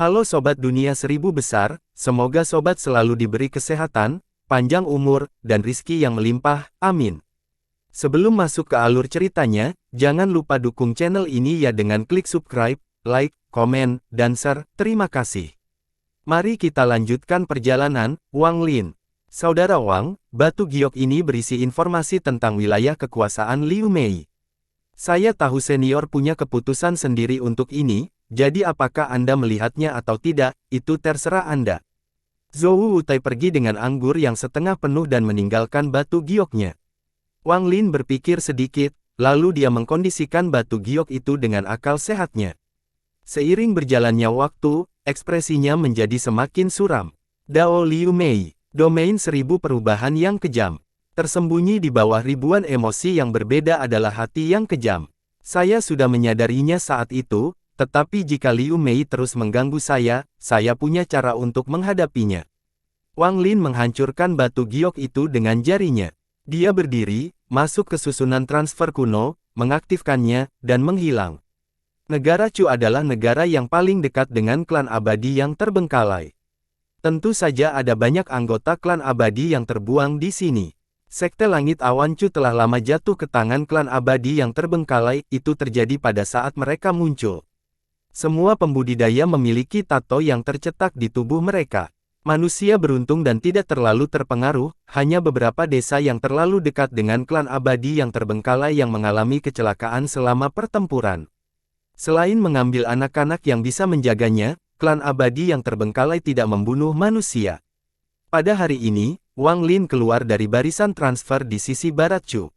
Halo Sobat Dunia Seribu Besar, semoga Sobat selalu diberi kesehatan, panjang umur, dan rizki yang melimpah, amin. Sebelum masuk ke alur ceritanya, jangan lupa dukung channel ini ya dengan klik subscribe, like, komen, dan share, terima kasih. Mari kita lanjutkan perjalanan, Wang Lin. Saudara Wang, batu giok ini berisi informasi tentang wilayah kekuasaan Liu Mei. Saya tahu senior punya keputusan sendiri untuk ini, jadi apakah Anda melihatnya atau tidak, itu terserah Anda. Zhou Wutai pergi dengan anggur yang setengah penuh dan meninggalkan batu gioknya. Wang Lin berpikir sedikit, lalu dia mengkondisikan batu giok itu dengan akal sehatnya. Seiring berjalannya waktu, ekspresinya menjadi semakin suram. Dao Liu Mei, domain 1000 perubahan yang kejam. Tersembunyi di bawah ribuan emosi yang berbeda adalah hati yang kejam. Saya sudah menyadarinya saat itu, tetapi jika Liu Mei terus mengganggu saya punya cara untuk menghadapinya. Wang Lin menghancurkan batu giok itu dengan jarinya. Dia berdiri, masuk ke susunan transfer kuno, mengaktifkannya, dan menghilang. Negara Chu adalah negara yang paling dekat dengan klan abadi yang terbengkalai. Tentu saja ada banyak anggota klan abadi yang terbuang di sini. Sekte Langit Awan Chu telah lama jatuh ke tangan klan abadi yang terbengkalai, itu terjadi pada saat mereka muncul. Semua pembudidaya memiliki tato yang tercetak di tubuh mereka. Manusia beruntung dan tidak terlalu terpengaruh, hanya beberapa desa yang terlalu dekat dengan klan abadi yang terbengkalai yang mengalami kecelakaan selama pertempuran. Selain mengambil anak-anak yang bisa menjaganya, klan abadi yang terbengkalai tidak membunuh manusia. Pada hari ini, Wang Lin keluar dari barisan transfer di sisi barat Chu.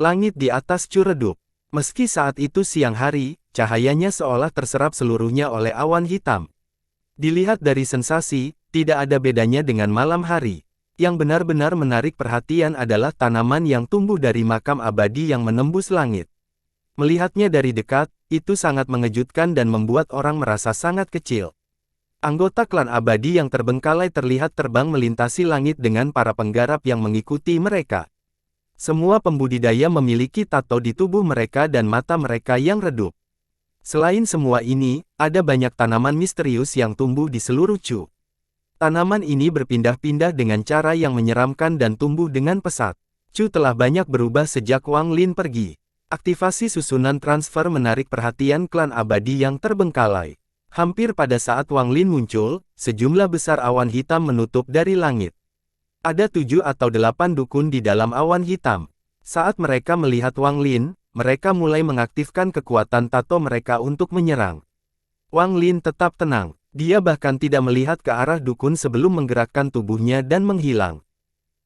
Langit di atas Chu redup. Meski saat itu siang hari, cahayanya seolah terserap seluruhnya oleh awan hitam. Dilihat dari sensasi, tidak ada bedanya dengan malam hari. Yang benar-benar menarik perhatian adalah tanaman yang tumbuh dari makam abadi yang menembus langit. Melihatnya dari dekat, itu sangat mengejutkan dan membuat orang merasa sangat kecil. Anggota klan abadi yang terbengkalai terlihat terbang melintasi langit dengan para penggarap yang mengikuti mereka. Semua pembudidaya memiliki tato di tubuh mereka dan mata mereka yang redup. Selain semua ini, ada banyak tanaman misterius yang tumbuh di seluruh Chu. Tanaman ini berpindah-pindah dengan cara yang menyeramkan dan tumbuh dengan pesat. Chu telah banyak berubah sejak Wang Lin pergi. Aktivasi susunan transfer menarik perhatian klan abadi yang terbengkalai. Hampir pada saat Wang Lin muncul, sejumlah besar awan hitam menutup dari langit. Ada 7 atau 8 dukun di dalam awan hitam. Saat mereka melihat Wang Lin, mereka mulai mengaktifkan kekuatan tato mereka untuk menyerang. Wang Lin tetap tenang. Dia bahkan tidak melihat ke arah dukun sebelum menggerakkan tubuhnya dan menghilang.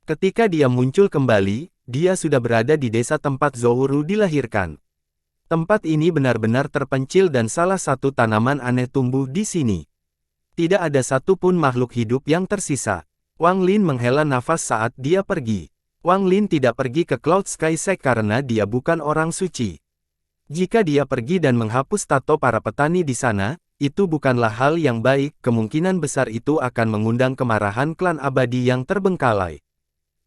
Ketika dia muncul kembali, dia sudah berada di desa tempat Zhou dilahirkan. Tempat ini benar-benar terpencil dan salah satu tanaman aneh tumbuh di sini. Tidak ada satupun makhluk hidup yang tersisa. Wang Lin menghela nafas saat dia pergi. Wang Lin tidak pergi ke Cloud Sky Sect karena dia bukan orang suci. Jika dia pergi dan menghapus tato para petani di sana, itu bukanlah hal yang baik, kemungkinan besar itu akan mengundang kemarahan klan abadi yang terbengkalai.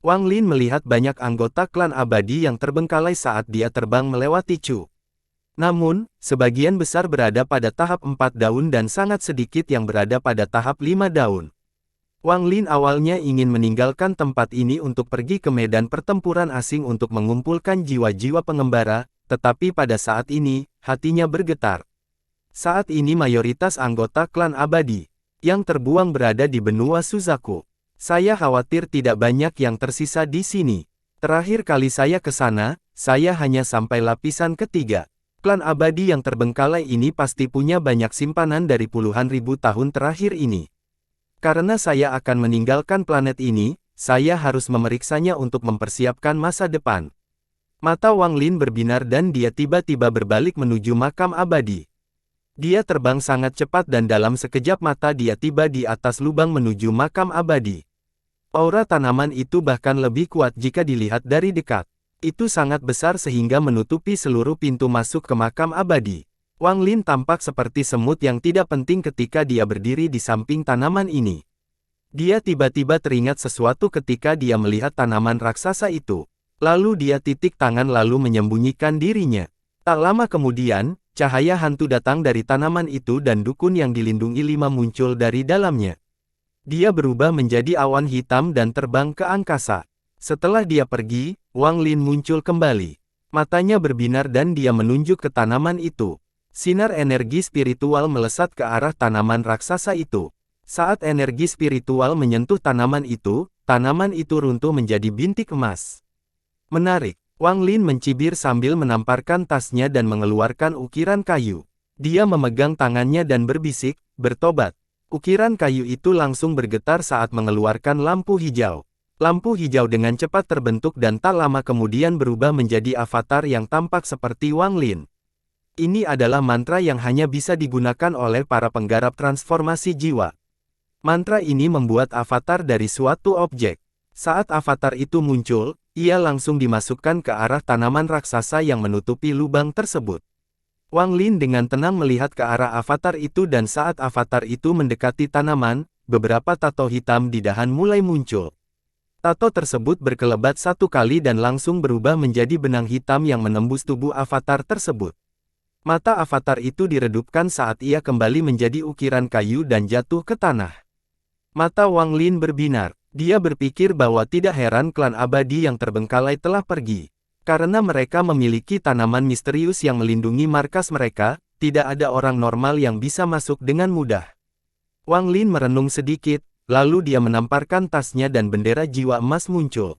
Wang Lin melihat banyak anggota klan abadi yang terbengkalai saat dia terbang melewati Chu. Namun, sebagian besar berada pada tahap 4 daun dan sangat sedikit yang berada pada tahap 5 daun. Wang Lin awalnya ingin meninggalkan tempat ini untuk pergi ke medan pertempuran asing untuk mengumpulkan jiwa-jiwa pengembara, tetapi pada saat ini, hatinya bergetar. Saat ini mayoritas anggota klan abadi yang terbuang berada di benua Suzaku. Saya khawatir tidak banyak yang tersisa di sini. Terakhir kali saya ke sana, saya hanya sampai lapisan ketiga. Klan abadi yang terbengkalai ini pasti punya banyak simpanan dari puluhan ribu tahun terakhir ini. Karena saya akan meninggalkan planet ini, saya harus memeriksanya untuk mempersiapkan masa depan. Mata Wang Lin berbinar dan dia tiba-tiba berbalik menuju makam abadi. Dia terbang sangat cepat dan dalam sekejap mata dia tiba di atas lubang menuju makam abadi. Aura tanaman itu bahkan lebih kuat jika dilihat dari dekat. Itu sangat besar sehingga menutupi seluruh pintu masuk ke makam abadi. Wang Lin tampak seperti semut yang tidak penting ketika dia berdiri di samping tanaman ini. Dia tiba-tiba teringat sesuatu ketika dia melihat tanaman raksasa itu. Lalu dia titik tangan lalu menyembunyikan dirinya. Tak lama kemudian, Cahaya hantu datang dari tanaman itu dan dukun yang dilindungi 5 muncul dari dalamnya. Dia berubah menjadi awan hitam dan terbang ke angkasa. Setelah dia pergi, Wang Lin muncul kembali. Matanya berbinar dan dia menunjuk ke tanaman itu. Sinar energi spiritual melesat ke arah tanaman raksasa itu. Saat energi spiritual menyentuh tanaman itu runtuh menjadi bintik emas. Menarik. Wang Lin mencibir sambil menamparkan tasnya dan mengeluarkan ukiran kayu. Dia memegang tangannya dan berbisik, "Bertobat." Ukiran kayu itu langsung bergetar saat mengeluarkan lampu hijau. Lampu hijau dengan cepat terbentuk dan tak lama kemudian berubah menjadi avatar yang tampak seperti Wang Lin. Ini adalah mantra yang hanya bisa digunakan oleh para penggarap transformasi jiwa. Mantra ini membuat avatar dari suatu objek. Saat avatar itu muncul, ia langsung dimasukkan ke arah tanaman raksasa yang menutupi lubang tersebut. Wang Lin dengan tenang melihat ke arah avatar itu dan saat avatar itu mendekati tanaman, beberapa tato hitam di dahan mulai muncul. Tato tersebut berkelebat 1 kali dan langsung berubah menjadi benang hitam yang menembus tubuh avatar tersebut. Mata avatar itu diredupkan saat ia kembali menjadi ukiran kayu dan jatuh ke tanah. Mata Wang Lin berbinar. Dia berpikir bahwa tidak heran klan abadi yang terbengkalai telah pergi. Karena mereka memiliki tanaman misterius yang melindungi markas mereka, tidak ada orang normal yang bisa masuk dengan mudah. Wang Lin merenung sedikit, lalu dia menamparkan tasnya dan bendera jiwa emas muncul.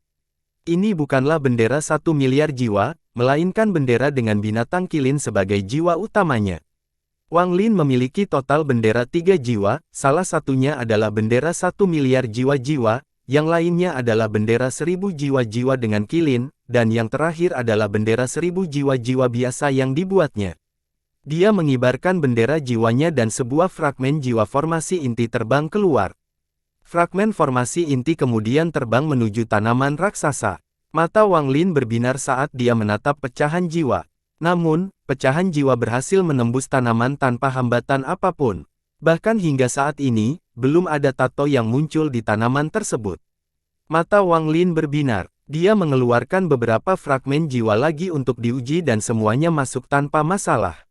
Ini bukanlah bendera 1 miliar jiwa, melainkan bendera dengan binatang kilin sebagai jiwa utamanya. Wang Lin memiliki total bendera 3 jiwa, salah satunya adalah bendera 1 miliar jiwa-jiwa, yang lainnya adalah bendera 1000 jiwa-jiwa dengan kilin, dan yang terakhir adalah bendera 1000 jiwa-jiwa biasa yang dibuatnya. Dia mengibarkan bendera jiwanya dan sebuah fragmen jiwa formasi inti terbang keluar. Fragmen formasi inti kemudian terbang menuju tanaman raksasa. Mata Wang Lin berbinar saat dia menatap pecahan jiwa. Namun, pecahan jiwa berhasil menembus tanaman tanpa hambatan apapun. Bahkan hingga saat ini, belum ada tato yang muncul di tanaman tersebut. Mata Wang Lin berbinar. Dia mengeluarkan beberapa fragmen jiwa lagi untuk diuji dan semuanya masuk tanpa masalah.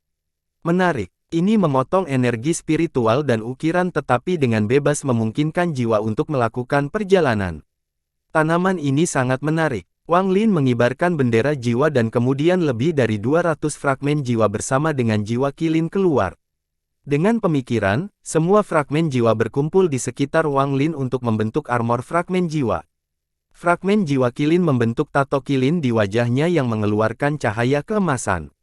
Menarik. Ini memotong energi spiritual dan ukiran tetapi dengan bebas memungkinkan jiwa untuk melakukan perjalanan. Tanaman ini sangat menarik. Wang Lin mengibarkan bendera jiwa dan kemudian lebih dari 200 fragmen jiwa bersama dengan jiwa kilin keluar. Dengan pemikiran, semua fragmen jiwa berkumpul di sekitar Wang Lin untuk membentuk armor fragmen jiwa. Fragmen jiwa kilin membentuk tato kilin di wajahnya yang mengeluarkan cahaya keemasan.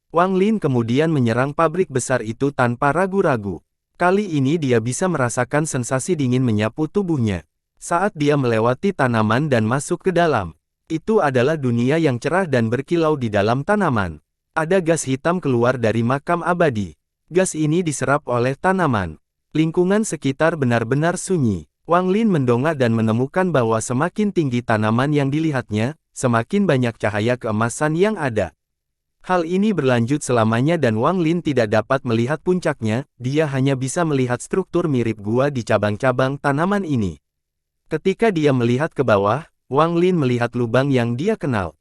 Wang Lin kemudian menyerang pabrik besar itu tanpa ragu-ragu. Kali ini dia bisa merasakan sensasi dingin menyapu tubuhnya. Saat dia melewati tanaman dan masuk ke dalam. Itu adalah dunia yang cerah dan berkilau di dalam tanaman. Ada gas hitam keluar dari makam abadi. Gas ini diserap oleh tanaman. Lingkungan sekitar benar-benar sunyi. Wang Lin mendongak dan menemukan bahwa semakin tinggi tanaman yang dilihatnya, semakin banyak cahaya keemasan yang ada. Hal ini berlanjut selamanya dan Wang Lin tidak dapat melihat puncaknya, dia hanya bisa melihat struktur mirip gua di cabang-cabang tanaman ini. Ketika dia melihat ke bawah, Wang Lin melihat lubang yang dia kenal.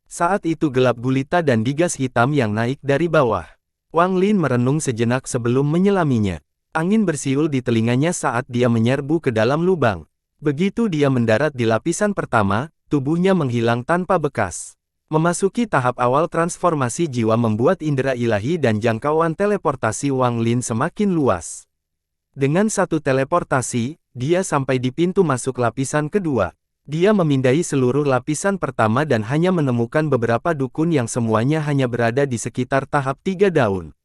Saat itu gelap gulita dan digas hitam yang naik dari bawah. Wang Lin merenung sejenak sebelum menyelaminya. Angin bersiul di telinganya saat dia menyerbu ke dalam lubang. Begitu dia mendarat di lapisan pertama, tubuhnya menghilang tanpa bekas. Memasuki tahap awal transformasi jiwa membuat indera ilahi dan jangkauan teleportasi Wang Lin semakin luas. Dengan satu teleportasi, dia sampai di pintu masuk lapisan kedua. Dia memindai seluruh lapisan pertama dan hanya menemukan beberapa dukun yang semuanya hanya berada di sekitar tahap 3 daun.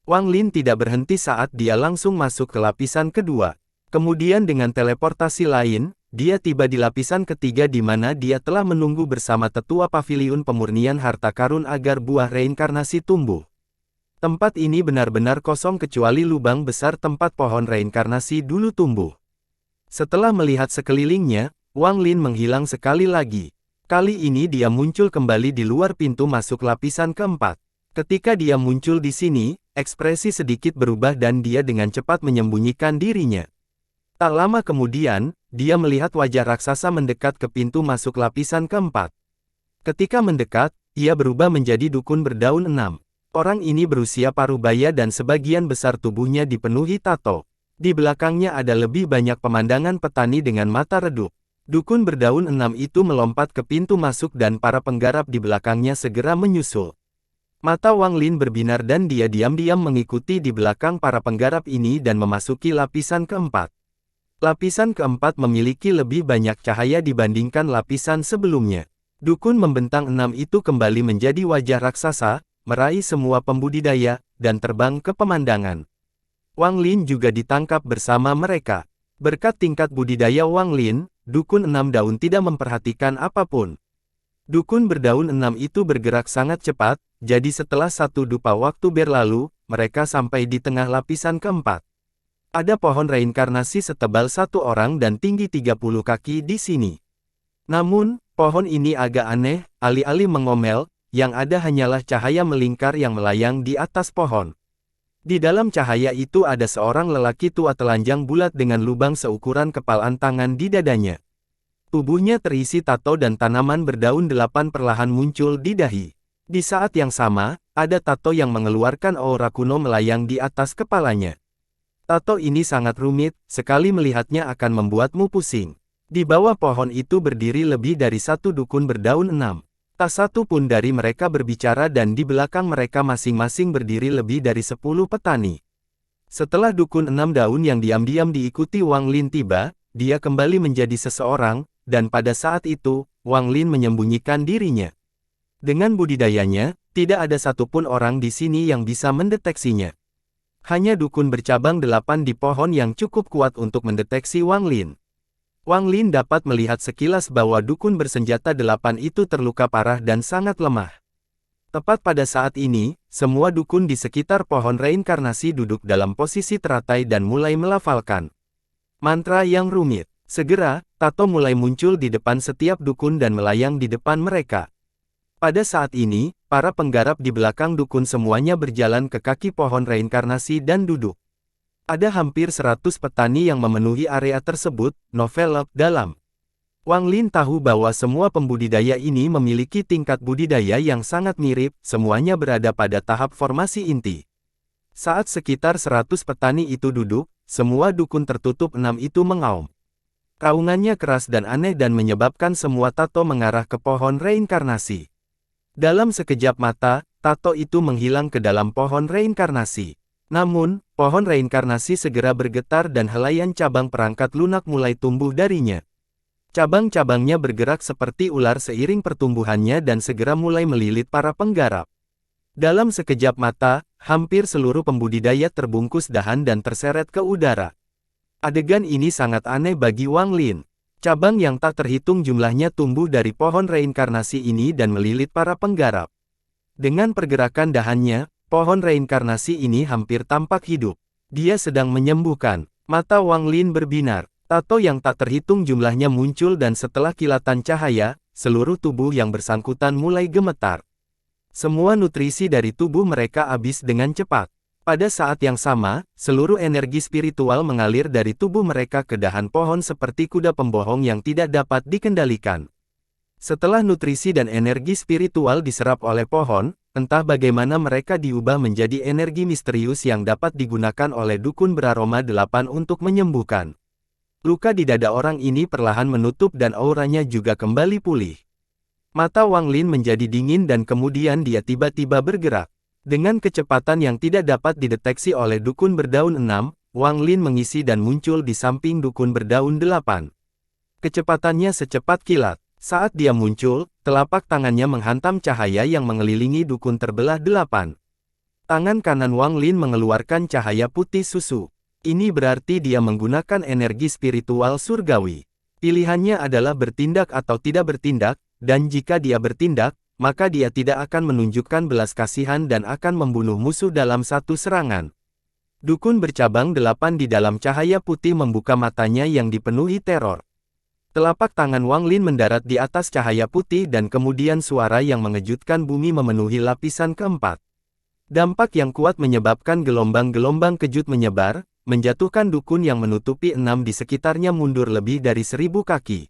Wang Lin tidak berhenti saat dia langsung masuk ke lapisan kedua. Kemudian dengan teleportasi lain, dia tiba di lapisan ketiga di mana dia telah menunggu bersama tetua paviliun pemurnian harta karun agar buah reinkarnasi tumbuh. Tempat ini benar-benar kosong kecuali lubang besar tempat pohon reinkarnasi dulu tumbuh. Setelah melihat sekelilingnya, Wang Lin menghilang sekali lagi. Kali ini dia muncul kembali di luar pintu masuk lapisan keempat. Ketika dia muncul di sini, ekspresi sedikit berubah dan dia dengan cepat menyembunyikan dirinya. Tak lama kemudian, dia melihat wajah raksasa mendekat ke pintu masuk lapisan keempat. Ketika mendekat, ia berubah menjadi dukun berdaun 6. Orang ini berusia parubaya dan sebagian besar tubuhnya dipenuhi tato. Di belakangnya ada lebih banyak pemandangan petani dengan mata redup. Dukun berdaun 6 itu melompat ke pintu masuk dan para penggarap di belakangnya segera menyusul. Mata Wang Lin berbinar dan dia diam-diam mengikuti di belakang para penggarap ini dan memasuki lapisan keempat. Lapisan keempat memiliki lebih banyak cahaya dibandingkan lapisan sebelumnya. Dukun membentang 6 itu kembali menjadi wajah raksasa, meraih semua pembudidaya, dan terbang ke pemandangan. Wang Lin juga ditangkap bersama mereka. Berkat tingkat budidaya Wang Lin, Dukun 6 daun tidak memperhatikan apapun. Dukun berdaun 6 itu bergerak sangat cepat, jadi setelah satu dupa waktu berlalu, mereka sampai di tengah lapisan keempat. Ada pohon reinkarnasi setebal satu orang dan tinggi 30 kaki di sini. Namun, pohon ini agak aneh, alih-alih mengomel, yang ada hanyalah cahaya melingkar yang melayang di atas pohon. Di dalam cahaya itu ada seorang lelaki tua telanjang bulat dengan lubang seukuran kepalan tangan di dadanya. Tubuhnya terisi tato dan tanaman berdaun 8 perlahan muncul di dahi. Di saat yang sama, ada tato yang mengeluarkan aura kuno melayang di atas kepalanya. Tato ini sangat rumit, sekali melihatnya akan membuatmu pusing. Di bawah pohon itu berdiri lebih dari satu dukun berdaun 6. Tak satu pun dari mereka berbicara dan di belakang mereka masing-masing berdiri lebih dari 10 petani. Setelah dukun 6 daun yang diam-diam diikuti Wang Lin tiba, dia kembali menjadi seseorang, dan pada saat itu, Wang Lin menyembunyikan dirinya. Dengan budidayanya, tidak ada satupun orang di sini yang bisa mendeteksinya. Hanya dukun bercabang 8 di pohon yang cukup kuat untuk mendeteksi Wang Lin. Wang Lin dapat melihat sekilas bahwa dukun bersenjata 8 itu terluka parah dan sangat lemah. Tepat pada saat ini, semua dukun di sekitar pohon reinkarnasi duduk dalam posisi teratai dan mulai melafalkan mantra yang rumit. Segera, tato mulai muncul di depan setiap dukun dan melayang di depan mereka. Pada saat ini, para penggarap di belakang dukun semuanya berjalan ke kaki pohon reinkarnasi dan duduk. Ada hampir 100 petani yang memenuhi area tersebut, novel dalam. Wang Lin tahu bahwa semua pembudidaya ini memiliki tingkat budidaya yang sangat mirip, semuanya berada pada tahap formasi inti. Saat sekitar 100 petani itu duduk, semua dukun tertutup 6 itu mengaum. Raungannya keras dan aneh dan menyebabkan semua tato mengarah ke pohon reinkarnasi. Dalam sekejap mata, tato itu menghilang ke dalam pohon reinkarnasi. Namun, pohon reinkarnasi segera bergetar dan helaian cabang perangkat lunak mulai tumbuh darinya. Cabang-cabangnya bergerak seperti ular seiring pertumbuhannya dan segera mulai melilit para penggarap. Dalam sekejap mata, hampir seluruh pembudidaya terbungkus dahan dan terseret ke udara. Adegan ini sangat aneh bagi Wang Lin. Cabang yang tak terhitung jumlahnya tumbuh dari pohon reinkarnasi ini dan melilit para penggarap. Dengan pergerakan dahannya, pohon reinkarnasi ini hampir tampak hidup. Dia sedang menyembuhkan. Mata Wang Lin berbinar. Tato yang tak terhitung jumlahnya muncul dan setelah kilatan cahaya, seluruh tubuh yang bersangkutan mulai gemetar. Semua nutrisi dari tubuh mereka habis dengan cepat. Pada saat yang sama, seluruh energi spiritual mengalir dari tubuh mereka ke dahan pohon seperti kuda pembohong yang tidak dapat dikendalikan. Setelah nutrisi dan energi spiritual diserap oleh pohon, entah bagaimana mereka diubah menjadi energi misterius yang dapat digunakan oleh dukun beraroma 8 untuk menyembuhkan. Luka di dada orang ini perlahan menutup dan auranya juga kembali pulih. Mata Wang Lin menjadi dingin dan kemudian dia tiba-tiba bergerak. Dengan kecepatan yang tidak dapat dideteksi oleh dukun berdaun 6, Wang Lin mengisi dan muncul di samping dukun berdaun 8. Kecepatannya secepat kilat. Saat dia muncul, telapak tangannya menghantam cahaya yang mengelilingi dukun terbelah 8. Tangan kanan Wang Lin mengeluarkan cahaya putih susu. Ini berarti dia menggunakan energi spiritual surgawi. Pilihannya adalah bertindak atau tidak bertindak, dan jika dia bertindak, maka dia tidak akan menunjukkan belas kasihan dan akan membunuh musuh dalam satu serangan. Dukun bercabang 8 di dalam cahaya putih membuka matanya yang dipenuhi teror. Telapak tangan Wang Lin mendarat di atas cahaya putih dan kemudian suara yang mengejutkan bumi memenuhi lapisan keempat. Dampak yang kuat menyebabkan gelombang-gelombang kejut menyebar, menjatuhkan dukun yang menutupi 6 di sekitarnya mundur lebih dari 1000 kaki.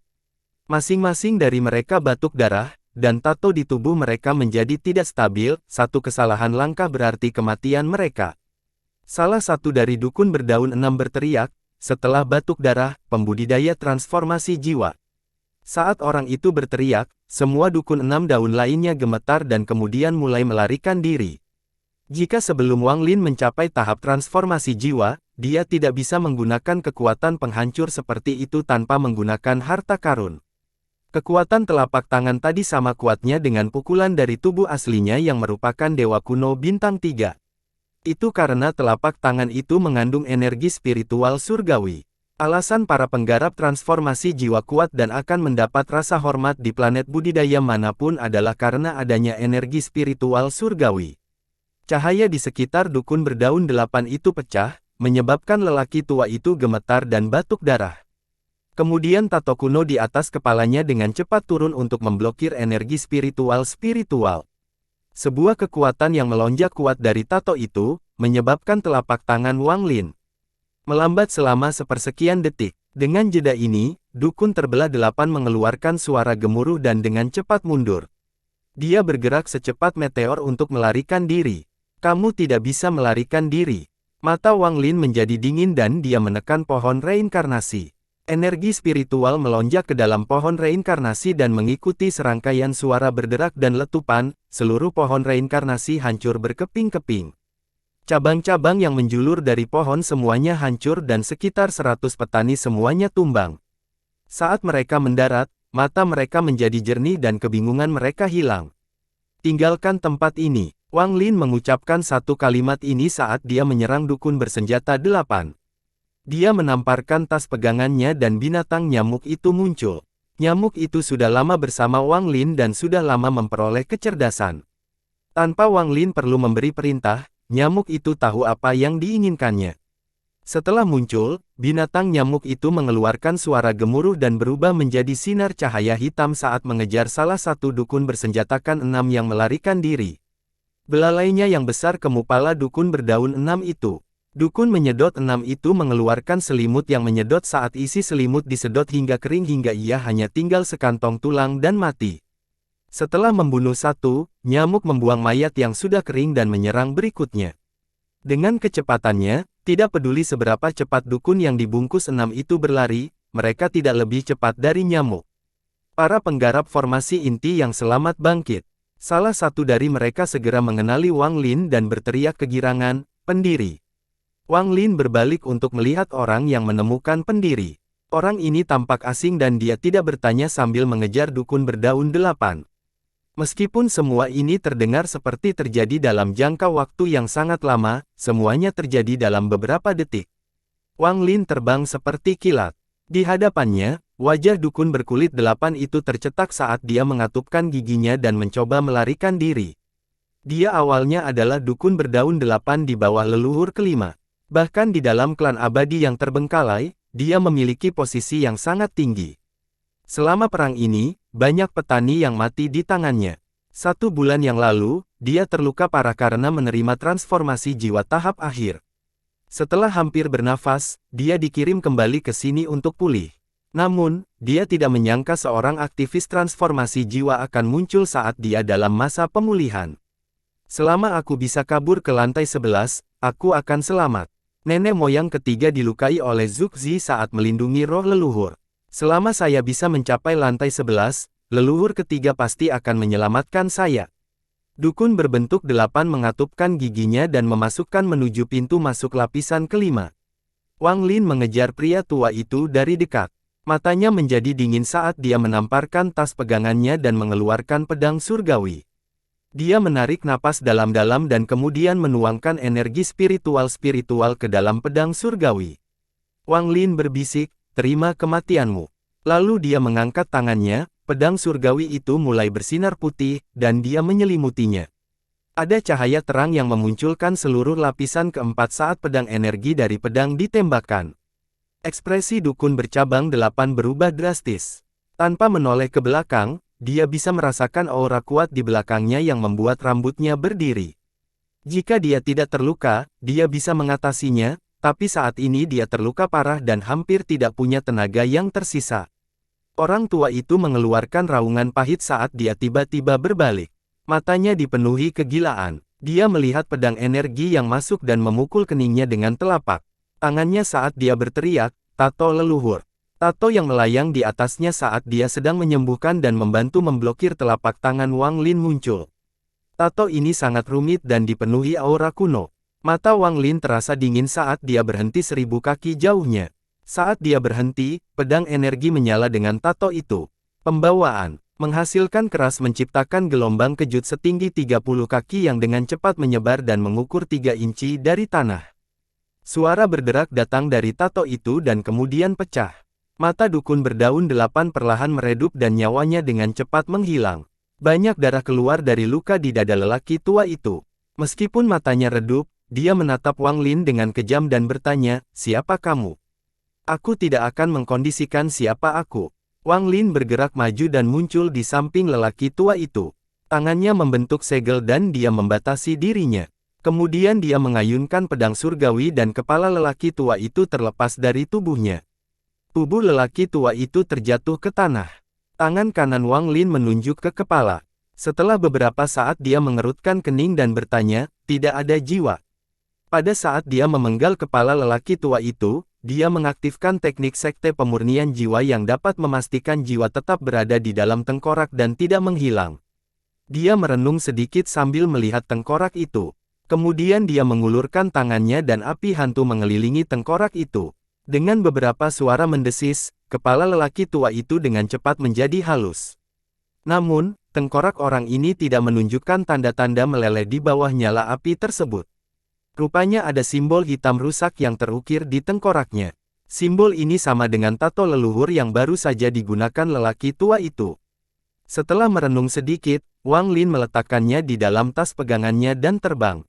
Masing-masing dari mereka batuk darah, dan tato di tubuh mereka menjadi tidak stabil. Satu kesalahan langkah berarti kematian mereka. Salah satu dari dukun berdaun 6 berteriak, setelah batuk darah, pembudidaya transformasi jiwa. Saat orang itu berteriak, semua dukun 6 daun lainnya gemetar dan kemudian mulai melarikan diri. Jika sebelum Wang Lin mencapai tahap transformasi jiwa, dia tidak bisa menggunakan kekuatan penghancur seperti itu tanpa menggunakan harta karun. Kekuatan telapak tangan tadi sama kuatnya dengan pukulan dari tubuh aslinya yang merupakan dewa kuno bintang 3. Itu karena telapak tangan itu mengandung energi spiritual surgawi. Alasan para penggarap transformasi jiwa kuat dan akan mendapat rasa hormat di planet budidaya manapun adalah karena adanya energi spiritual surgawi. Cahaya di sekitar dukun berdaun 8 itu pecah, menyebabkan lelaki tua itu gemetar dan batuk darah. Kemudian tato kuno di atas kepalanya dengan cepat turun untuk memblokir energi spiritual. Sebuah kekuatan yang melonjak kuat dari tato itu, menyebabkan telapak tangan Wang Lin melambat selama sepersekian detik. Dengan jeda ini, dukun terbelah 8 mengeluarkan suara gemuruh dan dengan cepat mundur. Dia bergerak secepat meteor untuk melarikan diri. Kamu tidak bisa melarikan diri. Mata Wang Lin menjadi dingin dan dia menekan pohon reinkarnasi. Energi spiritual melonjak ke dalam pohon reinkarnasi dan mengikuti serangkaian suara berderak dan letupan, seluruh pohon reinkarnasi hancur berkeping-keping. Cabang-cabang yang menjulur dari pohon semuanya hancur dan sekitar 100 petani semuanya tumbang. Saat mereka mendarat, mata mereka menjadi jernih dan kebingungan mereka hilang. Tinggalkan tempat ini. Wang Lin mengucapkan satu kalimat ini saat dia menyerang dukun bersenjata 8. Dia menamparkan tas pegangannya dan binatang nyamuk itu muncul. Nyamuk itu sudah lama bersama Wang Lin dan sudah lama memperoleh kecerdasan. Tanpa Wang Lin perlu memberi perintah, nyamuk itu tahu apa yang diinginkannya. Setelah muncul, binatang nyamuk itu mengeluarkan suara gemuruh dan berubah menjadi sinar cahaya hitam saat mengejar salah satu dukun bersenjatakan 6 yang melarikan diri. Belalainya yang besar kemupala dukun berdaun 6 itu. Dukun menyedot 6 itu mengeluarkan selimut yang menyedot saat isi selimut disedot hingga kering hingga ia hanya tinggal sekantong tulang dan mati. Setelah membunuh satu, nyamuk membuang mayat yang sudah kering dan menyerang berikutnya. Dengan kecepatannya, tidak peduli seberapa cepat dukun yang dibungkus 6 itu berlari, mereka tidak lebih cepat dari nyamuk. Para penggarap formasi inti yang selamat bangkit. Salah satu dari mereka segera mengenali Wang Lin dan berteriak kegirangan, "Pendiri!" Wang Lin berbalik untuk melihat orang yang menemukan pendiri. Orang ini tampak asing dan dia tidak bertanya sambil mengejar dukun berdaun 8. Meskipun semua ini terdengar seperti terjadi dalam jangka waktu yang sangat lama, semuanya terjadi dalam beberapa detik. Wang Lin terbang seperti kilat. Di hadapannya, wajah dukun berkulit 8 itu tercetak saat dia mengatupkan giginya dan mencoba melarikan diri. Dia awalnya adalah dukun berdaun 8 di bawah leluhur kelima. Bahkan di dalam klan abadi yang terbengkalai, dia memiliki posisi yang sangat tinggi. Selama perang ini, banyak petani yang mati di tangannya. 1 bulan yang lalu, dia terluka parah karena menerima transformasi jiwa tahap akhir. Setelah hampir bernafas, dia dikirim kembali ke sini untuk pulih. Namun, dia tidak menyangka seorang aktivis transformasi jiwa akan muncul saat dia dalam masa pemulihan. Selama aku bisa kabur ke lantai 11, aku akan selamat. Nenek moyang ketiga dilukai oleh Zhu Zi saat melindungi roh leluhur. Selama saya bisa mencapai lantai 11, leluhur ketiga pasti akan menyelamatkan saya. Dukun berbentuk 8 mengatupkan giginya dan memasukkan menuju pintu masuk lapisan kelima. Wang Lin mengejar pria tua itu dari dekat. Matanya menjadi dingin saat dia menamparkan tas pegangannya dan mengeluarkan pedang surgawi. Dia menarik napas dalam-dalam dan kemudian menuangkan energi spiritual ke dalam pedang surgawi. Wang Lin berbisik, "Terima kematianmu." Lalu dia mengangkat tangannya, pedang surgawi itu mulai bersinar putih, dan dia menyelimutinya. Ada cahaya terang yang memunculkan seluruh lapisan keempat saat pedang energi dari pedang ditembakkan. Ekspresi dukun bercabang 8 berubah drastis. Tanpa menoleh ke belakang, dia bisa merasakan aura kuat di belakangnya yang membuat rambutnya berdiri. Jika dia tidak terluka, dia bisa mengatasinya, tapi saat ini dia terluka parah dan hampir tidak punya tenaga yang tersisa. Orang tua itu mengeluarkan raungan pahit saat dia tiba-tiba berbalik. Matanya dipenuhi kegilaan. Dia melihat pedang energi yang masuk dan memukul keningnya dengan telapak tangannya saat dia berteriak, "Tato leluhur." Tato yang melayang di atasnya saat dia sedang menyembuhkan dan membantu memblokir telapak tangan Wang Lin muncul. Tato ini sangat rumit dan dipenuhi aura kuno. Mata Wang Lin terasa dingin saat dia berhenti 1000 kaki jauhnya. Saat dia berhenti, pedang energi menyala dengan tato itu. Pembawaan menghasilkan keras menciptakan gelombang kejut setinggi 30 kaki yang dengan cepat menyebar dan mengukur 3 inci dari tanah. Suara berderak datang dari tato itu dan kemudian pecah. Mata dukun berdaun 8 perlahan meredup dan nyawanya dengan cepat menghilang. Banyak darah keluar dari luka di dada lelaki tua itu. Meskipun matanya redup, dia menatap Wang Lin dengan kejam dan bertanya, "Siapa kamu?" "Aku tidak akan mengkondisikan siapa aku." Wang Lin bergerak maju dan muncul di samping lelaki tua itu. Tangannya membentuk segel dan dia membatasi dirinya. Kemudian dia mengayunkan pedang surgawi dan kepala lelaki tua itu terlepas dari tubuhnya. Tubuh lelaki tua itu terjatuh ke tanah. Tangan kanan Wang Lin menunjuk ke kepala. Setelah beberapa saat dia mengerutkan kening dan bertanya, "Tidak ada jiwa." Pada saat dia memenggal kepala lelaki tua itu, dia mengaktifkan teknik sekte pemurnian jiwa yang dapat memastikan jiwa tetap berada di dalam tengkorak dan tidak menghilang. Dia merenung sedikit sambil melihat tengkorak itu. Kemudian dia mengulurkan tangannya dan api hantu mengelilingi tengkorak itu. Dengan beberapa suara mendesis, kepala lelaki tua itu dengan cepat menjadi halus. Namun, tengkorak orang ini tidak menunjukkan tanda-tanda meleleh di bawah nyala api tersebut. Rupanya ada simbol hitam rusak yang terukir di tengkoraknya. Simbol ini sama dengan tato leluhur yang baru saja digunakan lelaki tua itu. Setelah merenung sedikit, Wang Lin meletakkannya di dalam tas pegangannya dan terbang.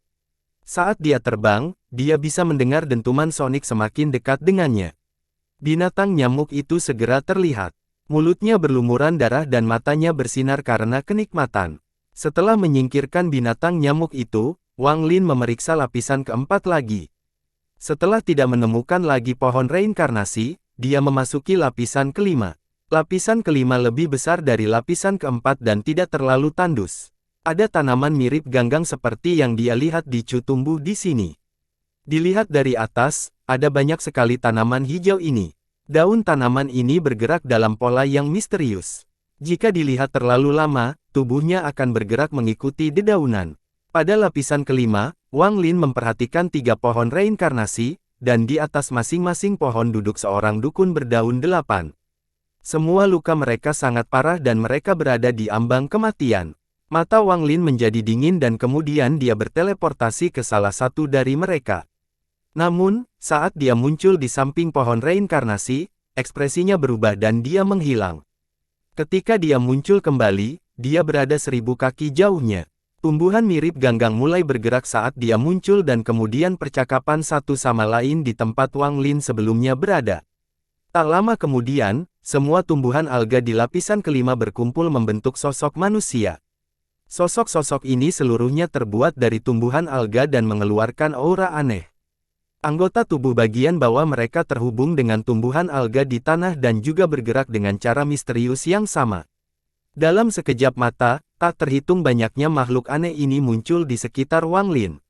Saat dia terbang, dia bisa mendengar dentuman sonik semakin dekat dengannya. Binatang nyamuk itu segera terlihat. Mulutnya berlumuran darah dan matanya bersinar karena kenikmatan. Setelah menyingkirkan binatang nyamuk itu, Wang Lin memeriksa lapisan keempat lagi. Setelah tidak menemukan lagi pohon reinkarnasi, dia memasuki lapisan kelima. Lapisan kelima lebih besar dari lapisan keempat dan tidak terlalu tandus. Ada tanaman mirip ganggang seperti yang dia lihat di Chu tumbuh di sini. Dilihat dari atas, ada banyak sekali tanaman hijau ini. Daun tanaman ini bergerak dalam pola yang misterius. Jika dilihat terlalu lama, tubuhnya akan bergerak mengikuti dedaunan. Pada lapisan kelima, Wang Lin memperhatikan 3 pohon reinkarnasi, dan di atas masing-masing pohon duduk seorang dukun berdaun 8. Semua luka mereka sangat parah dan mereka berada di ambang kematian. Mata Wang Lin menjadi dingin dan kemudian dia berteleportasi ke salah satu dari mereka. Namun, saat dia muncul di samping pohon reinkarnasi, ekspresinya berubah dan dia menghilang. Ketika dia muncul kembali, dia berada 1000 kaki jauhnya. Tumbuhan mirip ganggang mulai bergerak saat dia muncul dan kemudian percakapan satu sama lain di tempat Wang Lin sebelumnya berada. Tak lama kemudian, semua tumbuhan alga di lapisan kelima berkumpul membentuk sosok manusia. Sosok-sosok ini seluruhnya terbuat dari tumbuhan alga dan mengeluarkan aura aneh. Anggota tubuh bagian bawah mereka terhubung dengan tumbuhan alga di tanah dan juga bergerak dengan cara misterius yang sama. Dalam sekejap mata, tak terhitung banyaknya makhluk aneh ini muncul di sekitar Wang Lin.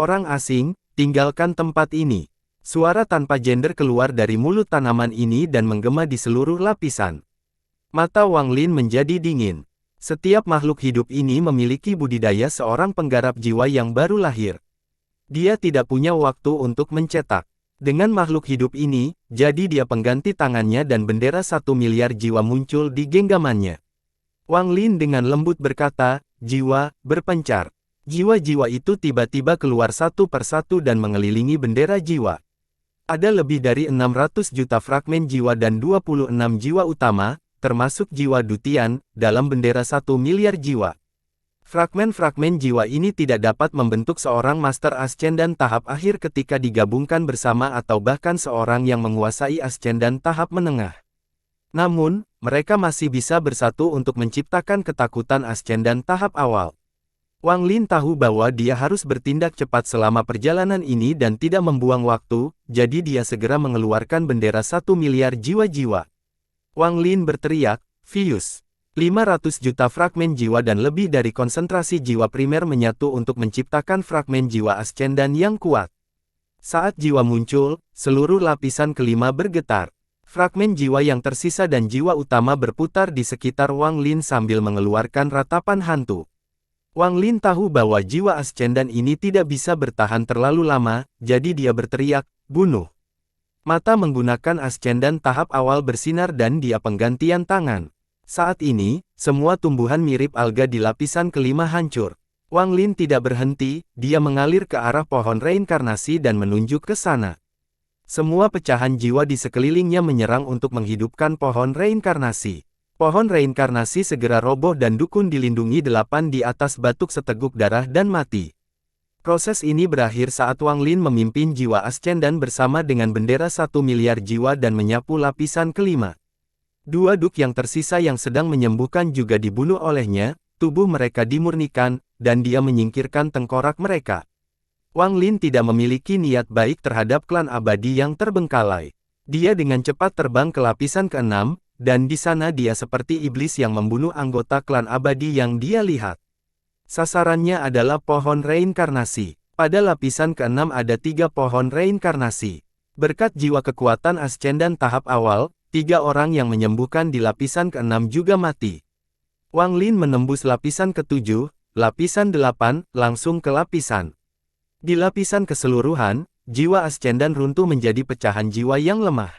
"Orang asing, tinggalkan tempat ini." Suara tanpa gender keluar dari mulut tanaman ini dan menggema di seluruh lapisan. Mata Wang Lin menjadi dingin. Setiap makhluk hidup ini memiliki budidaya seorang penggarap jiwa yang baru lahir. Dia tidak punya waktu untuk mencetak. Dengan makhluk hidup ini, jadi dia pengganti tangannya dan bendera 1 miliar jiwa muncul di genggamannya. Wang Lin dengan lembut berkata, "Jiwa, berpencar." Jiwa-jiwa itu tiba-tiba keluar satu persatu dan mengelilingi bendera jiwa. Ada lebih dari 600 juta fragmen jiwa dan 26 jiwa utama, termasuk jiwa dutian, dalam bendera 1 miliar jiwa. Fragmen-fragmen jiwa ini tidak dapat membentuk seorang Master Ascendan tahap akhir ketika digabungkan bersama atau bahkan seorang yang menguasai Ascendan tahap menengah. Namun, mereka masih bisa bersatu untuk menciptakan ketakutan Ascendan tahap awal. Wang Lin tahu bahwa dia harus bertindak cepat selama perjalanan ini dan tidak membuang waktu, jadi dia segera mengeluarkan bendera 1 miliar jiwa-jiwa. Wang Lin berteriak, "Fuse!" 500 juta fragmen jiwa dan lebih dari konsentrasi jiwa primer menyatu untuk menciptakan fragmen jiwa ascendan yang kuat. Saat jiwa muncul, seluruh lapisan kelima bergetar. Fragmen jiwa yang tersisa dan jiwa utama berputar di sekitar Wang Lin sambil mengeluarkan ratapan hantu. Wang Lin tahu bahwa jiwa ascendan ini tidak bisa bertahan terlalu lama, jadi dia berteriak, "Bunuh!" Mata menggunakan ascendan tahap awal bersinar dan dia penggantian tangan. Saat ini, semua tumbuhan mirip alga di lapisan kelima hancur. Wang Lin tidak berhenti, dia mengalir ke arah pohon reinkarnasi dan menunjuk ke sana. Semua pecahan jiwa di sekelilingnya menyerang untuk menghidupkan pohon reinkarnasi. Pohon reinkarnasi segera roboh dan dukun dilindungi 8 di atas batuk seteguk darah dan mati. Proses ini berakhir saat Wang Lin memimpin jiwa ascendan bersama dengan bendera 1 miliar jiwa dan menyapu lapisan kelima. Dua duk yang tersisa yang sedang menyembuhkan juga dibunuh olehnya, tubuh mereka dimurnikan, dan dia menyingkirkan tengkorak mereka. Wang Lin tidak memiliki niat baik terhadap klan abadi yang terbengkalai. Dia dengan cepat terbang ke lapisan ke-6, dan di sana dia seperti iblis yang membunuh anggota klan abadi yang dia lihat. Sasarannya adalah pohon reinkarnasi. Pada lapisan ke-6 ada 3 pohon reinkarnasi. Berkat jiwa kekuatan ascendan tahap awal, 3 orang yang menyembuhkan di lapisan ke-6 juga mati. Wang Lin menembus lapisan ke-7, lapisan 8, langsung ke lapisan. Di lapisan keseluruhan, jiwa ascendan runtuh menjadi pecahan jiwa yang lemah.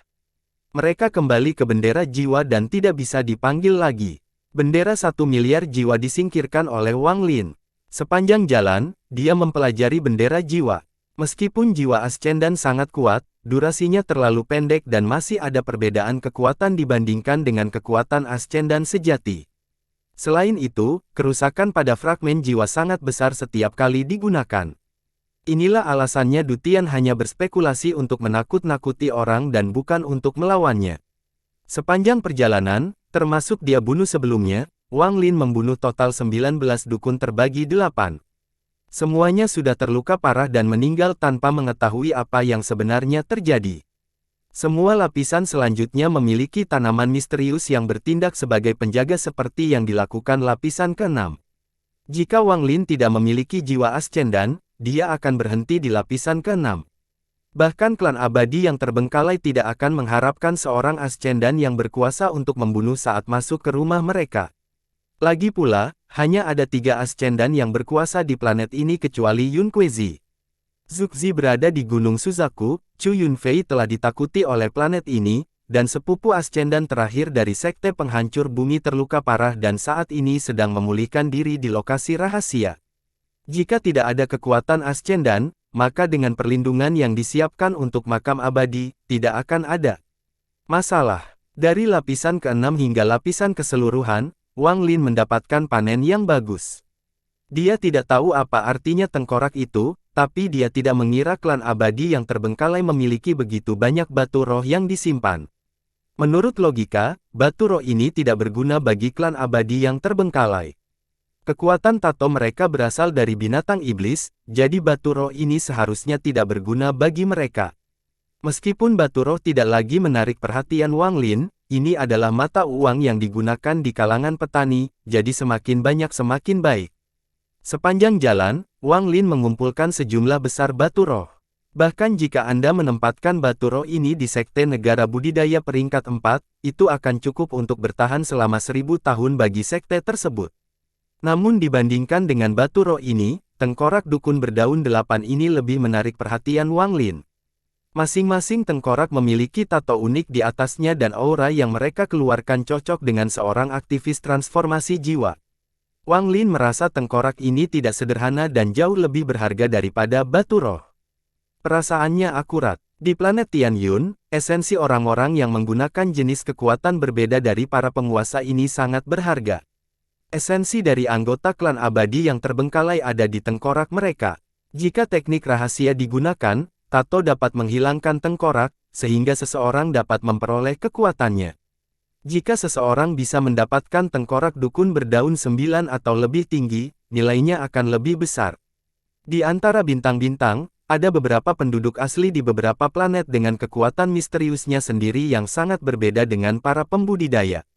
Mereka kembali ke bendera jiwa dan tidak bisa dipanggil lagi. Bendera 1 miliar jiwa disingkirkan oleh Wang Lin. Sepanjang jalan, dia mempelajari bendera jiwa. Meskipun jiwa ascendan sangat kuat, durasinya terlalu pendek dan masih ada perbedaan kekuatan dibandingkan dengan kekuatan ascendan sejati. Selain itu, kerusakan pada fragmen jiwa sangat besar setiap kali digunakan. Inilah alasannya Du Tian hanya berspekulasi untuk menakut-nakuti orang dan bukan untuk melawannya. Sepanjang perjalanan, termasuk dia bunuh sebelumnya, Wang Lin membunuh total 19 dukun terbagi 8. Semuanya sudah terluka parah dan meninggal tanpa mengetahui apa yang sebenarnya terjadi. Semua lapisan selanjutnya memiliki tanaman misterius yang bertindak sebagai penjaga seperti yang dilakukan lapisan ke-6. Jika Wang Lin tidak memiliki jiwa ascendan, dia akan berhenti di lapisan ke-6. Bahkan klan abadi yang terbengkalai tidak akan mengharapkan seorang ascendan yang berkuasa untuk membunuh saat masuk ke rumah mereka. Lagi pula, hanya ada 3 ascendan yang berkuasa di planet ini kecuali Yun Kuezi. Zuxi berada di Gunung Suzaku, Chu Yunfei telah ditakuti oleh planet ini, dan sepupu ascendan terakhir dari sekte penghancur bumi terluka parah dan saat ini sedang memulihkan diri di lokasi rahasia. Jika tidak ada kekuatan ascendan, maka dengan perlindungan yang disiapkan untuk makam abadi, tidak akan ada masalah. Dari lapisan ke-6 hingga lapisan keseluruhan, Wang Lin mendapatkan panen yang bagus. Dia tidak tahu apa artinya tengkorak itu, tapi dia tidak mengira klan abadi yang terbengkalai memiliki begitu banyak batu roh yang disimpan. Menurut logika, batu roh ini tidak berguna bagi klan abadi yang terbengkalai. Kekuatan tato mereka berasal dari binatang iblis, jadi batu roh ini seharusnya tidak berguna bagi mereka. Meskipun batu roh tidak lagi menarik perhatian Wang Lin, ini adalah mata uang yang digunakan di kalangan petani, jadi semakin banyak semakin baik. Sepanjang jalan, Wang Lin mengumpulkan sejumlah besar batu roh. Bahkan jika Anda menempatkan batu roh ini di sekte negara budidaya peringkat 4, itu akan cukup untuk bertahan selama 1000 tahun bagi sekte tersebut. Namun dibandingkan dengan batu roh ini, tengkorak dukun berdaun 8 ini lebih menarik perhatian Wang Lin. Masing-masing tengkorak memiliki tato unik di atasnya dan aura yang mereka keluarkan cocok dengan seorang aktivis transformasi jiwa. Wang Lin merasa tengkorak ini tidak sederhana dan jauh lebih berharga daripada batu roh. Perasaannya akurat. Di planet Tianyun, esensi orang-orang yang menggunakan jenis kekuatan berbeda dari para penguasa ini sangat berharga. Esensi dari anggota klan abadi yang terbengkalai ada di tengkorak mereka. Jika teknik rahasia digunakan, tato dapat menghilangkan tengkorak, sehingga seseorang dapat memperoleh kekuatannya. Jika seseorang bisa mendapatkan tengkorak dukun berdaun 9 atau lebih tinggi, nilainya akan lebih besar. Di antara bintang-bintang, Ada beberapa penduduk asli di beberapa planet dengan kekuatan misteriusnya sendiri yang sangat berbeda dengan para pembudidaya.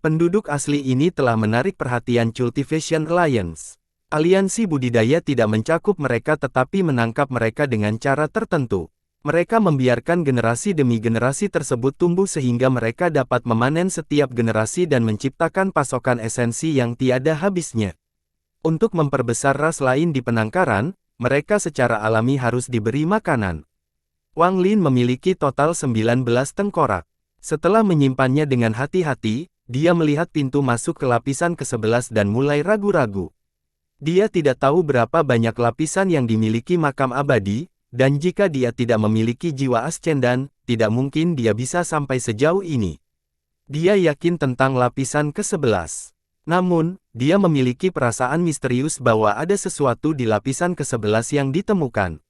Penduduk asli ini telah menarik perhatian Cultivation Alliance. Aliansi budidaya tidak mencakup mereka tetapi menangkap mereka dengan cara tertentu. Mereka membiarkan generasi demi generasi tersebut tumbuh sehingga mereka dapat memanen setiap generasi dan menciptakan pasokan esensi yang tiada habisnya. Untuk memperbesar ras lain di penangkaran, mereka secara alami harus diberi makanan. Wang Lin memiliki total 19 tengkorak. Setelah menyimpannya dengan hati-hati, dia melihat pintu masuk ke lapisan ke-11 dan mulai ragu-ragu. Dia tidak tahu berapa banyak lapisan yang dimiliki makam abadi, dan jika dia tidak memiliki jiwa ascendan, tidak mungkin dia bisa sampai sejauh ini. Dia yakin tentang lapisan ke-11. Namun, dia memiliki perasaan misterius bahwa ada sesuatu di lapisan ke-11 yang ditemukan.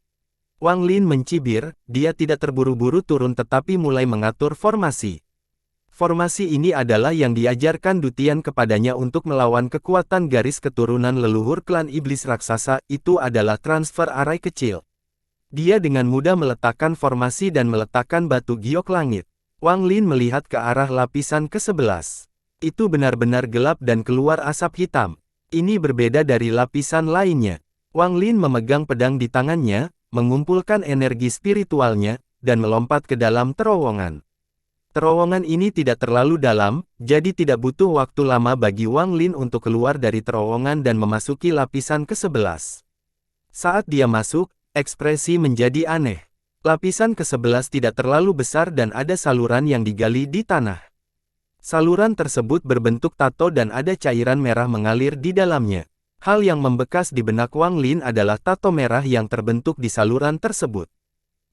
Wang Lin mencibir, dia tidak terburu-buru turun tetapi mulai mengatur formasi. Formasi ini adalah yang diajarkan Dutian kepadanya untuk melawan kekuatan garis keturunan leluhur klan iblis raksasa, itu adalah transfer arai kecil. Dia dengan mudah meletakkan formasi dan meletakkan batu giok langit. Wang Lin melihat ke arah lapisan ke-11. Itu benar-benar gelap dan keluar asap hitam. Ini berbeda dari lapisan lainnya. Wang Lin memegang pedang di tangannya, mengumpulkan energi spiritualnya, dan melompat ke dalam terowongan. Terowongan ini tidak terlalu dalam, jadi tidak butuh waktu lama bagi Wang Lin untuk keluar dari terowongan dan memasuki lapisan ke-11. Saat dia masuk, ekspresi menjadi aneh. Lapisan ke-11 tidak terlalu besar dan ada saluran yang digali di tanah. Saluran tersebut berbentuk tato dan ada cairan merah mengalir di dalamnya. Hal yang membekas di benak Wang Lin adalah tato merah yang terbentuk di saluran tersebut.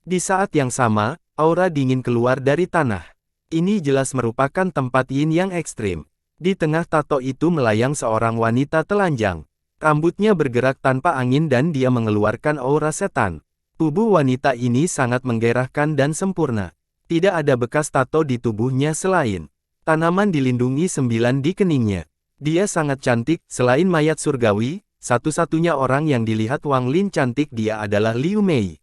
Di saat yang sama, aura dingin keluar dari tanah. Ini jelas merupakan tempat yin yang ekstrim. Di tengah tato itu melayang seorang wanita telanjang. Rambutnya bergerak tanpa angin dan dia mengeluarkan aura setan. Tubuh wanita ini sangat menggairahkan dan sempurna. Tidak ada bekas tato di tubuhnya selain tanaman dilindungi 9 di keningnya. Dia sangat cantik, selain mayat surgawi, satu-satunya orang yang dilihat Wang Lin cantik dia adalah Liu Mei.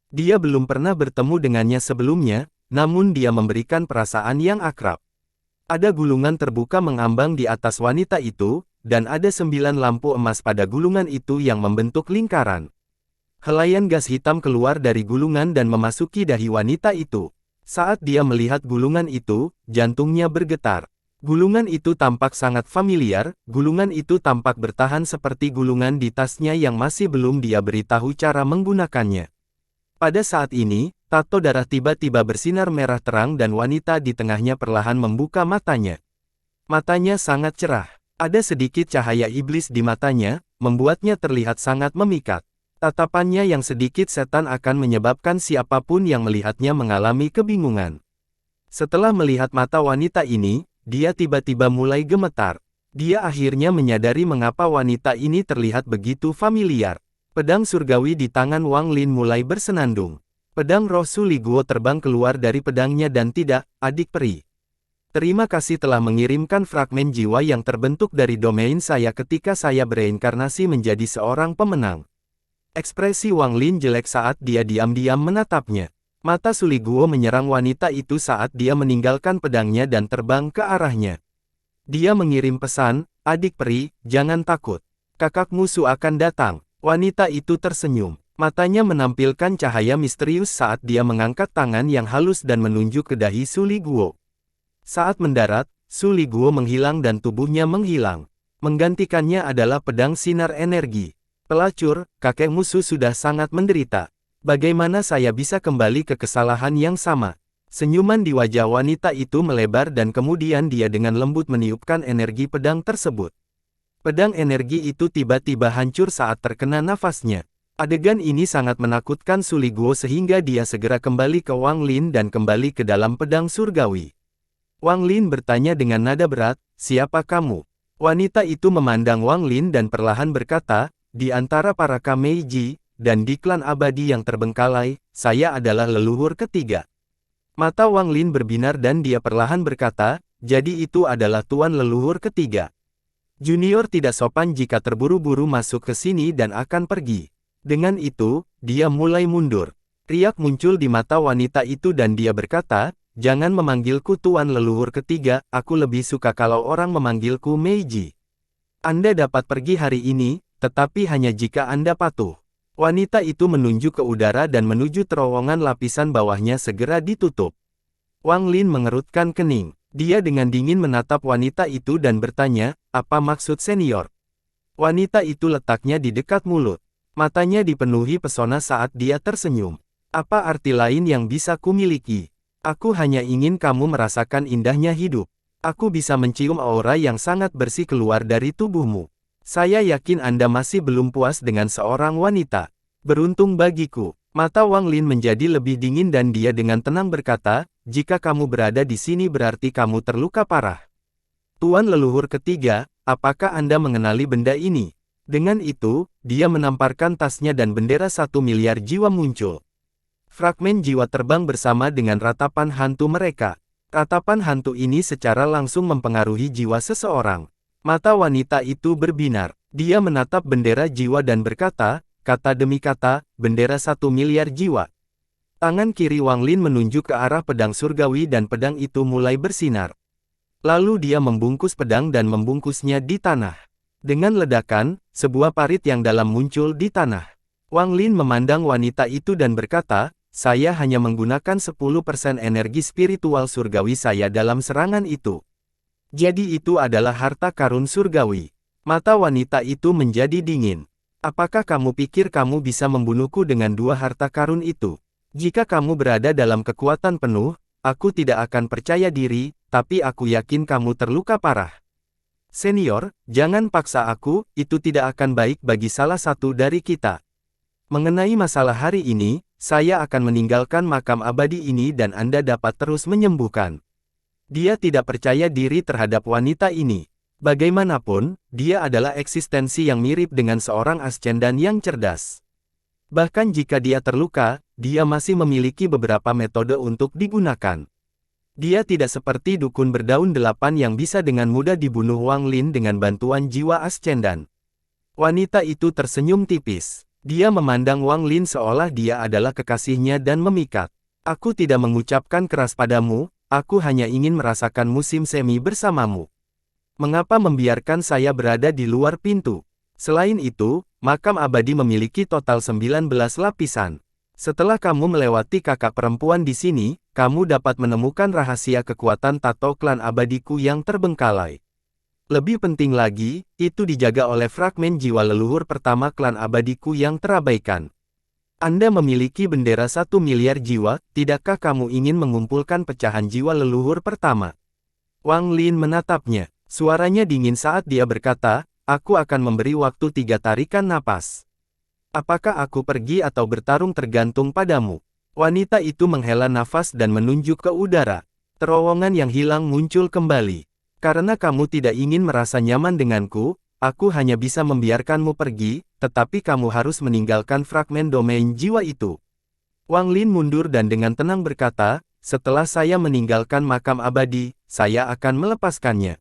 Dia belum pernah bertemu dengannya sebelumnya, namun dia memberikan perasaan yang akrab. Ada gulungan terbuka mengambang di atas wanita itu, dan ada 9 lampu emas pada gulungan itu yang membentuk lingkaran. Helaian gas hitam keluar dari gulungan dan memasuki dahi wanita itu. Saat dia melihat gulungan itu, jantungnya bergetar. Gulungan itu tampak sangat familiar, gulungan itu tampak bertahan seperti gulungan di tasnya yang masih belum dia beritahu cara menggunakannya. Pada saat ini, tato darah tiba-tiba bersinar merah terang dan wanita di tengahnya perlahan membuka matanya. Matanya sangat cerah. Ada sedikit cahaya iblis di matanya, membuatnya terlihat sangat memikat. Tatapannya yang sedikit setan akan menyebabkan siapapun yang melihatnya mengalami kebingungan. Setelah melihat mata wanita ini, dia tiba-tiba mulai gemetar. Dia akhirnya menyadari mengapa wanita ini terlihat begitu familiar. Pedang surgawi di tangan Wang Lin mulai bersenandung. Pedang roh Su Liguo terbang keluar dari pedangnya dan tidak, adik peri. Terima kasih telah mengirimkan fragmen jiwa yang terbentuk dari domain saya ketika saya bereinkarnasi menjadi seorang pemenang. Ekspresi Wang Lin jelek saat dia diam-diam menatapnya. Mata Su Liguo menyerang wanita itu saat dia meninggalkan pedangnya dan terbang ke arahnya. Dia mengirim pesan, adik peri, jangan takut. Kakak musuh akan datang. Wanita itu tersenyum. Matanya menampilkan cahaya misterius saat dia mengangkat tangan yang halus dan menunjuk ke dahi Su Liguo. Saat mendarat, Su Liguo menghilang dan tubuhnya menghilang. Menggantikannya adalah pedang sinar energi. Pelacur, kakek musuh sudah sangat menderita. Bagaimana saya bisa kembali ke kesalahan yang sama? Senyuman di wajah wanita itu melebar dan kemudian dia dengan lembut meniupkan energi pedang tersebut. Pedang energi itu tiba-tiba hancur saat terkena nafasnya. Adegan ini sangat menakutkan Su Liguo sehingga dia segera kembali ke Wang Lin dan kembali ke dalam pedang surgawi. Wang Lin bertanya dengan nada berat, siapa kamu? Wanita itu memandang Wang Lin dan perlahan berkata, di antara para Kameiji, dan di klan abadi yang terbengkalai, saya adalah leluhur ketiga. Mata Wang Lin berbinar dan dia perlahan berkata, jadi itu adalah tuan leluhur ketiga. Junior tidak sopan jika terburu-buru masuk ke sini dan akan pergi. Dengan itu, dia mulai mundur. Riak muncul di mata wanita itu dan dia berkata, "Jangan memanggilku Tuan Leluhur Ketiga, aku lebih suka kalau orang memanggilku Meiji. Anda dapat pergi hari ini, tetapi hanya jika Anda patuh." Wanita itu menunjuk ke udara dan menuju terowongan lapisan bawahnya segera ditutup. Wang Lin mengerutkan kening. Dia dengan dingin menatap wanita itu dan bertanya, "Apa maksud senior?" Wanita itu letaknya di dekat mulut. Matanya dipenuhi pesona saat dia tersenyum. "Apa arti lain yang bisa kumiliki? Aku hanya ingin kamu merasakan indahnya hidup. Aku bisa mencium aura yang sangat bersih keluar dari tubuhmu. Saya yakin Anda masih belum puas dengan seorang wanita. Beruntung bagiku." Mata Wang Lin menjadi lebih dingin dan dia dengan tenang berkata, "Jika kamu berada di sini berarti kamu terluka parah. Tuan Leluhur Ketiga, apakah Anda mengenali benda ini?" Dengan itu, dia menamparkan tasnya dan bendera 1 miliar jiwa muncul. Fragmen jiwa terbang bersama dengan ratapan hantu mereka. Ratapan hantu ini secara langsung mempengaruhi jiwa seseorang. Mata wanita itu berbinar. Dia menatap bendera jiwa dan berkata, kata demi kata, "Bendera 1 miliar jiwa." Tangan kiri Wang Lin menunjuk ke arah pedang surgawi dan pedang itu mulai bersinar. Lalu dia membungkus pedang dan membungkusnya di tanah. Dengan ledakan, sebuah parit yang dalam muncul di tanah. Wang Lin memandang wanita itu dan berkata, "Saya hanya menggunakan 10% energi spiritual surgawi saya dalam serangan itu. Jadi itu adalah harta karun surgawi." Mata wanita itu menjadi dingin. "Apakah kamu pikir kamu bisa membunuhku dengan 2 harta karun itu? Jika kamu berada dalam kekuatan penuh, aku tidak akan percaya diri, tapi aku yakin kamu terluka parah. Senior, jangan paksa aku, itu tidak akan baik bagi salah satu dari kita. Mengenai masalah hari ini, saya akan meninggalkan makam abadi ini dan Anda dapat terus menyembuhkan." Dia tidak percaya diri terhadap wanita ini. Bagaimanapun, dia adalah eksistensi yang mirip dengan seorang ascendan yang cerdas. Bahkan jika dia terluka, dia masih memiliki beberapa metode untuk digunakan. Dia tidak seperti dukun berdaun 8 yang bisa dengan mudah dibunuh Wang Lin dengan bantuan jiwa ascendan. Wanita itu tersenyum tipis. Dia memandang Wang Lin seolah dia adalah kekasihnya dan memikat. "Aku tidak mengucapkan keras padamu, aku hanya ingin merasakan musim semi bersamamu. Mengapa membiarkan saya berada di luar pintu? Selain itu, makam abadi memiliki total 19 lapisan. Setelah kamu melewati kakak perempuan di sini, kamu dapat menemukan rahasia kekuatan tato klan abadiku yang terbengkalai. Lebih penting lagi, itu dijaga oleh fragmen jiwa leluhur pertama klan abadiku yang terabaikan. Anda memiliki bendera 1 miliar jiwa, tidakkah kamu ingin mengumpulkan pecahan jiwa leluhur pertama?" Wang Lin menatapnya. Suaranya dingin saat dia berkata, "Aku akan memberi waktu 3 tarikan napas. Apakah aku pergi atau bertarung tergantung padamu." Wanita itu menghela nafas dan menunjuk ke udara. Terowongan yang hilang muncul kembali. "Karena kamu tidak ingin merasa nyaman denganku, aku hanya bisa membiarkanmu pergi, tetapi kamu harus meninggalkan fragmen domain jiwa itu." Wang Lin mundur dan dengan tenang berkata, "Setelah saya meninggalkan makam abadi, saya akan melepaskannya.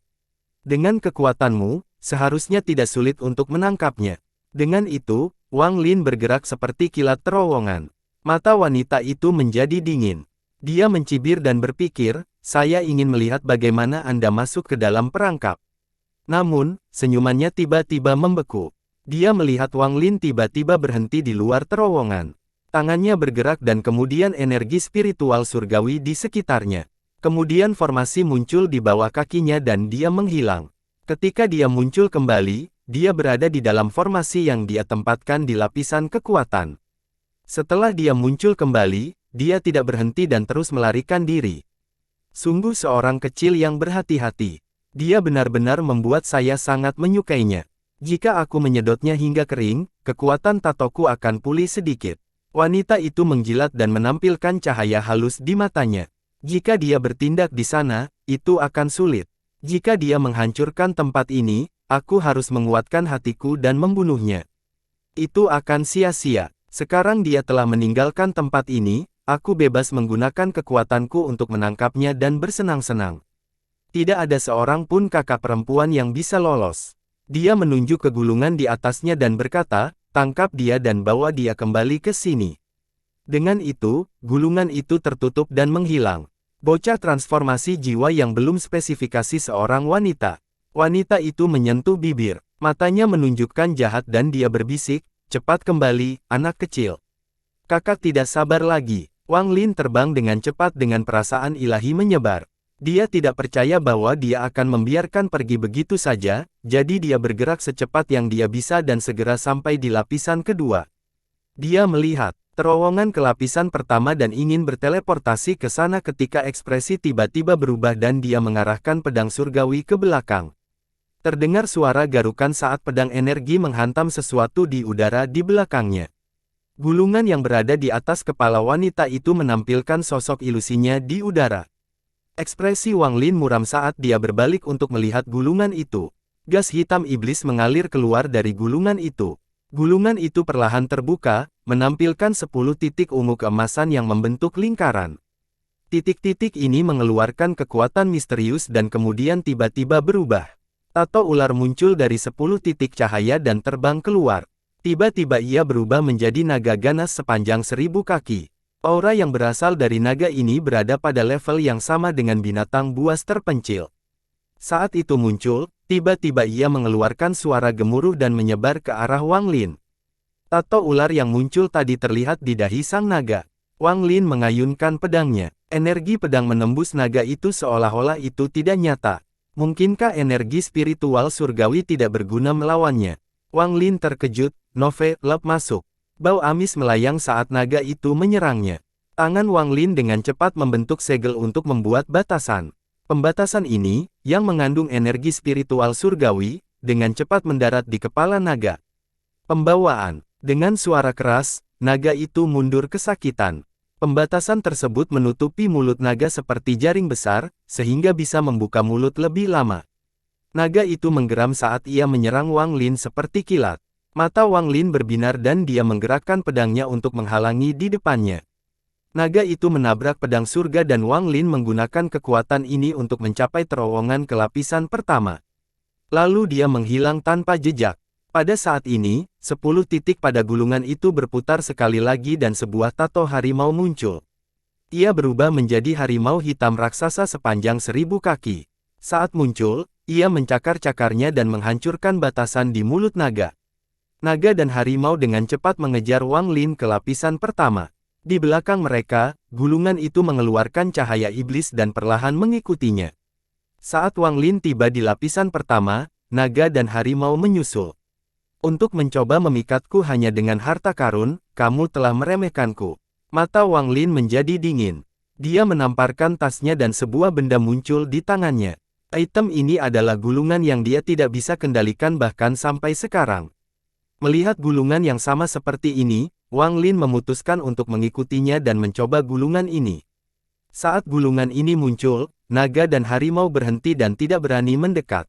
Dengan kekuatanmu, seharusnya tidak sulit untuk menangkapnya." Dengan itu, Wang Lin bergerak seperti kilat terowongan. Mata wanita itu menjadi dingin. Dia mencibir dan berpikir, "Saya ingin melihat bagaimana Anda masuk ke dalam perangkap." Namun, senyumannya tiba-tiba membeku. Dia melihat Wang Lin tiba-tiba berhenti di luar terowongan. Tangannya bergerak dan kemudian energi spiritual surgawi di sekitarnya. Kemudian formasi muncul di bawah kakinya dan dia menghilang. Ketika dia muncul kembali, dia berada di dalam formasi yang dia tempatkan di lapisan kekuatan. Setelah dia muncul kembali, dia tidak berhenti dan terus melarikan diri. Sungguh seorang kecil yang berhati-hati. Dia benar-benar membuat saya sangat menyukainya. Jika aku menyedotnya hingga kering, kekuatan tatoku akan pulih sedikit. Wanita itu menjilat dan menampilkan cahaya halus di matanya. Jika dia bertindak di sana, itu akan sulit. Jika dia menghancurkan tempat ini, aku harus menguatkan hatiku dan membunuhnya. Itu akan sia-sia. Sekarang dia telah meninggalkan tempat ini, aku bebas menggunakan kekuatanku untuk menangkapnya dan bersenang-senang. Tidak ada seorang pun kakak perempuan yang bisa lolos. Dia menunjuk ke gulungan di atasnya dan berkata, tangkap dia dan bawa dia kembali ke sini. Dengan itu, gulungan itu tertutup dan menghilang. Bocah transformasi jiwa yang belum spesifikasi seorang wanita. Wanita itu menyentuh bibir. Matanya menunjukkan jahat dan dia berbisik, cepat kembali, anak kecil. Kakak tidak sabar lagi. Wang Lin terbang dengan cepat dengan perasaan ilahi menyebar. Dia tidak percaya bahwa dia akan membiarkan pergi begitu saja, jadi dia bergerak secepat yang dia bisa dan segera sampai di lapisan kedua. Dia melihat terowongan ke lapisan pertama dan ingin berteleportasi ke sana ketika ekspresi tiba-tiba berubah dan dia mengarahkan pedang surgawi ke belakang. Terdengar suara garukan saat pedang energi menghantam sesuatu di udara di belakangnya. Gulungan yang berada di atas kepala wanita itu menampilkan sosok ilusinya di udara. Ekspresi Wang Lin muram saat dia berbalik untuk melihat gulungan itu. Gas hitam iblis mengalir keluar dari gulungan itu. Gulungan itu perlahan terbuka, menampilkan 10 titik ungu keemasan yang membentuk lingkaran. Titik-titik ini mengeluarkan kekuatan misterius dan kemudian tiba-tiba berubah. Tato ular muncul dari 10 titik cahaya dan terbang keluar. Tiba-tiba ia berubah menjadi naga ganas sepanjang 1000 kaki. Aura yang berasal dari naga ini berada pada level yang sama dengan binatang buas terpencil. Saat itu muncul, tiba-tiba ia mengeluarkan suara gemuruh dan menyebar ke arah Wang Lin. Tato ular yang muncul tadi terlihat di dahi sang naga. Wang Lin mengayunkan pedangnya. Energi pedang menembus naga itu seolah-olah itu tidak nyata. Mungkinkah energi spiritual surgawi tidak berguna melawannya? Wang Lin terkejut, Nove, lep masuk. Bau amis melayang saat naga itu menyerangnya. Tangan Wang Lin dengan cepat membentuk segel untuk membuat batasan. Pembatasan ini, yang mengandung energi spiritual surgawi, dengan cepat mendarat di kepala naga. Pembawaan. Dengan suara keras, naga itu mundur kesakitan. Pembatasan tersebut menutupi mulut naga seperti jaring besar, sehingga bisa membuka mulut lebih lama. Naga itu menggeram saat ia menyerang Wang Lin seperti kilat. Mata Wang Lin berbinar dan dia menggerakkan pedangnya untuk menghalangi di depannya. Naga itu menabrak pedang surga dan Wang Lin menggunakan kekuatan ini untuk mencapai terowongan ke lapisan pertama. Lalu dia menghilang tanpa jejak. Pada saat ini, 10 titik pada gulungan itu berputar sekali lagi dan sebuah tato harimau muncul. Ia berubah menjadi harimau hitam raksasa sepanjang 1000 kaki. Saat muncul, ia mencakar-cakarnya dan menghancurkan batasan di mulut naga. Naga dan harimau dengan cepat mengejar Wang Lin ke lapisan pertama. Di belakang mereka, gulungan itu mengeluarkan cahaya iblis dan perlahan mengikutinya. Saat Wang Lin tiba di lapisan pertama, naga dan harimau menyusul. Untuk mencoba memikatku hanya dengan harta karun, kamu telah meremehkanku. Mata Wang Lin menjadi dingin. Dia menamparkan tasnya dan sebuah benda muncul di tangannya. Item ini adalah gulungan yang dia tidak bisa kendalikan bahkan sampai sekarang. Melihat gulungan yang sama seperti ini, Wang Lin memutuskan untuk mengikutinya dan mencoba gulungan ini. Saat gulungan ini muncul, naga dan harimau berhenti dan tidak berani mendekat.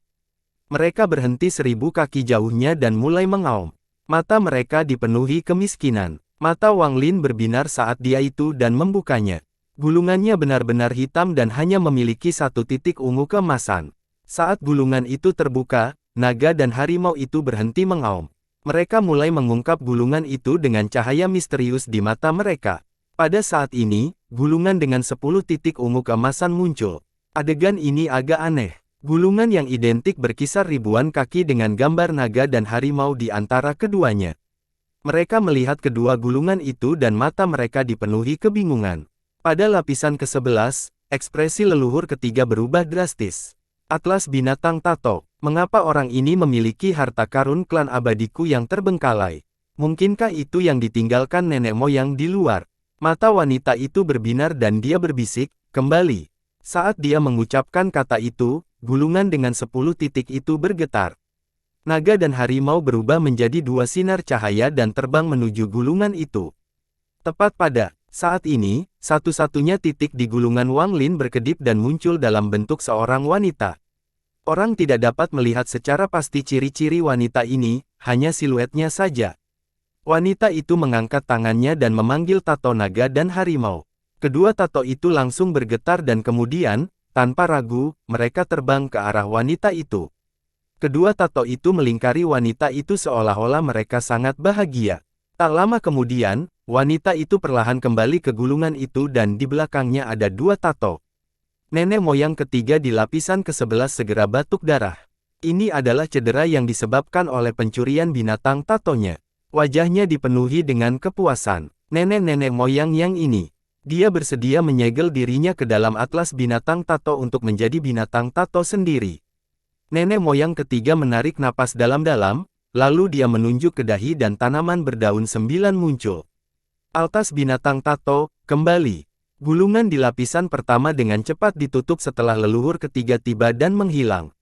Mereka berhenti 1000 kaki jauhnya dan mulai mengaum. Mata mereka dipenuhi kemiskinan. Mata Wang Lin berbinar saat dia itu dan membukanya. Gulungannya benar-benar hitam dan hanya memiliki 1 titik ungu keemasan. Saat gulungan itu terbuka, naga dan harimau itu berhenti mengaum. Mereka mulai mengungkap gulungan itu dengan cahaya misterius di mata mereka. Pada saat ini, gulungan dengan 10 titik ungu keemasan muncul. Adegan ini agak aneh. Gulungan yang identik berkisar ribuan kaki dengan gambar naga dan harimau di antara keduanya. Mereka melihat kedua gulungan itu dan mata mereka dipenuhi kebingungan. Pada lapisan ke-11, ekspresi leluhur ketiga berubah drastis. Atlas binatang tato. Mengapa orang ini memiliki harta karun klan abadiku yang terbengkalai? Mungkinkah itu yang ditinggalkan nenek moyang di luar? Mata wanita itu berbinar dan dia berbisik, kembali. Saat dia mengucapkan kata itu, gulungan dengan 10 titik itu bergetar. Naga dan harimau berubah menjadi 2 sinar cahaya dan terbang menuju gulungan itu. Tepat pada saat ini, satu-satunya titik di gulungan Wang Lin berkedip dan muncul dalam bentuk seorang wanita. Orang tidak dapat melihat secara pasti ciri-ciri wanita ini, hanya siluetnya saja. Wanita itu mengangkat tangannya dan memanggil tato naga dan harimau. Kedua tato itu langsung bergetar dan kemudian, tanpa ragu, mereka terbang ke arah wanita itu. Kedua tato itu melingkari wanita itu seolah-olah mereka sangat bahagia. Tak lama kemudian, wanita itu perlahan kembali ke gulungan itu dan di belakangnya ada dua tato. Nenek moyang ketiga di lapisan ke-11 segera batuk darah. Ini adalah cedera yang disebabkan oleh pencurian binatang tatonya. Wajahnya dipenuhi dengan kepuasan. Nenek-nenek moyang yang ini. Dia bersedia menyegel dirinya ke dalam atlas binatang tato untuk menjadi binatang tato sendiri. Nenek moyang ketiga menarik napas dalam-dalam, lalu dia menunjuk ke dahi dan tanaman berdaun 9 muncul. Altas binatang tato, kembali. Gulungan di lapisan pertama dengan cepat ditutup setelah leluhur ketiga tiba dan menghilang.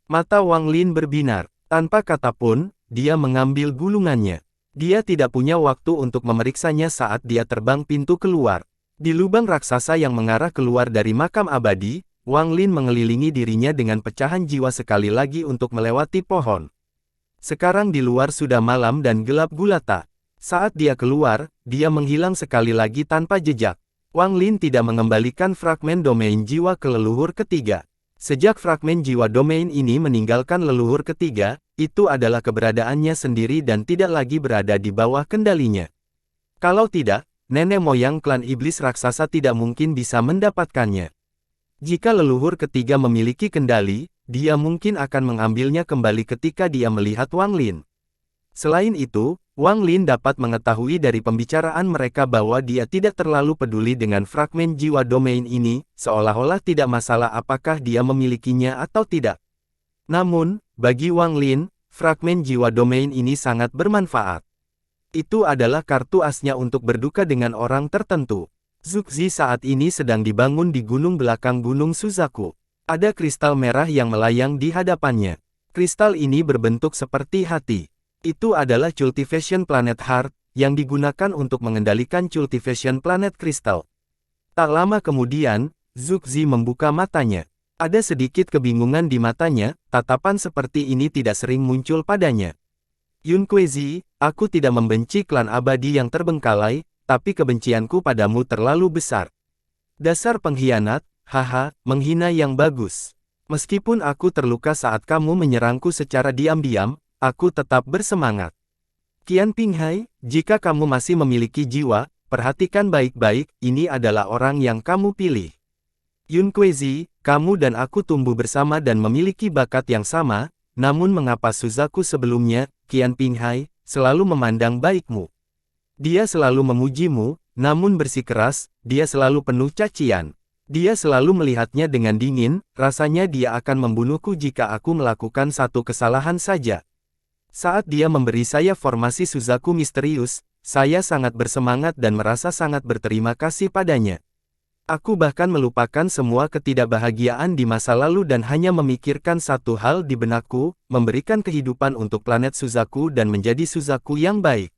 Mata Wang Lin berbinar. Tanpa kata pun, dia mengambil gulungannya. Dia tidak punya waktu untuk memeriksanya saat dia terbang pintu keluar. Di lubang raksasa yang mengarah keluar dari makam abadi, Wang Lin mengelilingi dirinya dengan pecahan jiwa sekali lagi untuk melewati pohon. Sekarang di luar sudah malam dan gelap gulata. Saat dia keluar, dia menghilang sekali lagi tanpa jejak. Wang Lin tidak mengembalikan fragmen domain jiwa ke leluhur ketiga. Sejak fragmen jiwa domain ini meninggalkan leluhur ketiga, itu adalah keberadaannya sendiri dan tidak lagi berada di bawah kendalinya. Kalau tidak, nenek moyang klan iblis raksasa tidak mungkin bisa mendapatkannya. Jika leluhur ketiga memiliki kendali, dia mungkin akan mengambilnya kembali ketika dia melihat Wang Lin. Selain itu, Wang Lin dapat mengetahui dari pembicaraan mereka bahwa dia tidak terlalu peduli dengan fragmen jiwa domain ini, seolah-olah tidak masalah apakah dia memilikinya atau tidak. Namun, bagi Wang Lin, fragmen jiwa domain ini sangat bermanfaat. Itu adalah kartu asnya untuk berduka dengan orang tertentu. Zuxi saat ini sedang dibangun di gunung belakang Gunung Suzaku. Ada kristal merah yang melayang di hadapannya. Kristal ini berbentuk seperti hati. Itu adalah Cultivation Planet Heart, yang digunakan untuk mengendalikan Cultivation Planet Crystal. Tak lama kemudian, Zuxi membuka matanya. Ada sedikit kebingungan di matanya, tatapan seperti ini tidak sering muncul padanya. Yun Kuezi, aku tidak membenci klan abadi yang terbengkalai, tapi kebencianku padamu terlalu besar. Dasar pengkhianat, haha, menghina yang bagus. Meskipun aku terluka saat kamu menyerangku secara diam-diam, aku tetap bersemangat. Qian Pinghai, jika kamu masih memiliki jiwa, perhatikan baik-baik, ini adalah orang yang kamu pilih. Yun Kuezi, kamu dan aku tumbuh bersama dan memiliki bakat yang sama, namun mengapa Suzaku sebelumnya, Qian Pinghai, selalu memandang baikmu? Dia selalu memujimu, namun bersikeras, dia selalu penuh cacian. Dia selalu melihatnya dengan dingin, rasanya dia akan membunuhku jika aku melakukan satu kesalahan saja. Saat dia memberi saya formasi Suzaku misterius, saya sangat bersemangat dan merasa sangat berterima kasih padanya. Aku bahkan melupakan semua ketidakbahagiaan di masa lalu dan hanya memikirkan satu hal di benakku, memberikan kehidupan untuk planet Suzaku dan menjadi Suzaku yang baik.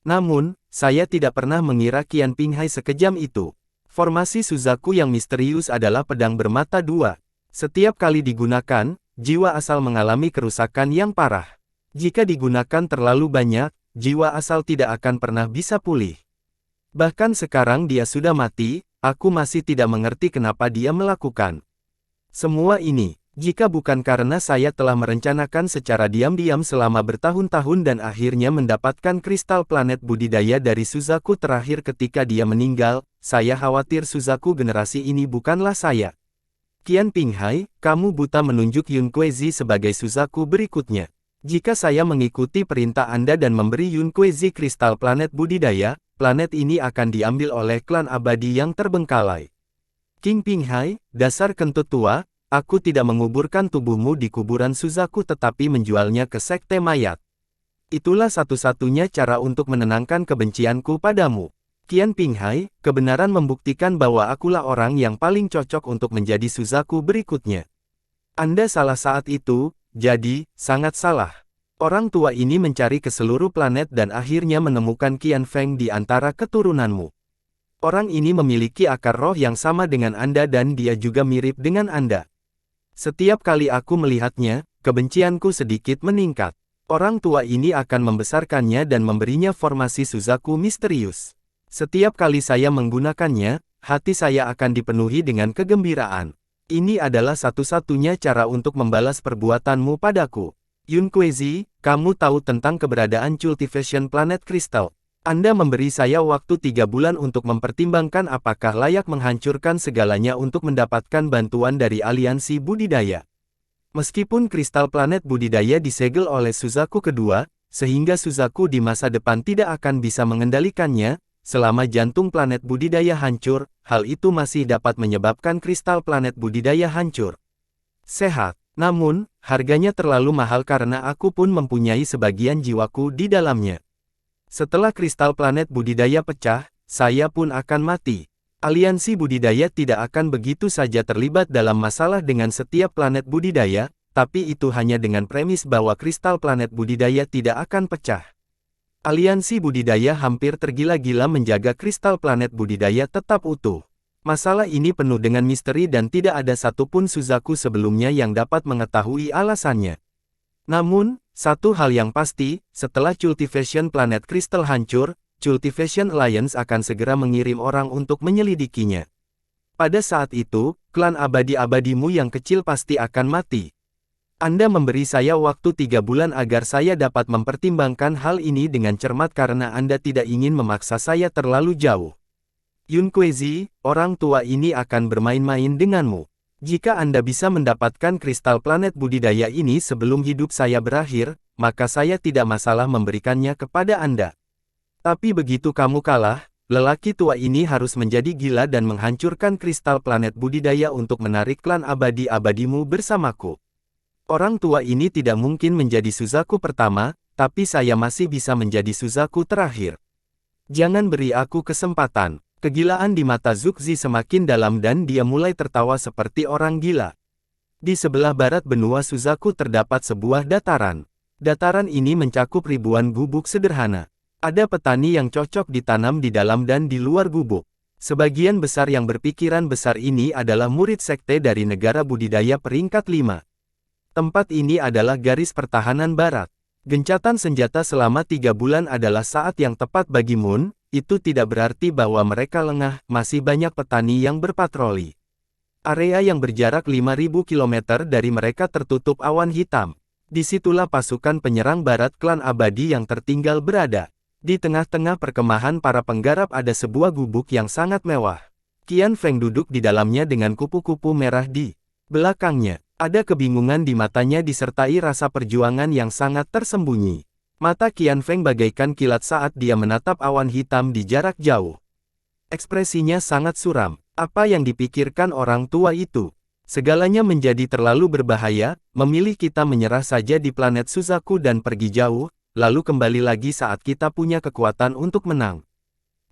Namun, saya tidak pernah mengira Qian Pinghai sekejam itu. Formasi Suzaku yang misterius adalah pedang bermata dua. Setiap kali digunakan, jiwa asal mengalami kerusakan yang parah. Jika digunakan terlalu banyak, jiwa asal tidak akan pernah bisa pulih. Bahkan sekarang dia sudah mati, aku masih tidak mengerti kenapa dia melakukan semua ini. Jika bukan karena saya telah merencanakan secara diam-diam selama bertahun-tahun dan akhirnya mendapatkan kristal planet budidaya dari Suzaku terakhir ketika dia meninggal, saya khawatir Suzaku generasi ini bukanlah saya. Qian Pinghai, kamu buta menunjuk Yun Kuezi sebagai Suzaku berikutnya. Jika saya mengikuti perintah Anda dan memberi Yun Kuezi kristal planet budidaya, planet ini akan diambil oleh klan abadi yang terbengkalai. King Pinghai, dasar kentut tua, aku tidak menguburkan tubuhmu di kuburan Suzaku tetapi menjualnya ke sekte mayat. Itulah satu-satunya cara untuk menenangkan kebencianku padamu. Qian Pinghai, kebenaran membuktikan bahwa akulah orang yang paling cocok untuk menjadi Suzaku berikutnya. Anda salah saat itu, jadi, sangat salah. Orang tua ini mencari ke seluruh planet dan akhirnya menemukan Qian Feng di antara keturunanmu. Orang ini memiliki akar roh yang sama dengan Anda dan dia juga mirip dengan Anda. Setiap kali aku melihatnya, kebencianku sedikit meningkat. Orang tua ini akan membesarkannya dan memberinya formasi Suzaku misterius. Setiap kali saya menggunakannya, hati saya akan dipenuhi dengan kegembiraan. Ini adalah satu-satunya cara untuk membalas perbuatanmu padaku. Yun Kuezi, kamu tahu tentang keberadaan Cultivation Planet Crystal. Anda memberi saya waktu 3 bulan untuk mempertimbangkan apakah layak menghancurkan segalanya untuk mendapatkan bantuan dari aliansi budidaya. Meskipun kristal planet budidaya disegel oleh Suzaku kedua, sehingga Suzaku di masa depan tidak akan bisa mengendalikannya, selama jantung planet budidaya hancur, hal itu masih dapat menyebabkan kristal planet budidaya hancur. Sehat, namun, harganya terlalu mahal karena aku pun mempunyai sebagian jiwaku di dalamnya. Setelah kristal planet budidaya pecah, saya pun akan mati. Aliansi budidaya tidak akan begitu saja terlibat dalam masalah dengan setiap planet budidaya, tapi itu hanya dengan premis bahwa kristal planet budidaya tidak akan pecah. Aliansi budidaya hampir tergila-gila menjaga kristal planet budidaya tetap utuh. Masalah ini penuh dengan misteri dan tidak ada satupun Suzaku sebelumnya yang dapat mengetahui alasannya. Namun, satu hal yang pasti, setelah Cultivation Planet Crystal hancur, Cultivation Alliance akan segera mengirim orang untuk menyelidikinya. Pada saat itu, klan abadi-abadimu yang kecil pasti akan mati. Anda memberi saya waktu 3 bulan agar saya dapat mempertimbangkan hal ini dengan cermat karena Anda tidak ingin memaksa saya terlalu jauh. Yun Kuezi, orang tua ini akan bermain-main denganmu. Jika Anda bisa mendapatkan kristal planet budidaya ini sebelum hidup saya berakhir, maka saya tidak masalah memberikannya kepada Anda. Tapi begitu kamu kalah, lelaki tua ini harus menjadi gila dan menghancurkan kristal planet budidaya untuk menarik klan abadi-abadimu bersamaku. Orang tua ini tidak mungkin menjadi Suzaku pertama, tapi saya masih bisa menjadi Suzaku terakhir. Jangan beri aku kesempatan. Kegilaan di mata Zuxi semakin dalam dan dia mulai tertawa seperti orang gila. Di sebelah barat benua Suzaku terdapat sebuah dataran. Dataran ini mencakup ribuan gubuk sederhana. Ada petani yang cocok ditanam di dalam dan di luar gubuk. Sebagian besar yang berpikiran besar ini adalah murid sekte dari negara budidaya peringkat 5. Tempat ini adalah garis pertahanan barat. Gencatan senjata selama 3 bulan adalah saat yang tepat bagi Moon. Itu tidak berarti bahwa mereka lengah, masih banyak petani yang berpatroli. Area yang berjarak 5.000 km dari mereka tertutup awan hitam. Disitulah pasukan penyerang barat klan abadi yang tertinggal berada. Di tengah-tengah perkemahan para penggarap ada sebuah gubuk yang sangat mewah. Qian Feng duduk di dalamnya dengan kupu-kupu merah di belakangnya. Ada kebingungan di matanya disertai rasa perjuangan yang sangat tersembunyi. Mata Qian Feng bagaikan kilat saat dia menatap awan hitam di jarak jauh. Ekspresinya sangat suram. Apa yang dipikirkan orang tua itu? Segalanya menjadi terlalu berbahaya, memilih kita menyerah saja di planet Suzaku dan pergi jauh, lalu kembali lagi saat kita punya kekuatan untuk menang.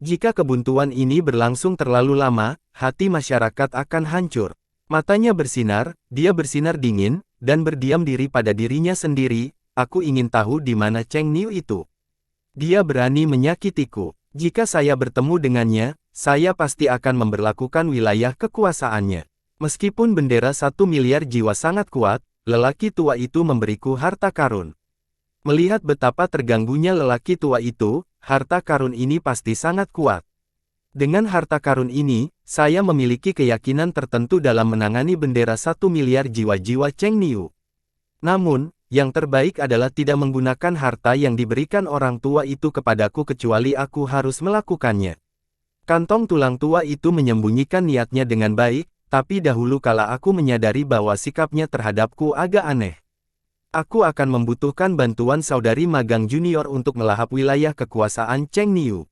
Jika kebuntuan ini berlangsung terlalu lama, hati masyarakat akan hancur. Matanya bersinar, dia bersinar dingin, dan berdiam diri pada dirinya sendiri. Aku ingin tahu di mana Cheng Niu itu. Dia berani menyakitiku. Jika saya bertemu dengannya, saya pasti akan memberlakukan wilayah kekuasaannya. Meskipun bendera 1 miliar jiwa sangat kuat, lelaki tua itu memberiku harta karun. Melihat betapa terganggunya lelaki tua itu, harta karun ini pasti sangat kuat. Dengan harta karun ini, saya memiliki keyakinan tertentu dalam menangani bendera 1 miliar jiwa-jiwa Cheng Niu. Namun, yang terbaik adalah tidak menggunakan harta yang diberikan orang tua itu kepadaku kecuali aku harus melakukannya. Kantong tulang tua itu menyembunyikan niatnya dengan baik, tapi dahulu kala aku menyadari bahwa sikapnya terhadapku agak aneh. Aku akan membutuhkan bantuan saudari magang junior untuk melahap wilayah kekuasaan Cheng Niu.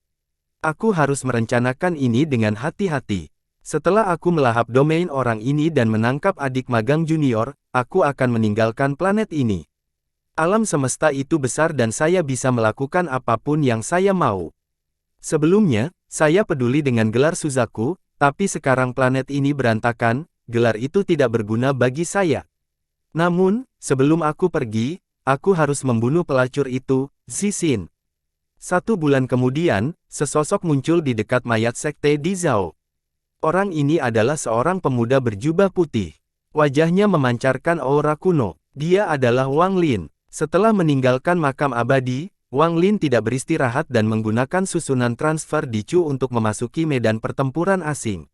Aku harus merencanakan ini dengan hati-hati. Setelah aku melahap domain orang ini dan menangkap adik magang junior, aku akan meninggalkan planet ini. Alam semesta itu besar dan saya bisa melakukan apapun yang saya mau. Sebelumnya, saya peduli dengan gelar Suzaku, tapi sekarang planet ini berantakan, gelar itu tidak berguna bagi saya. Namun, sebelum aku pergi, aku harus membunuh pelacur itu, Zixin. 1 bulan kemudian, sesosok muncul di dekat mayat sekte di Zhao. Orang ini adalah seorang pemuda berjubah putih. Wajahnya memancarkan aura kuno. Dia adalah Wang Lin. Setelah meninggalkan makam abadi, Wang Lin tidak beristirahat dan menggunakan susunan transfer di Chu untuk memasuki medan pertempuran asing.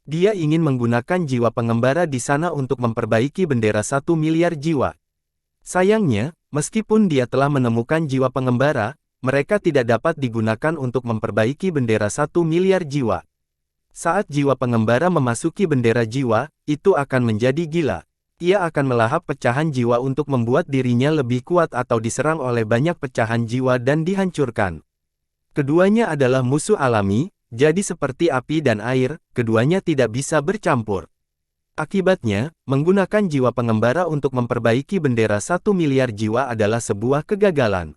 Dia ingin menggunakan jiwa pengembara di sana untuk memperbaiki bendera 1 miliar jiwa. Sayangnya, meskipun dia telah menemukan jiwa pengembara, mereka tidak dapat digunakan untuk memperbaiki bendera 1 miliar jiwa. Saat jiwa pengembara memasuki bendera jiwa, itu akan menjadi gila. Ia akan melahap pecahan jiwa untuk membuat dirinya lebih kuat atau diserang oleh banyak pecahan jiwa dan dihancurkan. Keduanya adalah musuh alami, jadi seperti api dan air, keduanya tidak bisa bercampur. Akibatnya, menggunakan jiwa pengembara untuk memperbaiki bendera 1 miliar jiwa adalah sebuah kegagalan.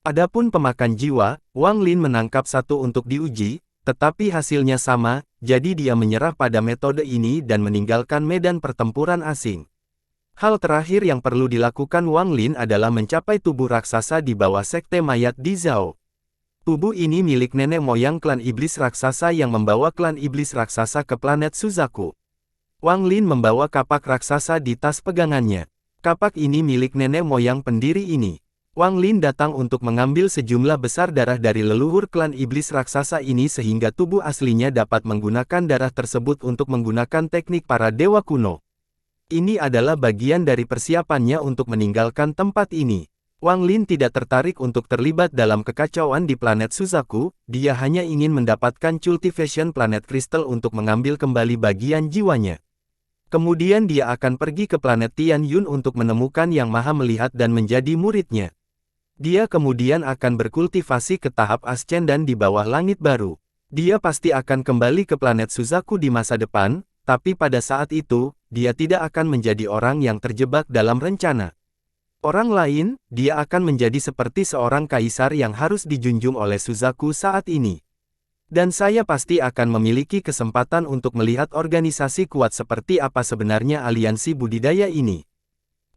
Adapun pemakan jiwa, Wang Lin menangkap satu untuk diuji, tetapi hasilnya sama, jadi dia menyerah pada metode ini dan meninggalkan medan pertempuran asing. Hal terakhir yang perlu dilakukan Wang Lin adalah mencapai tubuh raksasa di bawah sekte mayat di Zhao. Tubuh ini milik nenek moyang klan iblis raksasa yang membawa klan iblis raksasa ke planet Suzaku. Wang Lin membawa kapak raksasa di tas pegangannya. Kapak ini milik nenek moyang pendiri ini. Wang Lin datang untuk mengambil sejumlah besar darah dari leluhur klan iblis raksasa ini sehingga tubuh aslinya dapat menggunakan darah tersebut untuk menggunakan teknik para dewa kuno. Ini adalah bagian dari persiapannya untuk meninggalkan tempat ini. Wang Lin tidak tertarik untuk terlibat dalam kekacauan di planet Suzaku, dia hanya ingin mendapatkan cultivation planet kristal untuk mengambil kembali bagian jiwanya. Kemudian dia akan pergi ke planet Tian Yun untuk menemukan Yang Maha Melihat dan menjadi muridnya. Dia kemudian akan berkultivasi ke tahap Ascendan di bawah langit baru. Dia pasti akan kembali ke planet Suzaku di masa depan, tapi pada saat itu, dia tidak akan menjadi orang yang terjebak dalam rencana. Orang lain, dia akan menjadi seperti seorang kaisar yang harus dijunjung oleh Suzaku saat ini. Dan saya pasti akan memiliki kesempatan untuk melihat organisasi kuat seperti apa sebenarnya aliansi budidaya ini.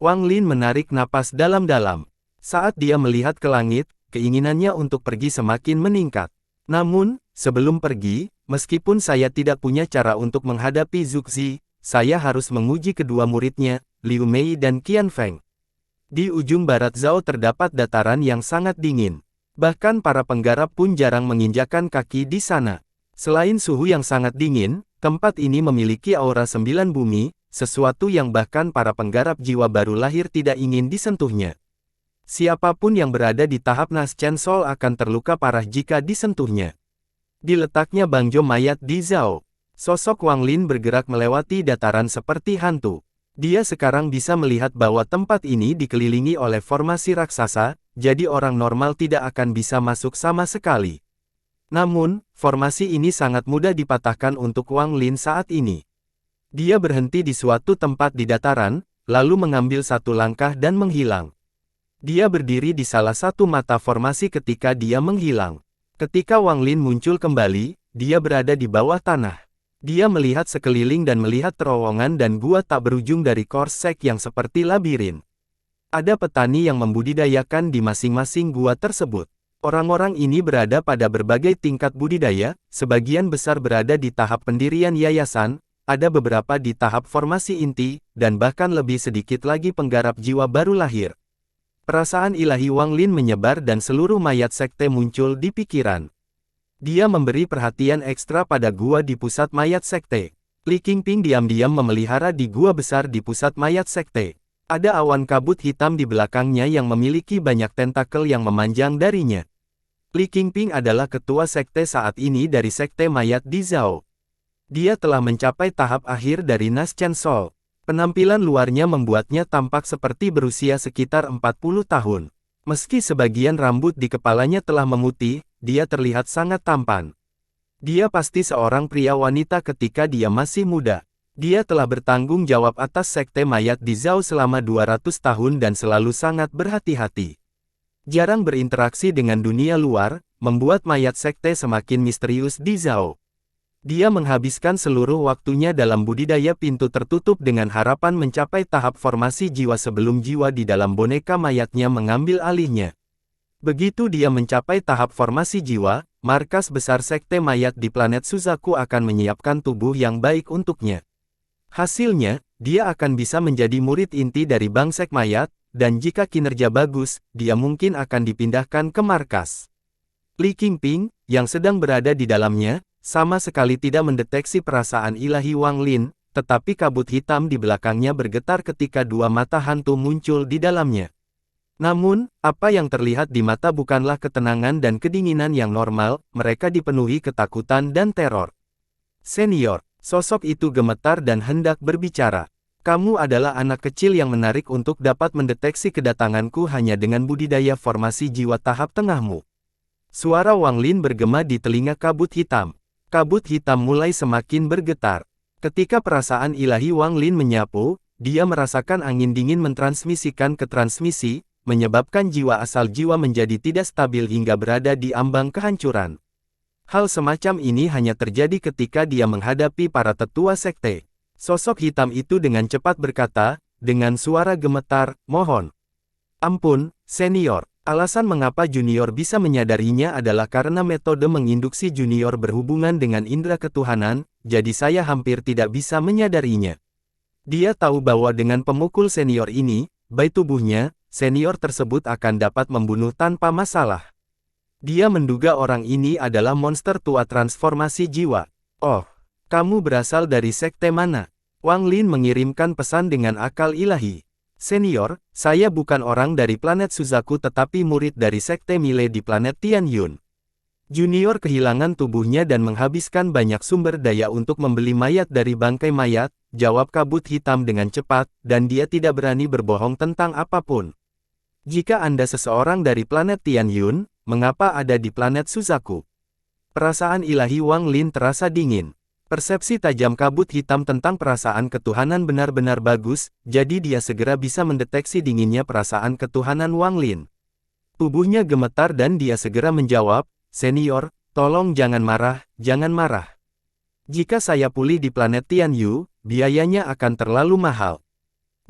Wang Lin menarik napas dalam-dalam. Saat dia melihat ke langit, keinginannya untuk pergi semakin meningkat. Namun, sebelum pergi, meskipun saya tidak punya cara untuk menghadapi Zuxi, saya harus menguji kedua muridnya, Liu Mei dan Qian Feng. Di ujung barat Zhao terdapat dataran yang sangat dingin. Bahkan para penggarap pun jarang menginjakan kaki di sana. Selain suhu yang sangat dingin, tempat ini memiliki aura 9 bumi, sesuatu yang bahkan para penggarap jiwa baru lahir tidak ingin disentuhnya. Siapapun yang berada di tahap Naschen Sol akan terluka parah jika disentuhnya. Diletaknya Bangjo mayat di Zhao. Sosok Wang Lin bergerak melewati dataran seperti hantu. Dia sekarang bisa melihat bahwa tempat ini dikelilingi oleh formasi raksasa, jadi orang normal tidak akan bisa masuk sama sekali. Namun, formasi ini sangat mudah dipatahkan untuk Wang Lin saat ini. Dia berhenti di suatu tempat di dataran, lalu mengambil satu langkah dan menghilang. Dia berdiri di salah satu mata formasi ketika dia menghilang. Ketika Wang Lin muncul kembali, dia berada di bawah tanah. Dia melihat sekeliling dan melihat terowongan dan gua tak berujung dari korsek yang seperti labirin. Ada petani yang membudidayakan di masing-masing gua tersebut. Orang-orang ini berada pada berbagai tingkat budidaya, sebagian besar berada di tahap pendirian yayasan, ada beberapa di tahap formasi inti, dan bahkan lebih sedikit lagi penggarap jiwa baru lahir. Perasaan ilahi Wang Lin menyebar dan seluruh mayat sekte muncul di pikiran. Dia memberi perhatian ekstra pada gua di pusat mayat sekte. Li Qingping diam-diam memelihara di gua besar di pusat mayat sekte. Ada awan kabut hitam di belakangnya yang memiliki banyak tentakel yang memanjang darinya. Li Qingping adalah ketua sekte saat ini dari sekte mayat di Zhao. Dia telah mencapai tahap akhir dari Naschen Sol. Penampilan luarnya membuatnya tampak seperti berusia sekitar 40 tahun. Meski sebagian rambut di kepalanya telah memutih, dia terlihat sangat tampan. Dia pasti seorang pria wanita ketika dia masih muda. Dia telah bertanggung jawab atas sekte mayat di Zhao selama 200 tahun dan selalu sangat berhati-hati. Jarang berinteraksi dengan dunia luar, membuat mayat sekte semakin misterius di Zhao. Dia menghabiskan seluruh waktunya dalam budidaya pintu tertutup dengan harapan mencapai tahap formasi jiwa sebelum jiwa di dalam boneka mayatnya mengambil alihnya. Begitu dia mencapai tahap formasi jiwa, markas besar sekte mayat di planet Suzaku akan menyiapkan tubuh yang baik untuknya. Hasilnya, dia akan bisa menjadi murid inti dari bangsek mayat, dan jika kinerja bagus, dia mungkin akan dipindahkan ke markas. Li Qingping, yang sedang berada di dalamnya, sama sekali tidak mendeteksi perasaan ilahi Wang Lin, tetapi kabut hitam di belakangnya bergetar ketika dua mata hantu muncul di dalamnya. Namun, apa yang terlihat di mata bukanlah ketenangan dan kedinginan yang normal, mereka dipenuhi ketakutan dan teror. Senior, sosok itu gemetar dan hendak berbicara. Kamu adalah anak kecil yang menarik untuk dapat mendeteksi kedatanganku hanya dengan budidaya formasi jiwa tahap tengahmu. Suara Wang Lin bergema di telinga kabut hitam. Kabut hitam mulai semakin bergetar. Ketika perasaan ilahi Wang Lin menyapu, dia merasakan angin dingin mentransmisikan ke transmisi, menyebabkan jiwa asal jiwa menjadi tidak stabil hingga berada di ambang kehancuran. Hal semacam ini hanya terjadi ketika dia menghadapi para tetua sekte. Sosok hitam itu dengan cepat berkata, dengan suara gemetar, mohon. Ampun, senior. Alasan mengapa junior bisa menyadarinya adalah karena metode menginduksi junior berhubungan dengan indera ketuhanan, jadi saya hampir tidak bisa menyadarinya. Dia tahu bahwa dengan pemukul senior ini, baik tubuhnya, senior tersebut akan dapat membunuh tanpa masalah. Dia menduga orang ini adalah monster tua transformasi jiwa. Oh, kamu berasal dari sekte mana? Wang Lin mengirimkan pesan dengan akal ilahi. Senior, saya bukan orang dari planet Suzaku tetapi murid dari sekte Mile di planet Tianyun. Junior kehilangan tubuhnya dan menghabiskan banyak sumber daya untuk membeli mayat dari bangkai mayat, jawab kabut hitam dengan cepat, dan dia tidak berani berbohong tentang apapun. Jika Anda seseorang dari planet Tianyun, mengapa ada di planet Suzaku? Perasaan ilahi Wang Lin terasa dingin. Persepsi tajam kabut hitam tentang perasaan ketuhanan benar-benar bagus, jadi dia segera bisa mendeteksi dinginnya perasaan ketuhanan Wang Lin. Tubuhnya gemetar dan dia segera menjawab, senior, tolong jangan marah, jangan marah. Jika saya pulih di planet Tianyu, biayanya akan terlalu mahal.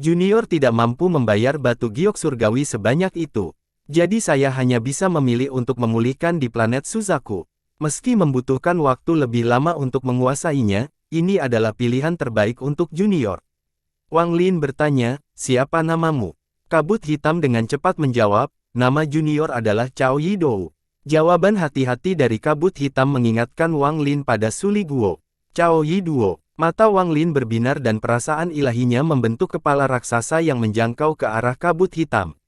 Junior tidak mampu membayar batu giok surgawi sebanyak itu. Jadi saya hanya bisa memilih untuk memulihkan di planet Suzaku. Meski membutuhkan waktu lebih lama untuk menguasainya, ini adalah pilihan terbaik untuk junior. Wang Lin bertanya, siapa namamu? Kabut hitam dengan cepat menjawab, nama junior adalah Cao Yidou. Jawaban hati-hati dari kabut hitam mengingatkan Wang Lin pada Suli Guo. Cao Yidou. Mata Wang Lin berbinar dan perasaan ilahinya membentuk kepala raksasa yang menjangkau ke arah kabut hitam.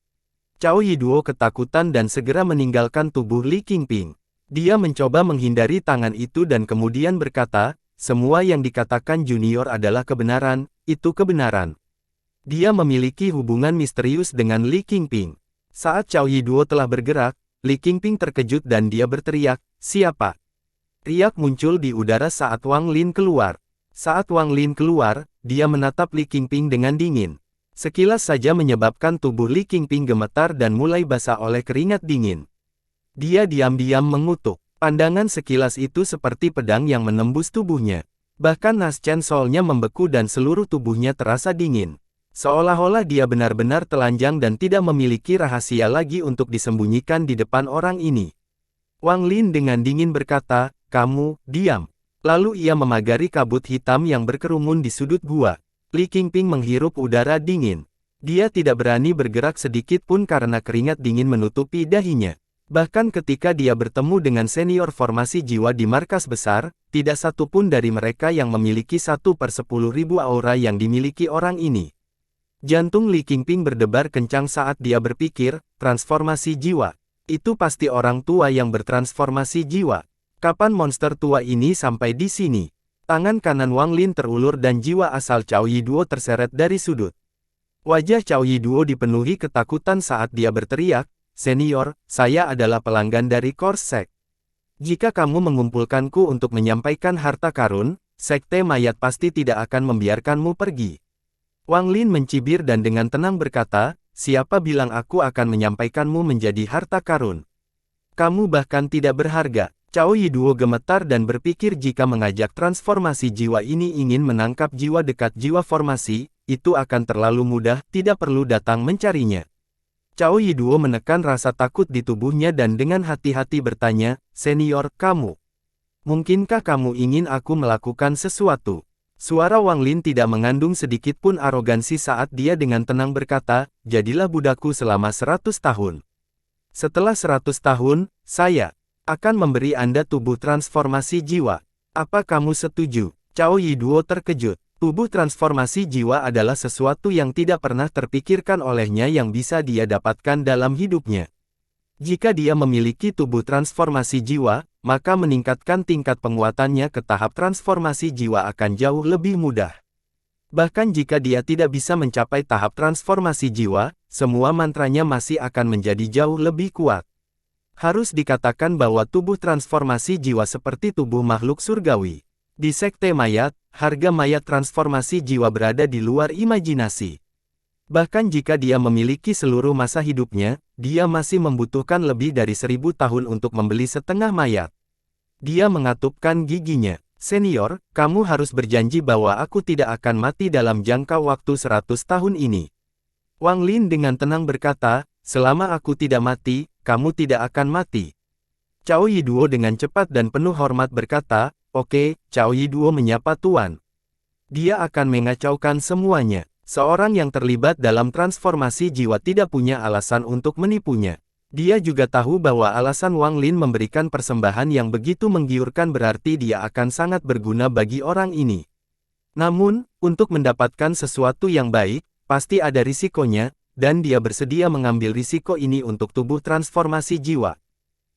Cao Yidou ketakutan dan segera meninggalkan tubuh Li Qingping. Dia mencoba menghindari tangan itu dan kemudian berkata, semua yang dikatakan junior adalah kebenaran, itu kebenaran. Dia memiliki hubungan misterius dengan Li Qingping. Saat Cao Yidou telah bergerak, Li Qingping terkejut dan dia berteriak, siapa? Riak muncul di udara saat Wang Lin keluar. Saat Wang Lin keluar, dia menatap Li Qingping dengan dingin. Sekilas saja menyebabkan tubuh Li Qingping gemetar dan mulai basah oleh keringat dingin. Dia diam-diam mengutuk. Pandangan sekilas itu seperti pedang yang menembus tubuhnya. Bahkan nas Chen Soul-nya membeku dan seluruh tubuhnya terasa dingin. Seolah-olah dia benar-benar telanjang dan tidak memiliki rahasia lagi untuk disembunyikan di depan orang ini. Wang Lin dengan dingin berkata, kamu, diam. Lalu ia memagari kabut hitam yang berkerumun di sudut gua. Li Qingping menghirup udara dingin. Dia tidak berani bergerak sedikit pun karena keringat dingin menutupi dahinya. Bahkan ketika dia bertemu dengan senior formasi jiwa di markas besar, tidak satu pun dari mereka yang memiliki 1/10.000 aura yang dimiliki orang ini. Jantung Li Qingping berdebar kencang saat dia berpikir, transformasi jiwa. Itu pasti orang tua yang bertransformasi jiwa. Kapan monster tua ini sampai di sini? Tangan kanan Wang Lin terulur dan jiwa asal Cao Yidou terseret dari sudut. Wajah Cao Yidou dipenuhi ketakutan saat dia berteriak, senior, saya adalah pelanggan dari Korsek. Jika kamu mengumpulkanku untuk menyampaikan harta karun, sekte mayat pasti tidak akan membiarkanmu pergi. Wang Lin mencibir dan dengan tenang berkata, siapa bilang aku akan menyampaikanmu menjadi harta karun? Kamu bahkan tidak berharga. Cao Yidou gemetar dan berpikir jika mengajak transformasi jiwa ini ingin menangkap jiwa dekat jiwa formasi, itu akan terlalu mudah, tidak perlu datang mencarinya. Cao Yidou menekan rasa takut di tubuhnya dan dengan hati-hati bertanya, senior, kamu. Mungkinkah kamu ingin aku melakukan sesuatu? Suara Wang Lin tidak mengandung sedikit pun arogansi saat dia dengan tenang berkata, jadilah budakku selama 100 tahun. Setelah 100 tahun, saya akan memberi Anda tubuh transformasi jiwa. Apa kamu setuju? Cao Yiduo terkejut. Tubuh transformasi jiwa adalah sesuatu yang tidak pernah terpikirkan olehnya yang bisa dia dapatkan dalam hidupnya. Jika dia memiliki tubuh transformasi jiwa, maka meningkatkan tingkat penguatannya ke tahap transformasi jiwa akan jauh lebih mudah. Bahkan jika dia tidak bisa mencapai tahap transformasi jiwa, semua mantranya masih akan menjadi jauh lebih kuat. Harus dikatakan bahwa tubuh transformasi jiwa seperti tubuh makhluk surgawi. Di Sekte Mayat, harga mayat transformasi jiwa berada di luar imajinasi. Bahkan jika dia memiliki seluruh masa hidupnya, dia masih membutuhkan lebih dari 1000 tahun untuk membeli setengah mayat. Dia mengatupkan giginya. Senior, kamu harus berjanji bahwa aku tidak akan mati dalam jangka waktu 100 tahun ini. Wang Lin dengan tenang berkata, selama aku tidak mati, kamu tidak akan mati. Cao Yiduo dengan cepat dan penuh hormat berkata, oke, Cao Yiduo menyapa Tuan. Dia akan mengacaukan semuanya. Seorang yang terlibat dalam transformasi jiwa tidak punya alasan untuk menipunya. Dia juga tahu bahwa alasan Wang Lin memberikan persembahan yang begitu menggiurkan berarti dia akan sangat berguna bagi orang ini. Namun, untuk mendapatkan sesuatu yang baik, pasti ada risikonya, dan dia bersedia mengambil risiko ini untuk tubuh transformasi jiwa.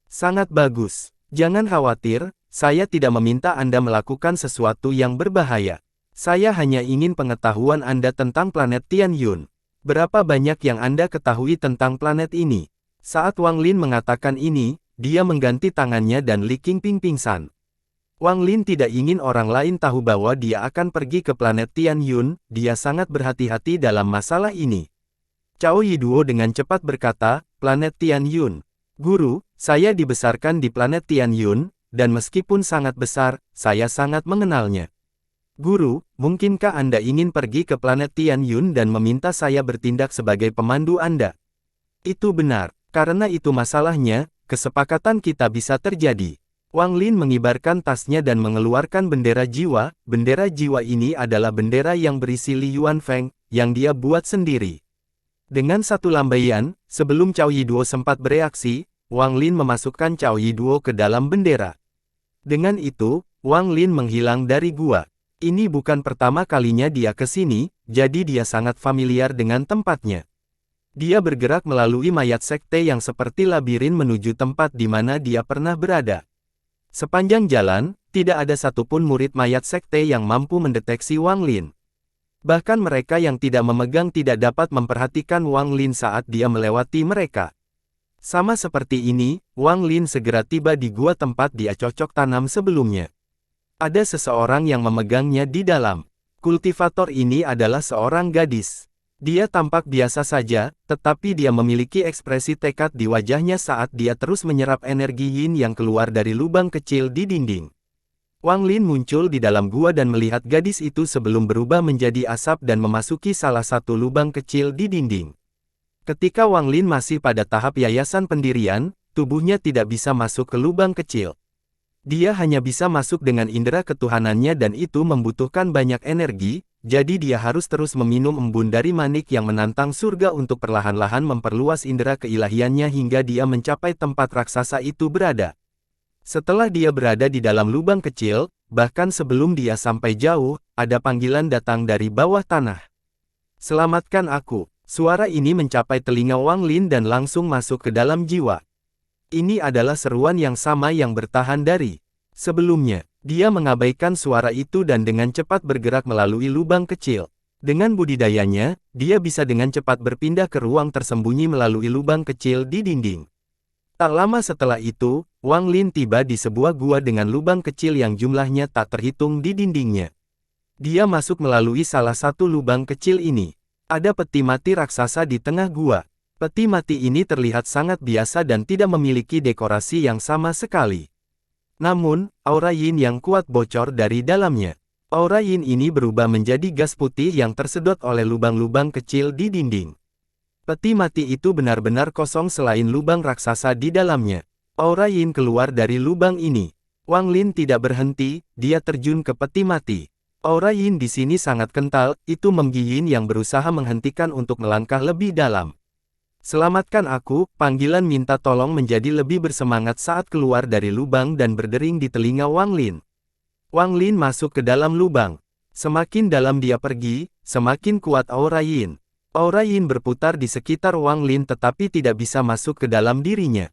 Sangat bagus. Jangan khawatir, saya tidak meminta Anda melakukan sesuatu yang berbahaya. Saya hanya ingin pengetahuan Anda tentang planet Tianyun. Berapa banyak yang Anda ketahui tentang planet ini? Saat Wang Lin mengatakan ini, dia mengganti tangannya dan Li Qingping pingsan. Wang Lin tidak ingin orang lain tahu bahwa dia akan pergi ke planet Tianyun, dia sangat berhati-hati dalam masalah ini. Cao Yiduo dengan cepat berkata, planet Tianyun. Guru, saya dibesarkan di planet Tianyun, dan meskipun sangat besar, saya sangat mengenalnya. Guru, mungkinkah Anda ingin pergi ke planet Tianyun dan meminta saya bertindak sebagai pemandu Anda? Itu benar. Karena itu masalahnya, kesepakatan kita bisa terjadi. Wang Lin mengibarkan tasnya dan mengeluarkan bendera jiwa. Bendera jiwa ini adalah bendera yang berisi Li Yuanfeng, yang dia buat sendiri. Dengan satu lambaian, sebelum Cao Yiduo sempat bereaksi, Wang Lin memasukkan Cao Yiduo ke dalam bendera. Dengan itu, Wang Lin menghilang dari gua. Ini bukan pertama kalinya dia ke sini, jadi dia sangat familiar dengan tempatnya. Dia bergerak melalui mayat sekte yang seperti labirin menuju tempat di mana dia pernah berada. Sepanjang jalan, tidak ada satupun murid mayat sekte yang mampu mendeteksi Wang Lin. Bahkan mereka yang tidak memegang tidak dapat memperhatikan Wang Lin saat dia melewati mereka. Sama seperti ini, Wang Lin segera tiba di gua tempat dia cocok tanam sebelumnya. Ada seseorang yang memegangnya di dalam. Kultivator ini adalah seorang gadis. Dia tampak biasa saja, tetapi dia memiliki ekspresi tekad di wajahnya saat dia terus menyerap energi yin yang keluar dari lubang kecil di dinding. Wang Lin muncul di dalam gua dan melihat gadis itu sebelum berubah menjadi asap dan memasuki salah satu lubang kecil di dinding. Ketika Wang Lin masih pada tahap yayasan pendirian, tubuhnya tidak bisa masuk ke lubang kecil. Dia hanya bisa masuk dengan indera ketuhanannya dan itu membutuhkan banyak energi, jadi dia harus terus meminum embun dari manik yang menantang surga untuk perlahan-lahan memperluas indera keilahiannya hingga dia mencapai tempat raksasa itu berada. Setelah dia berada di dalam lubang kecil, bahkan sebelum dia sampai jauh, ada panggilan datang dari bawah tanah. Selamatkan aku. Suara ini mencapai telinga Wang Lin dan langsung masuk ke dalam jiwa. Ini adalah seruan yang sama yang bertahan dari sebelumnya. Dia mengabaikan suara itu dan dengan cepat bergerak melalui lubang kecil. Dengan budidayanya, dia bisa dengan cepat berpindah ke ruang tersembunyi melalui lubang kecil di dinding. Tak lama setelah itu, Wang Lin tiba di sebuah gua dengan lubang kecil yang jumlahnya tak terhitung di dindingnya. Dia masuk melalui salah satu lubang kecil ini. Ada peti mati raksasa di tengah gua. Peti mati ini terlihat sangat biasa dan tidak memiliki dekorasi yang sama sekali. Namun, aura yin yang kuat bocor dari dalamnya. Aura yin ini berubah menjadi gas putih yang tersedot oleh lubang-lubang kecil di dinding. Peti mati itu benar-benar kosong selain lubang raksasa di dalamnya. Aura yin keluar dari lubang ini. Wang Lin tidak berhenti, dia terjun ke peti mati. Aura yin di sini sangat kental, itu Menggi Yin yang berusaha menghentikan untuk melangkah lebih dalam. Selamatkan aku, panggilan minta tolong menjadi lebih bersemangat saat keluar dari lubang dan berdering di telinga Wang Lin. Wang Lin masuk ke dalam lubang. Semakin dalam dia pergi, semakin kuat aura yin. Aura yin berputar di sekitar Wang Lin tetapi tidak bisa masuk ke dalam dirinya.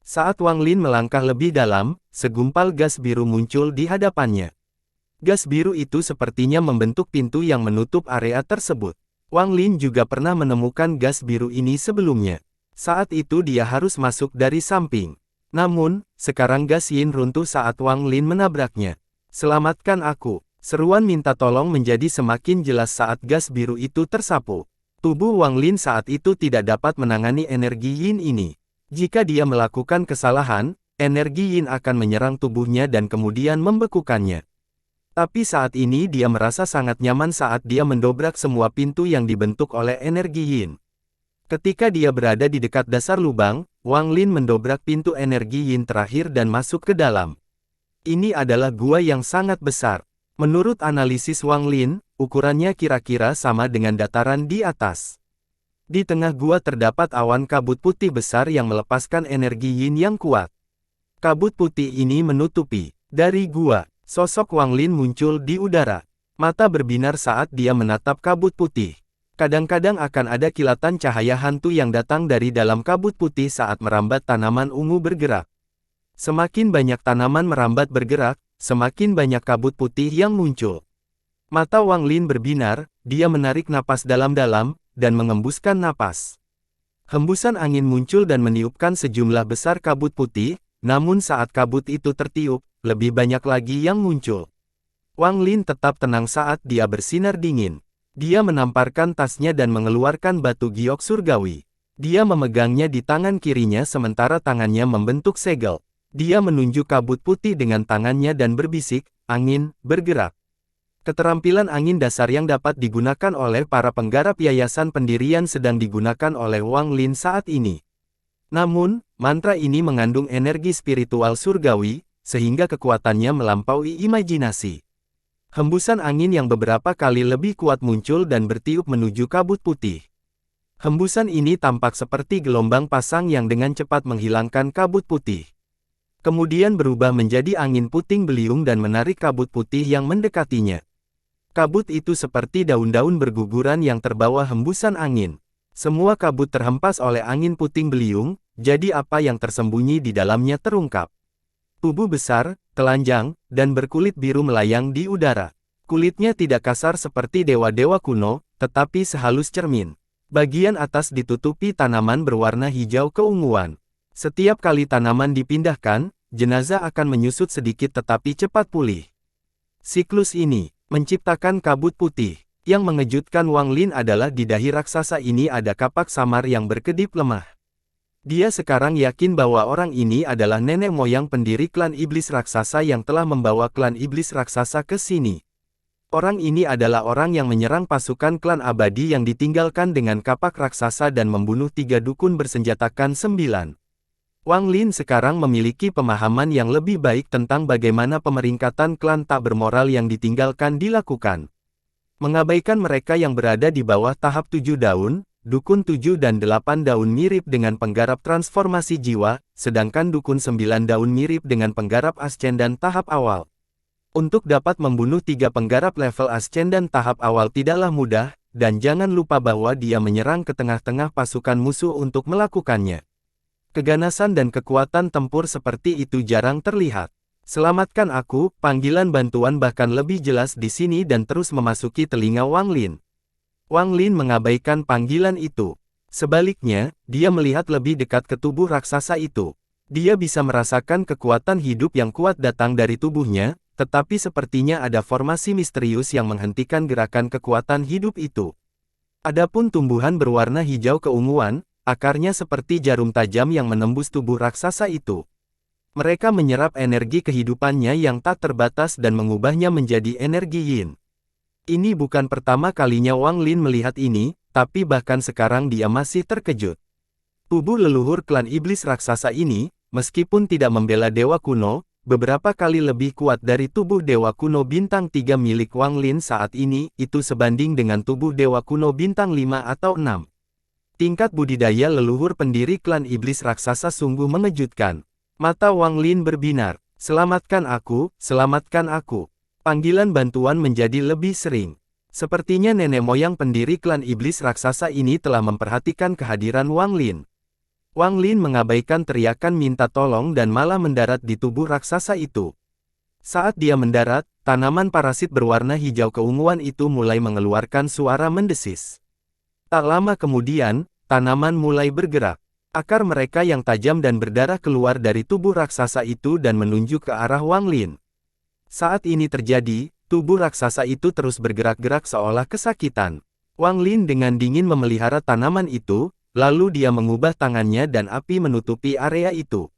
Saat Wang Lin melangkah lebih dalam, segumpal gas biru muncul di hadapannya. Gas biru itu sepertinya membentuk pintu yang menutup area tersebut. Wang Lin juga pernah menemukan gas biru ini sebelumnya. Saat itu dia harus masuk dari samping. Namun, sekarang gas yin runtuh saat Wang Lin menabraknya. "Selamatkan aku." Seruan minta tolong menjadi semakin jelas saat gas biru itu tersapu. Tubuh Wang Lin saat itu tidak dapat menangani energi yin ini. Jika dia melakukan kesalahan, energi yin akan menyerang tubuhnya dan kemudian membekukannya. Tapi saat ini dia merasa sangat nyaman saat dia mendobrak semua pintu yang dibentuk oleh energi yin. Ketika dia berada di dekat dasar lubang, Wang Lin mendobrak pintu energi yin terakhir dan masuk ke dalam. Ini adalah gua yang sangat besar. Menurut analisis Wang Lin, ukurannya kira-kira sama dengan dataran di atas. Di tengah gua terdapat awan kabut putih besar yang melepaskan energi yin yang kuat. Kabut putih ini menutupi. Dari gua, sosok Wang Lin muncul di udara. Mata berbinar saat dia menatap kabut putih. Kadang-kadang akan ada kilatan cahaya hantu yang datang dari dalam kabut putih saat merambat tanaman ungu bergerak. Semakin banyak tanaman merambat bergerak, semakin banyak kabut putih yang muncul. Mata Wang Lin berbinar, dia menarik napas dalam-dalam, dan mengembuskan napas. Hembusan angin muncul dan meniupkan sejumlah besar kabut putih, namun saat kabut itu tertiup, lebih banyak lagi yang muncul. Wang Lin tetap tenang saat dia bersinar dingin. Dia menamparkan tasnya dan mengeluarkan batu giok surgawi. Dia memegangnya di tangan kirinya sementara tangannya membentuk segel. Dia menunjuk kabut putih dengan tangannya dan berbisik, "Angin, bergerak." Keterampilan angin dasar yang dapat digunakan oleh para penggarap yayasan pendirian sedang digunakan oleh Wang Lin saat ini. Namun, mantra ini mengandung energi spiritual surgawi, sehingga kekuatannya melampaui imajinasi. Hembusan angin yang beberapa kali lebih kuat muncul dan bertiup menuju kabut putih. Hembusan ini tampak seperti gelombang pasang yang dengan cepat menghilangkan kabut putih. Kemudian berubah menjadi angin puting beliung dan menarik kabut putih yang mendekatinya. Kabut itu seperti daun-daun berguguran yang terbawa hembusan angin. Semua kabut terhempas oleh angin puting beliung, jadi apa yang tersembunyi di dalamnya terungkap. Tubuh besar, telanjang, dan berkulit biru melayang di udara. Kulitnya tidak kasar seperti dewa-dewa kuno, tetapi sehalus cermin. Bagian atas ditutupi tanaman berwarna hijau keunguan. Setiap kali tanaman dipindahkan, jenazah akan menyusut sedikit tetapi cepat pulih. Siklus ini menciptakan kabut putih. Yang mengejutkan Wang Lin adalah di dahi raksasa ini ada kapak samar yang berkedip lemah. Dia sekarang yakin bahwa orang ini adalah nenek moyang pendiri klan iblis raksasa yang telah membawa klan iblis raksasa ke sini. Orang ini adalah orang yang menyerang pasukan klan abadi yang ditinggalkan dengan kapak raksasa dan membunuh 3 dukun bersenjatakan 9. Wang Lin sekarang memiliki pemahaman yang lebih baik tentang bagaimana pemeringkatan klan tak bermoral yang ditinggalkan dilakukan. Mengabaikan mereka yang berada di bawah tahap 7 daun, dukun 7 dan 8 daun mirip dengan penggarap transformasi jiwa, sedangkan dukun 9 daun mirip dengan penggarap ascendan tahap awal. Untuk dapat membunuh 3 penggarap level ascendan tahap awal tidaklah mudah, dan jangan lupa bahwa dia menyerang ke tengah-tengah pasukan musuh untuk melakukannya. Keganasan dan kekuatan tempur seperti itu jarang terlihat. "Selamatkan aku," panggilan bantuan bahkan lebih jelas di sini dan terus memasuki telinga Wang Lin. Wang Lin mengabaikan panggilan itu. Sebaliknya, dia melihat lebih dekat ke tubuh raksasa itu. Dia bisa merasakan kekuatan hidup yang kuat datang dari tubuhnya, tetapi sepertinya ada formasi misterius yang menghentikan gerakan kekuatan hidup itu. Adapun tumbuhan berwarna hijau keunguan, akarnya seperti jarum tajam yang menembus tubuh raksasa itu. Mereka menyerap energi kehidupannya yang tak terbatas dan mengubahnya menjadi energi yin. Ini bukan pertama kalinya Wang Lin melihat ini, tapi bahkan sekarang dia masih terkejut. Tubuh leluhur klan iblis raksasa ini, meskipun tidak membela dewa kuno, beberapa kali lebih kuat dari tubuh dewa kuno bintang 3 milik Wang Lin saat ini, itu sebanding dengan tubuh dewa kuno bintang 5 atau 6. Tingkat budidaya leluhur pendiri klan iblis raksasa sungguh mengejutkan. Mata Wang Lin berbinar. Selamatkan aku, selamatkan aku. Panggilan bantuan menjadi lebih sering. Sepertinya nenek moyang pendiri klan iblis raksasa ini telah memperhatikan kehadiran Wang Lin. Wang Lin mengabaikan teriakan minta tolong dan malah mendarat di tubuh raksasa itu. Saat dia mendarat, tanaman parasit berwarna hijau keunguan itu mulai mengeluarkan suara mendesis. Tak lama kemudian, tanaman mulai bergerak. Akar mereka yang tajam dan berdarah keluar dari tubuh raksasa itu dan menunjuk ke arah Wang Lin. Saat ini terjadi, tubuh raksasa itu terus bergerak-gerak seolah kesakitan. Wang Lin dengan dingin memelihara tanaman itu, lalu dia mengubah tangannya dan api menutupi area itu.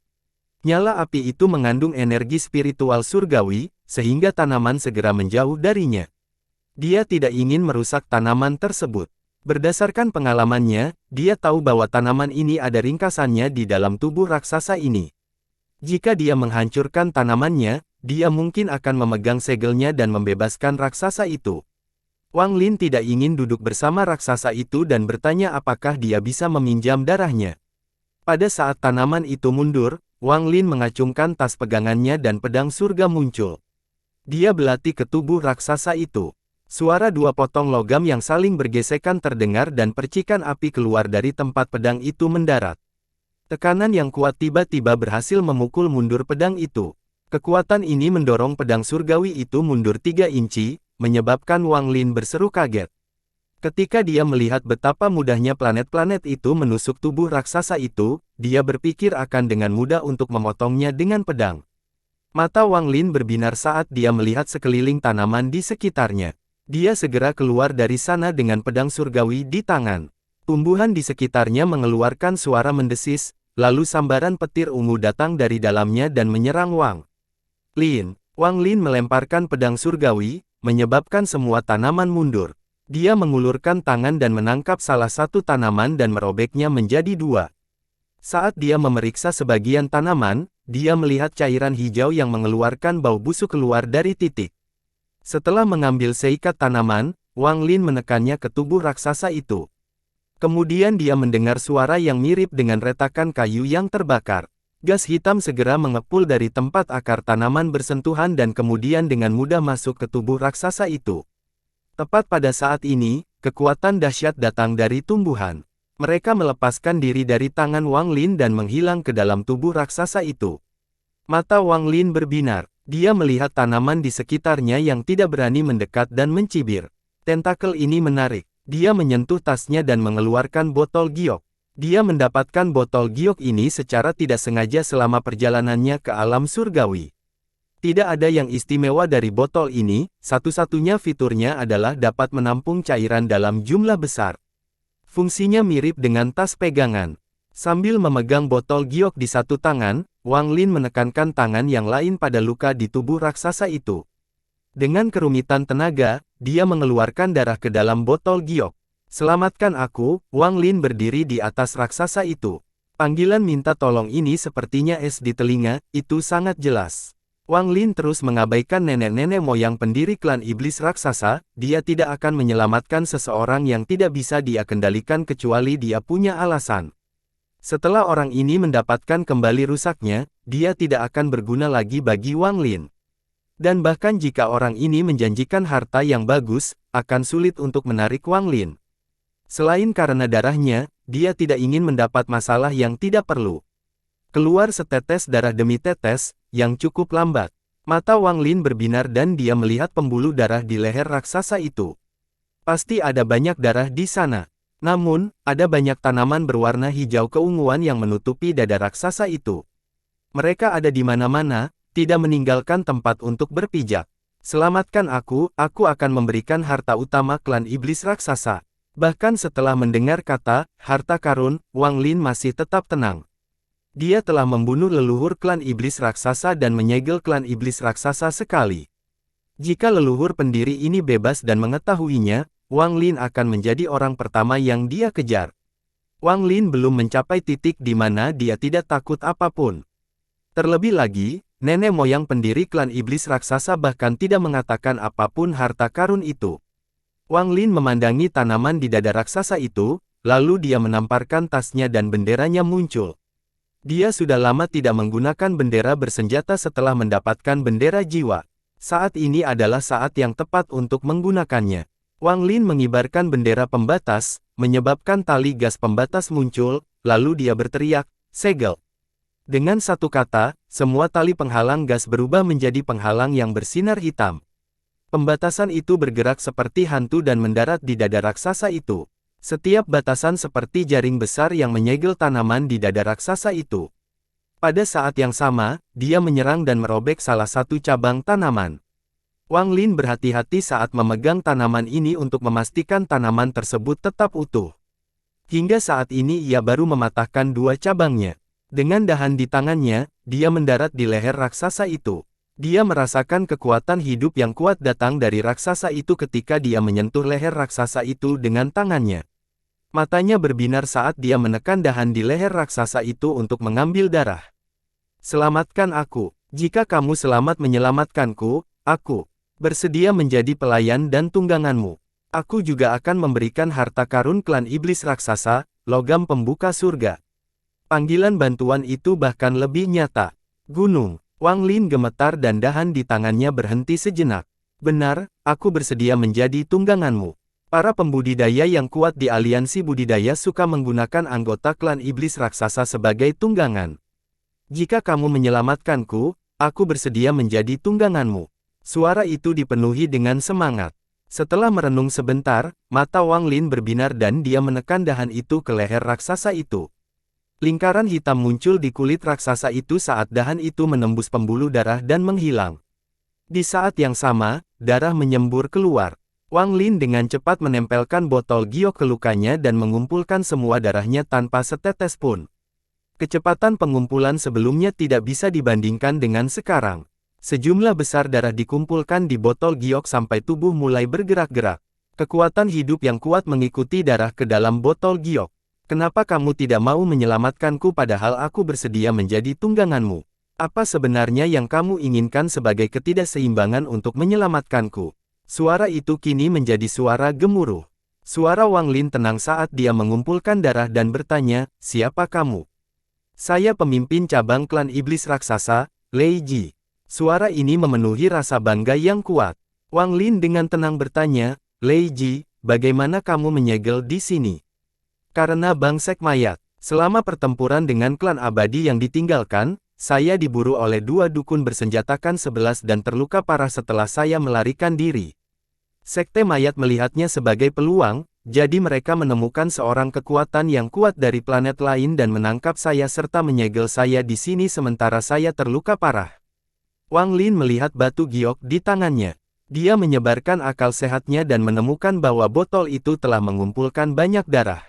Nyala api itu mengandung energi spiritual surgawi, sehingga tanaman segera menjauh darinya. Dia tidak ingin merusak tanaman tersebut. Berdasarkan pengalamannya, dia tahu bahwa tanaman ini ada ringkasannya di dalam tubuh raksasa ini. Jika dia menghancurkan tanamannya, dia mungkin akan memegang segelnya dan membebaskan raksasa itu. Wang Lin tidak ingin duduk bersama raksasa itu dan bertanya apakah dia bisa meminjam darahnya. Pada saat tanaman itu mundur, Wang Lin mengacungkan tas pegangannya dan pedang surga muncul. Dia belati ke tubuh raksasa itu. Suara dua potong logam yang saling bergesekan terdengar dan percikan api keluar dari tempat pedang itu mendarat. Tekanan yang kuat tiba-tiba berhasil memukul mundur pedang itu. Kekuatan ini mendorong pedang surgawi itu mundur 3 inci, menyebabkan Wang Lin berseru kaget. Ketika dia melihat betapa mudahnya planet-planet itu menusuk tubuh raksasa itu, dia berpikir akan dengan mudah untuk memotongnya dengan pedang. Mata Wang Lin berbinar saat dia melihat sekeliling tanaman di sekitarnya. Dia segera keluar dari sana dengan pedang surgawi di tangan. Tumbuhan di sekitarnya mengeluarkan suara mendesis, lalu sambaran petir ungu datang dari dalamnya dan menyerang Wang Lin. Wang Lin melemparkan pedang surgawi, menyebabkan semua tanaman mundur. Dia mengulurkan tangan dan menangkap salah satu tanaman dan merobeknya menjadi 2. Saat dia memeriksa sebagian tanaman, dia melihat cairan hijau yang mengeluarkan bau busuk keluar dari titik. Setelah mengambil seikat tanaman, Wang Lin menekannya ke tubuh raksasa itu. Kemudian dia mendengar suara yang mirip dengan retakan kayu yang terbakar. Gas hitam segera mengepul dari tempat akar tanaman bersentuhan dan kemudian dengan mudah masuk ke tubuh raksasa itu. Tepat pada saat ini, kekuatan dahsyat datang dari tumbuhan. Mereka melepaskan diri dari tangan Wang Lin dan menghilang ke dalam tubuh raksasa itu. Mata Wang Lin berbinar. Dia melihat tanaman di sekitarnya yang tidak berani mendekat dan mencibir. Tentakel ini menarik. Dia menyentuh tasnya dan mengeluarkan botol giok. Dia mendapatkan botol giok ini secara tidak sengaja selama perjalanannya ke alam surgawi. Tidak ada yang istimewa dari botol ini, satu-satunya fiturnya adalah dapat menampung cairan dalam jumlah besar. Fungsinya mirip dengan tas pegangan. Sambil memegang botol giok di satu tangan, Wang Lin menekankan tangan yang lain pada luka di tubuh raksasa itu. Dengan kerumitan tenaga, dia mengeluarkan darah ke dalam botol giok. Selamatkan aku, Wang Lin berdiri di atas raksasa itu. Panggilan minta tolong ini sepertinya es di telinga, itu sangat jelas. Wang Lin terus mengabaikan nenek-nenek moyang pendiri klan iblis raksasa, dia tidak akan menyelamatkan seseorang yang tidak bisa dia kendalikan kecuali dia punya alasan. Setelah orang ini mendapatkan kembali rusaknya, dia tidak akan berguna lagi bagi Wang Lin. Dan bahkan jika orang ini menjanjikan harta yang bagus, akan sulit untuk menarik Wang Lin. Selain karena darahnya, dia tidak ingin mendapat masalah yang tidak perlu. Keluar setetes darah demi tetes, yang cukup lambat. Mata Wang Lin berbinar dan dia melihat pembuluh darah di leher raksasa itu. Pasti ada banyak darah di sana. Namun, ada banyak tanaman berwarna hijau keunguan yang menutupi dada raksasa itu. Mereka ada di mana-mana, tidak meninggalkan tempat untuk berpijak. Selamatkan aku akan memberikan harta utama klan iblis raksasa. Bahkan setelah mendengar kata, harta karun, Wang Lin masih tetap tenang. Dia telah membunuh leluhur klan iblis raksasa dan menyegel klan iblis raksasa sekali. Jika leluhur pendiri ini bebas dan mengetahuinya, Wang Lin akan menjadi orang pertama yang dia kejar. Wang Lin belum mencapai titik di mana dia tidak takut apapun. Terlebih lagi, nenek moyang pendiri klan iblis raksasa bahkan tidak mengatakan apapun harta karun itu. Wang Lin memandangi tanaman di dada raksasa itu, lalu dia menamparkan tasnya dan benderanya muncul. Dia sudah lama tidak menggunakan bendera bersenjata setelah mendapatkan bendera jiwa. Saat ini adalah saat yang tepat untuk menggunakannya. Wang Lin mengibarkan bendera pembatas, menyebabkan tali gas pembatas muncul, lalu dia berteriak, "Segel!" Dengan satu kata, semua tali penghalang gas berubah menjadi penghalang yang bersinar hitam. Pembatasan itu bergerak seperti hantu dan mendarat di dada raksasa itu. Setiap batasan seperti jaring besar yang menyegel tanaman di dada raksasa itu. Pada saat yang sama, dia menyerang dan merobek salah satu cabang tanaman. Wang Lin berhati-hati saat memegang tanaman ini untuk memastikan tanaman tersebut tetap utuh. Hingga saat ini ia baru mematahkan dua cabangnya. Dengan dahan di tangannya, dia mendarat di leher raksasa itu. Dia merasakan kekuatan hidup yang kuat datang dari raksasa itu ketika dia menyentuh leher raksasa itu dengan tangannya. Matanya berbinar saat dia menekan dahan di leher raksasa itu untuk mengambil darah. "Selamatkan aku. Jika kamu selamat menyelamatkanku, aku bersedia menjadi pelayan dan tungganganmu. Aku juga akan memberikan harta karun klan iblis raksasa, logam pembuka surga." Panggilan bantuan itu bahkan lebih nyata. "Gunung." Wang Lin gemetar dan dahan di tangannya berhenti sejenak. "Benar, aku bersedia menjadi tungganganmu." Para pembudidaya yang kuat di aliansi budidaya suka menggunakan anggota klan iblis raksasa sebagai tunggangan. "Jika kamu menyelamatkanku, aku bersedia menjadi tungganganmu." Suara itu dipenuhi dengan semangat. Setelah merenung sebentar, mata Wang Lin berbinar dan dia menekan dahan itu ke leher raksasa itu. Lingkaran hitam muncul di kulit raksasa itu saat dahan itu menembus pembuluh darah dan menghilang. Di saat yang sama, darah menyembur keluar. Wang Lin dengan cepat menempelkan botol giok ke lukanya dan mengumpulkan semua darahnya tanpa setetes pun. Kecepatan pengumpulan sebelumnya tidak bisa dibandingkan dengan sekarang. Sejumlah besar darah dikumpulkan di botol giok sampai tubuh mulai bergerak-gerak. Kekuatan hidup yang kuat mengikuti darah ke dalam botol giok. "Kenapa kamu tidak mau menyelamatkanku padahal aku bersedia menjadi tungganganmu? Apa sebenarnya yang kamu inginkan sebagai ketidakseimbangan untuk menyelamatkanku?" Suara itu kini menjadi suara gemuruh. Suara Wang Lin tenang saat dia mengumpulkan darah dan bertanya, "Siapa kamu?" "Saya pemimpin cabang klan iblis raksasa, Lei Ji." Suara ini memenuhi rasa bangga yang kuat. Wang Lin dengan tenang bertanya, "Lei Ji, bagaimana kamu menyegel di sini?" "Karena bangsek mayat. Selama pertempuran dengan klan abadi yang ditinggalkan, saya diburu oleh dua dukun bersenjatakan 11 dan terluka parah setelah saya melarikan diri. Sekte mayat melihatnya sebagai peluang, jadi mereka menemukan seorang kekuatan yang kuat dari planet lain dan menangkap saya serta menyegel saya di sini sementara saya terluka parah." Wang Lin melihat batu giok di tangannya. Dia menyebarkan akal sehatnya dan menemukan bahwa botol itu telah mengumpulkan banyak darah.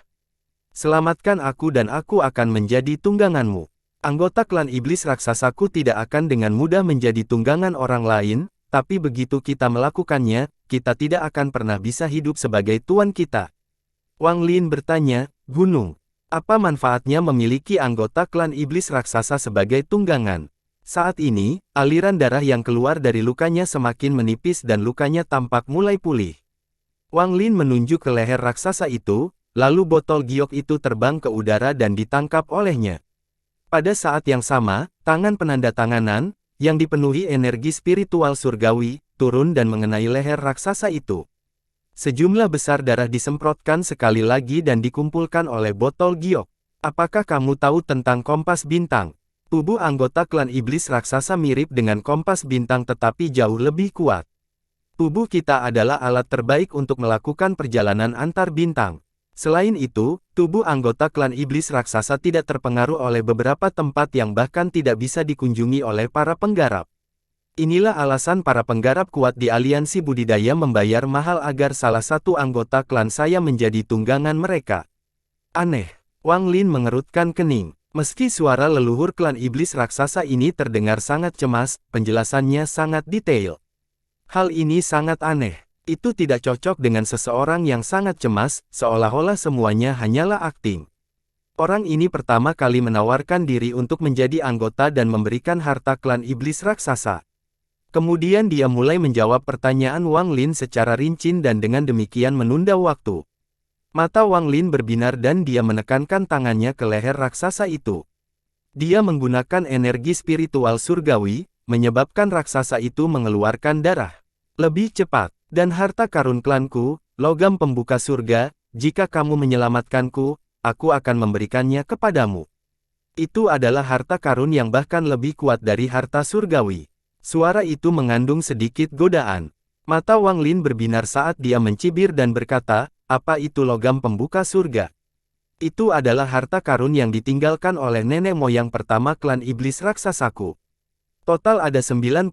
"Selamatkan aku dan aku akan menjadi tungganganmu. Anggota klan iblis raksasaku tidak akan dengan mudah menjadi tunggangan orang lain, tapi begitu kita melakukannya, kita tidak akan pernah bisa hidup sebagai tuan kita." Wang Lin bertanya, "Gunung, apa manfaatnya memiliki anggota klan iblis raksasa sebagai tunggangan?" Saat ini, aliran darah yang keluar dari lukanya semakin menipis dan lukanya tampak mulai pulih. Wang Lin menunjuk ke leher raksasa itu, lalu botol giok itu terbang ke udara dan ditangkap olehnya. Pada saat yang sama, tangan penanda tanganan, yang dipenuhi energi spiritual surgawi, turun dan mengenai leher raksasa itu. Sejumlah besar darah disemprotkan sekali lagi dan dikumpulkan oleh botol giok. "Apakah kamu tahu tentang kompas bintang?" Tubuh anggota klan iblis raksasa mirip dengan kompas bintang tetapi jauh lebih kuat. "Tubuh kita adalah alat terbaik untuk melakukan perjalanan antar bintang. Selain itu, tubuh anggota klan iblis raksasa tidak terpengaruh oleh beberapa tempat yang bahkan tidak bisa dikunjungi oleh para penggarap. Inilah alasan para penggarap kuat di aliansi budidaya membayar mahal agar salah satu anggota klan saya menjadi tunggangan mereka." "Aneh." Wang Lin mengerutkan kening. Meski suara leluhur klan iblis raksasa ini terdengar sangat cemas, penjelasannya sangat detail. "Hal ini sangat aneh. Itu tidak cocok dengan seseorang yang sangat cemas, seolah-olah semuanya hanyalah akting. Orang ini pertama kali menawarkan diri untuk menjadi anggota dan memberikan harta klan iblis raksasa." Kemudian dia mulai menjawab pertanyaan Wang Lin secara rinci dan dengan demikian menunda waktu. Mata Wang Lin berbinar dan dia menekankan tangannya ke leher raksasa itu. Dia menggunakan energi spiritual surgawi, menyebabkan raksasa itu mengeluarkan darah lebih cepat. Dan harta karun klanku, logam pembuka surga, jika kamu menyelamatkanku, aku akan memberikannya kepadamu. Itu adalah harta karun yang bahkan lebih kuat dari harta surgawi. Suara itu mengandung sedikit godaan. Mata Wang Lin berbinar saat dia mencibir dan berkata, apa itu logam pembuka surga? Itu adalah harta karun yang ditinggalkan oleh nenek moyang pertama klan iblis raksasaku. Total ada 99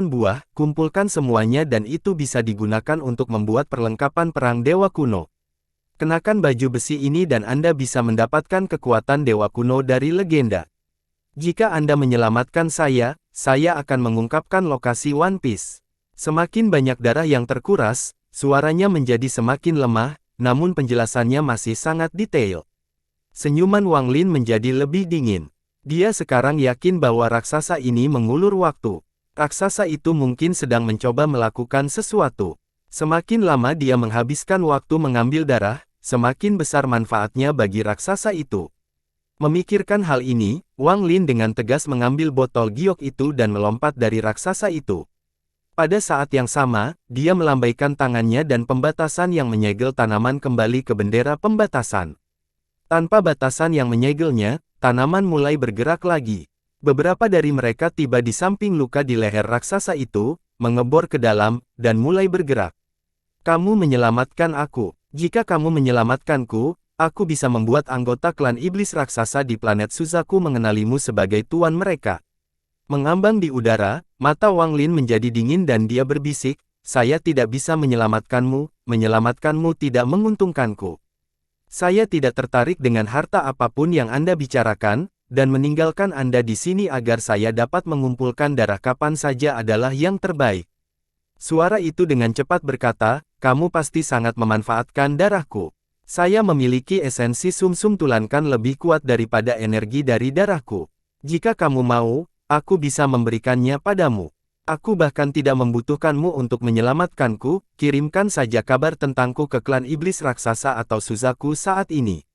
buah, kumpulkan semuanya dan itu bisa digunakan untuk membuat perlengkapan perang dewa kuno. Kenakan baju besi ini dan Anda bisa mendapatkan kekuatan dewa kuno dari legenda. Jika Anda menyelamatkan saya akan mengungkapkan lokasi One Piece. Semakin banyak darah yang terkuras, suaranya menjadi semakin lemah, namun penjelasannya masih sangat detail. Senyuman Wang Lin menjadi lebih dingin. Dia sekarang yakin bahwa raksasa ini mengulur waktu. Raksasa itu mungkin sedang mencoba melakukan sesuatu. Semakin lama dia menghabiskan waktu mengambil darah, semakin besar manfaatnya bagi raksasa itu. Memikirkan hal ini, Wang Lin dengan tegas mengambil botol giok itu dan melompat dari raksasa itu. Pada saat yang sama, dia melambaikan tangannya dan pembatasan yang menyegel tanaman kembali ke bendera pembatasan. Tanpa batasan yang menyegelnya, tanaman mulai bergerak lagi. Beberapa dari mereka tiba di samping luka di leher raksasa itu, mengebor ke dalam, dan mulai bergerak. Kamu menyelamatkan aku. Jika kamu menyelamatkanku, aku bisa membuat anggota klan iblis raksasa di planet Suzaku mengenalimu sebagai tuan mereka. Mengambang di udara, mata Wang Lin menjadi dingin dan dia berbisik, saya tidak bisa menyelamatkanmu tidak menguntungkanku. Saya tidak tertarik dengan harta apapun yang Anda bicarakan, dan meninggalkan Anda di sini agar saya dapat mengumpulkan darah kapan saja adalah yang terbaik. Suara itu dengan cepat berkata, kamu pasti sangat memanfaatkan darahku. Saya memiliki esensi sumsum tulankan lebih kuat daripada energi dari darahku. Jika kamu mau, aku bisa memberikannya padamu. Aku bahkan tidak membutuhkanmu untuk menyelamatkanku, kirimkan saja kabar tentangku ke klan iblis raksasa atau Suzaku saat ini.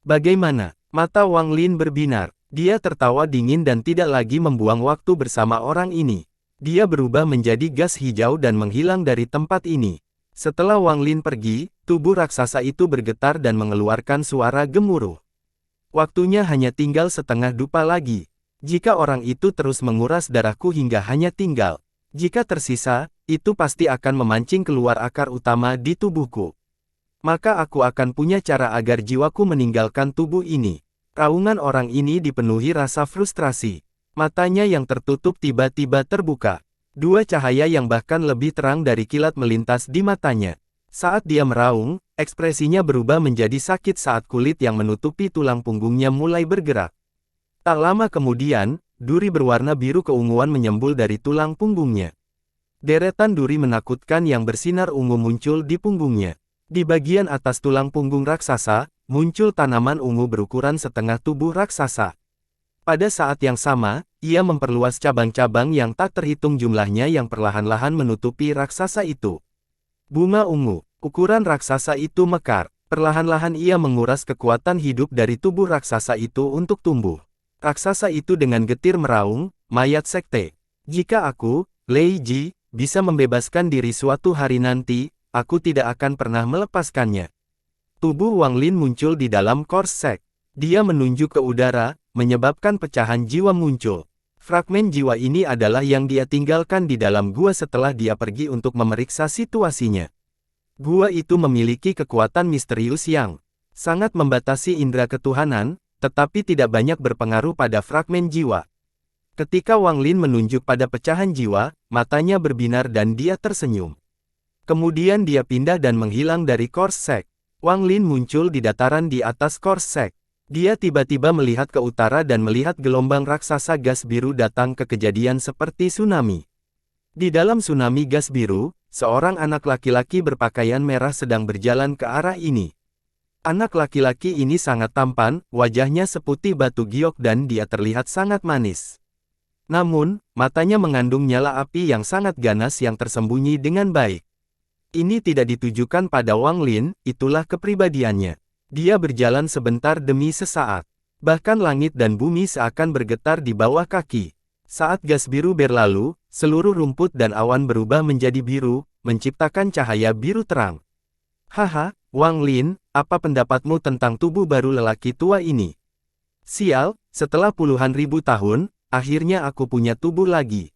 Bagaimana? Mata Wang Lin berbinar. Dia tertawa dingin dan tidak lagi membuang waktu bersama orang ini. Dia berubah menjadi gas hijau dan menghilang dari tempat ini. Setelah Wang Lin pergi, tubuh raksasa itu bergetar dan mengeluarkan suara gemuruh. Waktunya hanya tinggal setengah dupa lagi. Jika orang itu terus menguras darahku hingga hanya tinggal. Jika tersisa, itu pasti akan memancing keluar akar utama di tubuhku. Maka aku akan punya cara agar jiwaku meninggalkan tubuh ini. Raungan orang ini dipenuhi rasa frustrasi. Matanya yang tertutup tiba-tiba terbuka. Dua cahaya yang bahkan lebih terang dari kilat melintas di matanya. Saat dia meraung, ekspresinya berubah menjadi sakit saat kulit yang menutupi tulang punggungnya mulai bergerak. Tak lama kemudian, duri berwarna biru keunguan menyembul dari tulang punggungnya. Deretan duri menakutkan yang bersinar ungu muncul di punggungnya. Di bagian atas tulang punggung raksasa, muncul tanaman ungu berukuran setengah tubuh raksasa. Pada saat yang sama, ia memperluas cabang-cabang yang tak terhitung jumlahnya yang perlahan-lahan menutupi raksasa itu. Bunga ungu, ukuran raksasa itu mekar. Perlahan-lahan ia menguras kekuatan hidup dari tubuh raksasa itu untuk tumbuh. Raksasa itu dengan getir meraung, mayat sekte. Jika aku, Lei Ji, bisa membebaskan diri suatu hari nanti, aku tidak akan pernah melepaskannya. Tubuh Wang Lin muncul di dalam korsek. Dia menunjuk ke udara, menyebabkan pecahan jiwa muncul. Fragmen jiwa ini adalah yang dia tinggalkan di dalam gua setelah dia pergi untuk memeriksa situasinya. Gua itu memiliki kekuatan misterius yang sangat membatasi indera ketuhanan, tetapi tidak banyak berpengaruh pada fragmen jiwa. Ketika Wang Lin menunjuk pada pecahan jiwa, matanya berbinar dan dia tersenyum. Kemudian dia pindah dan menghilang dari korsek. Wang Lin muncul di dataran di atas korsek. Dia tiba-tiba melihat ke utara dan melihat gelombang raksasa gas biru datang ke kejadian seperti tsunami. Di dalam tsunami gas biru, seorang anak laki-laki berpakaian merah sedang berjalan ke arah ini. Anak laki-laki ini sangat tampan, wajahnya seputih batu giok dan dia terlihat sangat manis. Namun, matanya mengandung nyala api yang sangat ganas yang tersembunyi dengan baik. Ini tidak ditujukan pada Wang Lin, itulah kepribadiannya. Dia berjalan sebentar demi sesaat. Bahkan langit dan bumi seakan bergetar di bawah kaki. Saat gas biru berlalu, seluruh rumput dan awan berubah menjadi biru, menciptakan cahaya biru terang. Haha, Wang Lin, apa pendapatmu tentang tubuh baru lelaki tua ini? Sial, setelah puluhan ribu tahun, akhirnya aku punya tubuh lagi.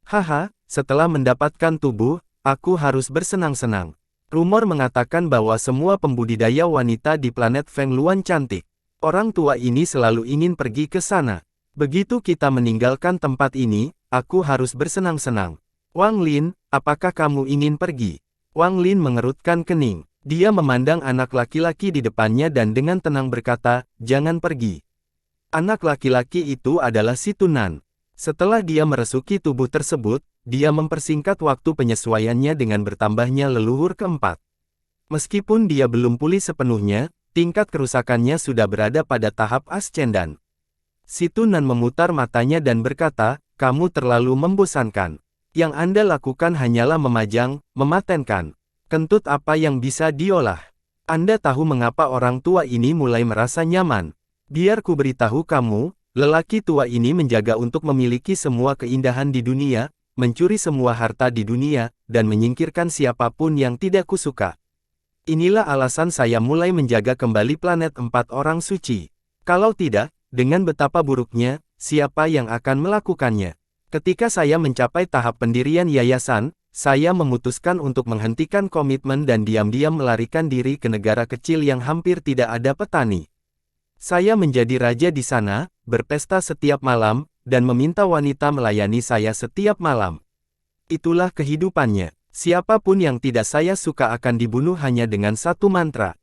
Haha, setelah mendapatkan tubuh, aku harus bersenang-senang. Rumor mengatakan bahwa semua pembudidaya wanita di planet Feng Luan cantik. Orang tua ini selalu ingin pergi ke sana. Begitu kita meninggalkan tempat ini, aku harus bersenang-senang. Wang Lin, apakah kamu ingin pergi? Wang Lin mengerutkan kening. Dia memandang anak laki-laki di depannya dan dengan tenang berkata, jangan pergi. Anak laki-laki itu adalah Si Tunan. Setelah dia meresuki tubuh tersebut, dia mempersingkat waktu penyesuaiannya dengan bertambahnya leluhur keempat. Meskipun dia belum pulih sepenuhnya, tingkat kerusakannya sudah berada pada tahap ascendan. Si Tunan memutar matanya dan berkata, kamu terlalu membosankan. Yang Anda lakukan hanyalah memajang, mematenkan. Kentut apa yang bisa diolah? Anda tahu mengapa orang tua ini mulai merasa nyaman? Biar ku beritahu kamu, lelaki tua ini menjaga untuk memiliki semua keindahan di dunia, mencuri semua harta di dunia, dan menyingkirkan siapapun yang tidak kusuka. Inilah alasan saya mulai menjaga kembali planet 4 orang suci. Kalau tidak, dengan betapa buruknya, siapa yang akan melakukannya? Ketika saya mencapai tahap pendirian yayasan, saya memutuskan untuk menghentikan komitmen dan diam-diam melarikan diri ke negara kecil yang hampir tidak ada petani. Saya menjadi raja di sana, berpesta setiap malam, dan meminta wanita melayani saya setiap malam. Itulah kehidupannya. Siapapun yang tidak saya suka akan dibunuh hanya dengan satu mantra.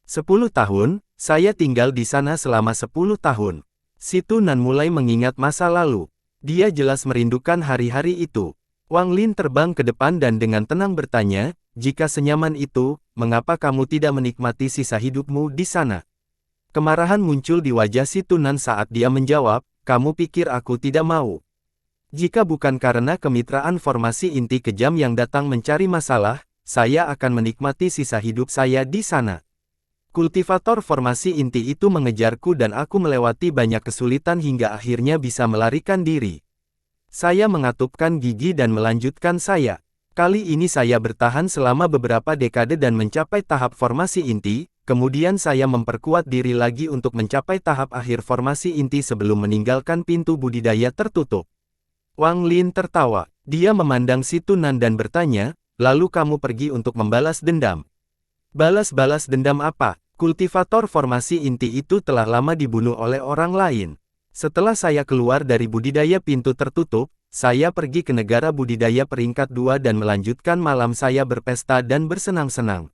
10 tahun, saya tinggal di sana selama 10 tahun. Si Tunan mulai mengingat masa lalu. Dia jelas merindukan hari-hari itu. Wang Lin terbang ke depan dan dengan tenang bertanya, jika senyaman itu, mengapa kamu tidak menikmati sisa hidupmu di sana? Kemarahan muncul di wajah Si Tunan saat dia menjawab, kamu pikir aku tidak mau? Jika bukan karena kemitraan formasi inti kejam yang datang mencari masalah, saya akan menikmati sisa hidup saya di sana. Kultivator formasi inti itu mengejarku dan aku melewati banyak kesulitan hingga akhirnya bisa melarikan diri. Saya mengatupkan gigi dan melanjutkan saya. Kali ini saya bertahan selama beberapa dekade dan mencapai tahap formasi inti. Kemudian saya memperkuat diri lagi untuk mencapai tahap akhir formasi inti sebelum meninggalkan pintu budidaya tertutup. Wang Lin tertawa. Dia memandang Si Tunan dan bertanya, lalu kamu pergi untuk membalas dendam. Balas-balas dendam apa? Kultivator formasi inti itu telah lama dibunuh oleh orang lain. Setelah saya keluar dari budidaya pintu tertutup, saya pergi ke negara budidaya peringkat 2 dan melanjutkan malam saya berpesta dan bersenang-senang.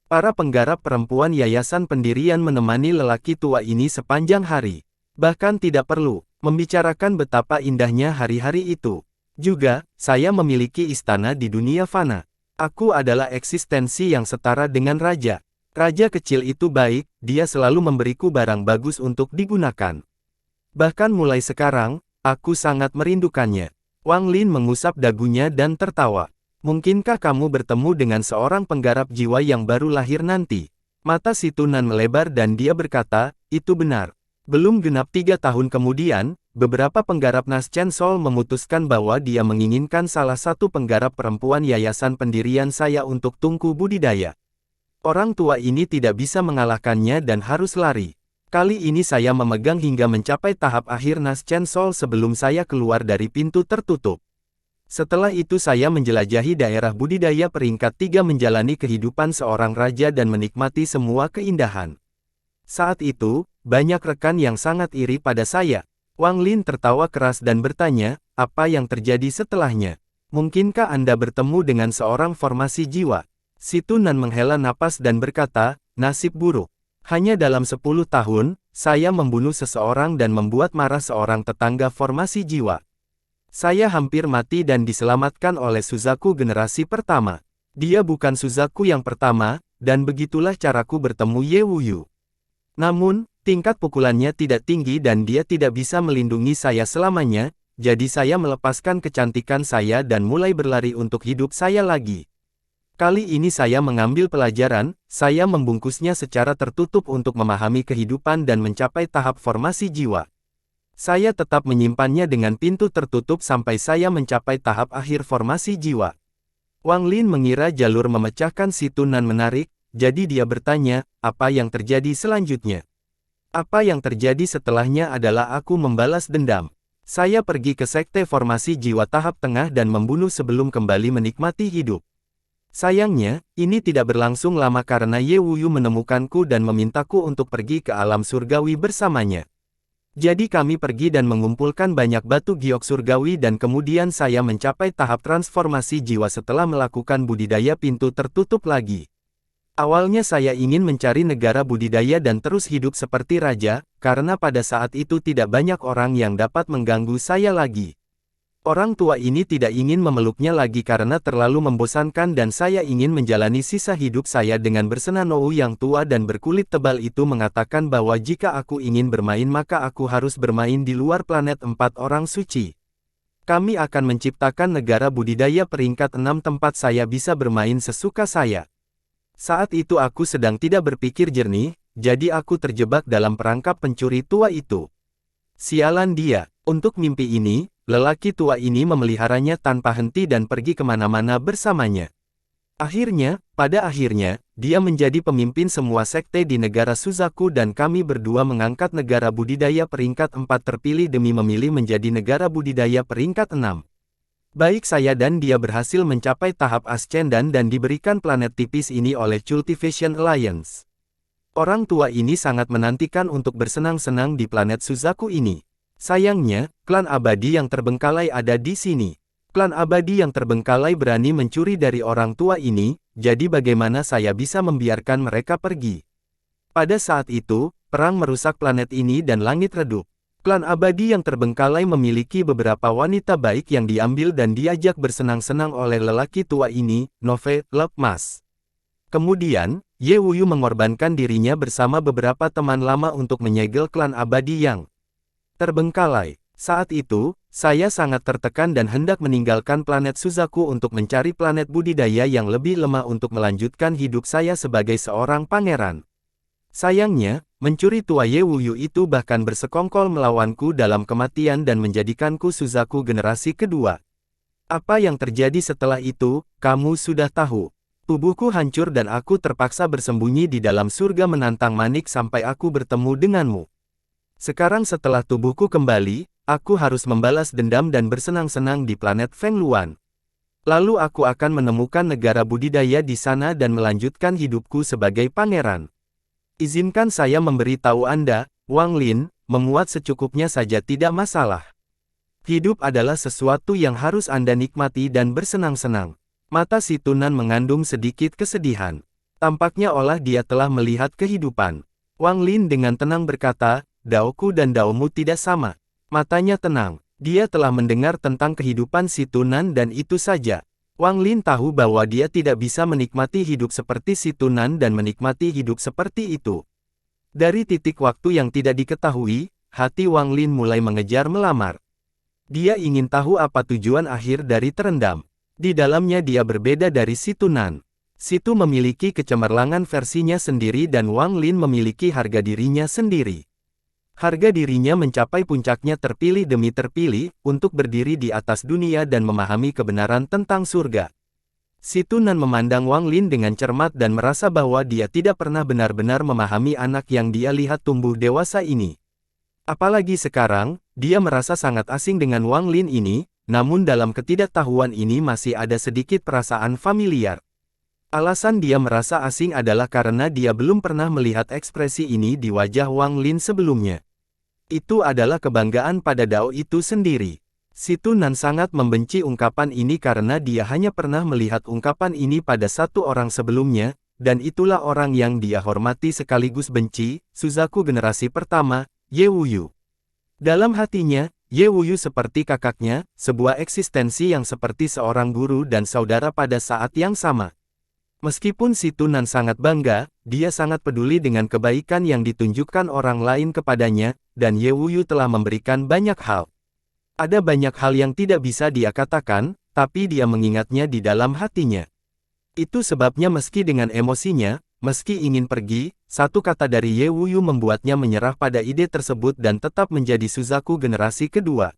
Para penggarap perempuan yayasan pendirian menemani lelaki tua ini sepanjang hari. Bahkan tidak perlu membicarakan betapa indahnya hari-hari itu. Juga, saya memiliki istana di dunia fana. Aku adalah eksistensi yang setara dengan raja. Raja kecil itu baik, dia selalu memberiku barang bagus untuk digunakan. Bahkan mulai sekarang, aku sangat merindukannya. Wang Lin mengusap dagunya dan tertawa. Mungkinkah kamu bertemu dengan seorang penggarap jiwa yang baru lahir nanti? Mata Si Tunan melebar dan dia berkata, itu benar. Belum genap 3 tahun kemudian, beberapa penggarap Nas Chen Sol memutuskan bahwa dia menginginkan salah satu penggarap perempuan yayasan pendirian saya untuk tungku budidaya. Orang tua ini tidak bisa mengalahkannya dan harus lari. Kali ini saya memegang hingga mencapai tahap akhir Nas Chen Sol sebelum saya keluar dari pintu tertutup. Setelah itu saya menjelajahi daerah budidaya peringkat 3 menjalani kehidupan seorang raja dan menikmati semua keindahan. Saat itu, banyak rekan yang sangat iri pada saya. Wang Lin tertawa keras dan bertanya, apa yang terjadi setelahnya? Mungkinkah Anda bertemu dengan seorang formasi jiwa? Si Tunan menghela napas dan berkata, nasib buruk. Hanya dalam 10 tahun, saya membunuh seseorang dan membuat marah seorang tetangga formasi jiwa. Saya hampir mati dan diselamatkan oleh Suzaku generasi pertama. Dia bukan Suzaku yang pertama, dan begitulah caraku bertemu Ye Wuyu. Namun, tingkat pukulannya tidak tinggi dan dia tidak bisa melindungi saya selamanya, jadi saya melepaskan kecantikan saya dan mulai berlari untuk hidup saya lagi. Kali ini saya mengambil pelajaran, saya membungkusnya secara tertutup untuk memahami kehidupan dan mencapai tahap formasi jiwa. Saya tetap menyimpannya dengan pintu tertutup sampai saya mencapai tahap akhir formasi jiwa. Wang Lin mengira jalur memecahkan si Tunan menarik, jadi dia bertanya, apa yang terjadi selanjutnya? Apa yang terjadi setelahnya adalah aku membalas dendam. Saya pergi ke sekte formasi jiwa tahap tengah dan membunuh sebelum kembali menikmati hidup. Sayangnya, ini tidak berlangsung lama karena Ye Wuyu menemukanku dan memintaku untuk pergi ke alam surgawi bersamanya. Jadi kami pergi dan mengumpulkan banyak batu giok surgawi dan kemudian saya mencapai tahap transformasi jiwa setelah melakukan budidaya pintu tertutup lagi. Awalnya saya ingin mencari negara budidaya dan terus hidup seperti raja, karena pada saat itu tidak banyak orang yang dapat mengganggu saya lagi. Orang tua ini tidak ingin memeluknya lagi karena terlalu membosankan dan saya ingin menjalani sisa hidup saya dengan bersenandung yang tua dan berkulit tebal itu mengatakan bahwa jika aku ingin bermain maka aku harus bermain di luar planet 4 orang suci. Kami akan menciptakan negara budidaya peringkat 6 tempat saya bisa bermain sesuka saya. Saat itu aku sedang tidak berpikir jernih, jadi aku terjebak dalam perangkap pencuri tua itu. Sialan dia, untuk mimpi ini, lelaki tua ini memeliharanya tanpa henti dan pergi kemana-mana bersamanya. Pada akhirnya, dia menjadi pemimpin semua sekte di negara Suzaku dan kami berdua mengangkat negara budidaya peringkat 4 terpilih demi memilih menjadi negara budidaya peringkat 6. Baik saya dan dia berhasil mencapai tahap ascendan dan diberikan planet tipis ini oleh Cultivation Alliance. Orang tua ini sangat menantikan untuk bersenang-senang di planet Suzaku ini. Sayangnya, klan abadi yang terbengkalai ada di sini. Klan abadi yang terbengkalai berani mencuri dari orang tua ini, jadi bagaimana saya bisa membiarkan mereka pergi? Pada saat itu, perang merusak planet ini dan langit redup. Klan abadi yang terbengkalai memiliki beberapa wanita baik yang diambil dan diajak bersenang-senang oleh lelaki tua ini, Nove, Lepmas. Kemudian, Ye Wuyu mengorbankan dirinya bersama beberapa teman lama untuk menyegel klan abadi yang terbengkalai. Saat itu, saya sangat tertekan dan hendak meninggalkan planet Suzaku untuk mencari planet budidaya yang lebih lemah untuk melanjutkan hidup saya sebagai seorang pangeran. Sayangnya, mencuri tua Ye Wuyu itu bahkan bersekongkol melawanku dalam kematian dan menjadikanku Suzaku generasi kedua. Apa yang terjadi setelah itu, kamu sudah tahu. Tubuhku hancur dan aku terpaksa bersembunyi di dalam surga menantang manik sampai aku bertemu denganmu. Sekarang setelah tubuhku kembali, aku harus membalas dendam dan bersenang-senang di planet Feng Luan. Lalu aku akan menemukan negara budidaya di sana dan melanjutkan hidupku sebagai pangeran. Izinkan saya memberitahu Anda, Wang Lin, memuat secukupnya saja tidak masalah. Hidup adalah sesuatu yang harus Anda nikmati dan bersenang-senang. Mata si Tunan mengandung sedikit kesedihan. Tampaknya olah dia telah melihat kehidupan. Wang Lin dengan tenang berkata, Daoku dan daomu tidak sama. Matanya tenang. Dia telah mendengar tentang kehidupan si Tunan dan itu saja. Wang Lin tahu bahwa dia tidak bisa menikmati hidup seperti si Tunan dan menikmati hidup seperti itu. Dari titik waktu yang tidak diketahui, hati Wang Lin mulai mengejar melamar. Dia ingin tahu apa tujuan akhir dari terendam. Di dalamnya dia berbeda dari si Tunan. Situ memiliki kecemerlangan versinya sendiri dan Wang Lin memiliki harga dirinya sendiri. Harga dirinya mencapai puncaknya terpilih demi terpilih, untuk berdiri di atas dunia dan memahami kebenaran tentang surga. Si Tunan memandang Wang Lin dengan cermat dan merasa bahwa dia tidak pernah benar-benar memahami anak yang dia lihat tumbuh dewasa ini. Apalagi sekarang, dia merasa sangat asing dengan Wang Lin ini, namun dalam ketidaktahuan ini masih ada sedikit perasaan familiar. Alasan dia merasa asing adalah karena dia belum pernah melihat ekspresi ini di wajah Wang Lin sebelumnya. Itu adalah kebanggaan pada Dao itu sendiri. Si Tunan sangat membenci ungkapan ini karena dia hanya pernah melihat ungkapan ini pada satu orang sebelumnya, dan itulah orang yang dia hormati sekaligus benci, Suzaku generasi pertama, Ye Wuyu. Dalam hatinya, Ye Wuyu seperti kakaknya, sebuah eksistensi yang seperti seorang guru dan saudara pada saat yang sama. Meskipun si Tunan sangat bangga, dia sangat peduli dengan kebaikan yang ditunjukkan orang lain kepadanya, dan Ye Wuyu telah memberikan banyak hal. Ada banyak hal yang tidak bisa dia katakan, tapi dia mengingatnya di dalam hatinya. Itu sebabnya meski dengan emosinya, meski ingin pergi, satu kata dari Ye Wuyu membuatnya menyerah pada ide tersebut dan tetap menjadi Suzaku generasi kedua.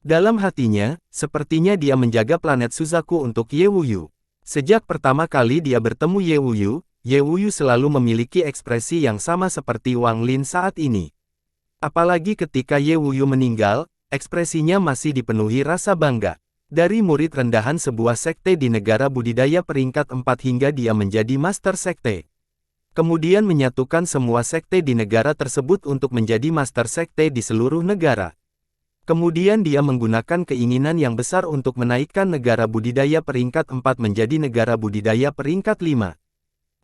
Dalam hatinya, sepertinya dia menjaga planet Suzaku untuk Ye Wuyu. Sejak pertama kali dia bertemu Ye Wuyu selalu memiliki ekspresi yang sama seperti Wang Lin saat ini. Apalagi ketika Ye Wuyu meninggal, ekspresinya masih dipenuhi rasa bangga. Dari murid rendahan sebuah sekte di negara budidaya peringkat 4 hingga dia menjadi master sekte. Kemudian menyatukan semua sekte di negara tersebut untuk menjadi master sekte di seluruh negara. Kemudian dia menggunakan keinginan yang besar untuk menaikkan negara budidaya peringkat 4 menjadi negara budidaya peringkat 5.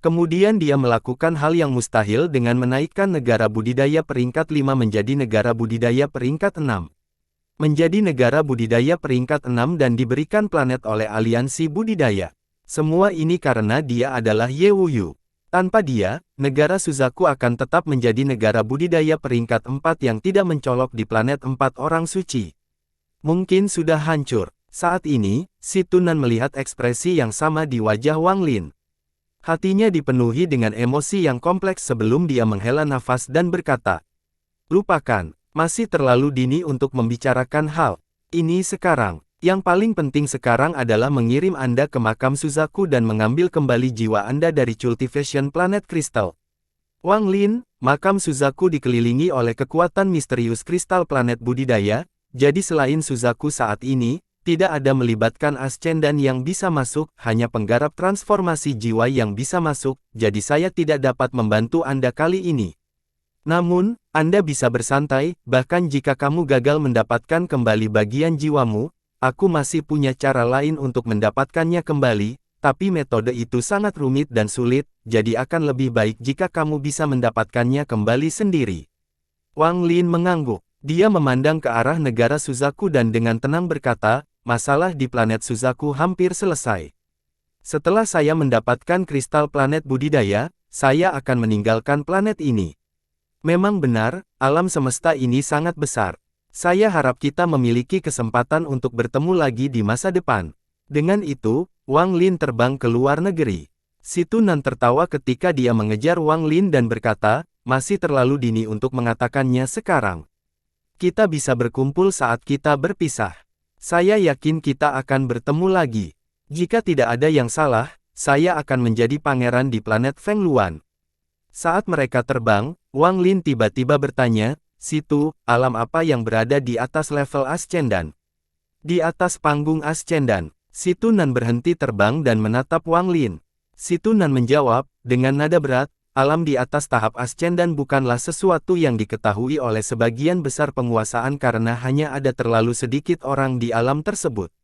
Kemudian dia melakukan hal yang mustahil dengan menaikkan negara budidaya peringkat 5 menjadi negara budidaya peringkat 6. Menjadi negara budidaya peringkat 6 dan diberikan planet oleh aliansi budidaya. Semua ini karena dia adalah Ye Wuyu. Tanpa dia, negara Suzaku akan tetap menjadi negara budidaya peringkat 4 yang tidak mencolok di planet 4 orang suci. Mungkin sudah hancur. Saat ini, si Tunan melihat ekspresi yang sama di wajah Wang Lin. Hatinya dipenuhi dengan emosi yang kompleks sebelum dia menghela nafas dan berkata, "Lupakan. Masih terlalu dini untuk membicarakan hal ini sekarang. Yang paling penting sekarang adalah mengirim Anda ke makam Suzaku dan mengambil kembali jiwa Anda dari cultivation planet kristal." Wang Lin, makam Suzaku dikelilingi oleh kekuatan misterius kristal planet budidaya, jadi selain Suzaku saat ini, tidak ada melibatkan Ascendan yang bisa masuk, hanya penggarap transformasi jiwa yang bisa masuk, jadi saya tidak dapat membantu Anda kali ini. Namun, Anda bisa bersantai, bahkan jika kamu gagal mendapatkan kembali bagian jiwamu, aku masih punya cara lain untuk mendapatkannya kembali, tapi metode itu sangat rumit dan sulit, jadi akan lebih baik jika kamu bisa mendapatkannya kembali sendiri. Wang Lin mengangguk. Dia memandang ke arah negara Suzaku dan dengan tenang berkata, masalah di planet Suzaku hampir selesai. Setelah saya mendapatkan kristal planet budidaya, saya akan meninggalkan planet ini. Memang benar, alam semesta ini sangat besar. Saya harap kita memiliki kesempatan untuk bertemu lagi di masa depan. Dengan itu, Wang Lin terbang ke luar negeri. Si Tunan tertawa ketika dia mengejar Wang Lin dan berkata, masih terlalu dini untuk mengatakannya sekarang. Kita bisa berkumpul saat kita berpisah. Saya yakin kita akan bertemu lagi. Jika tidak ada yang salah, saya akan menjadi pangeran di planet Feng Luan. Saat mereka terbang, Wang Lin tiba-tiba bertanya, "Situ, alam apa yang berada di atas level Ascendan?" Di atas panggung Ascendan. Si Tunan berhenti terbang dan menatap Wang Lin. Si Tunan menjawab, dengan nada berat, alam di atas tahap Ascendan bukanlah sesuatu yang diketahui oleh sebagian besar penguasaan karena hanya ada terlalu sedikit orang di alam tersebut.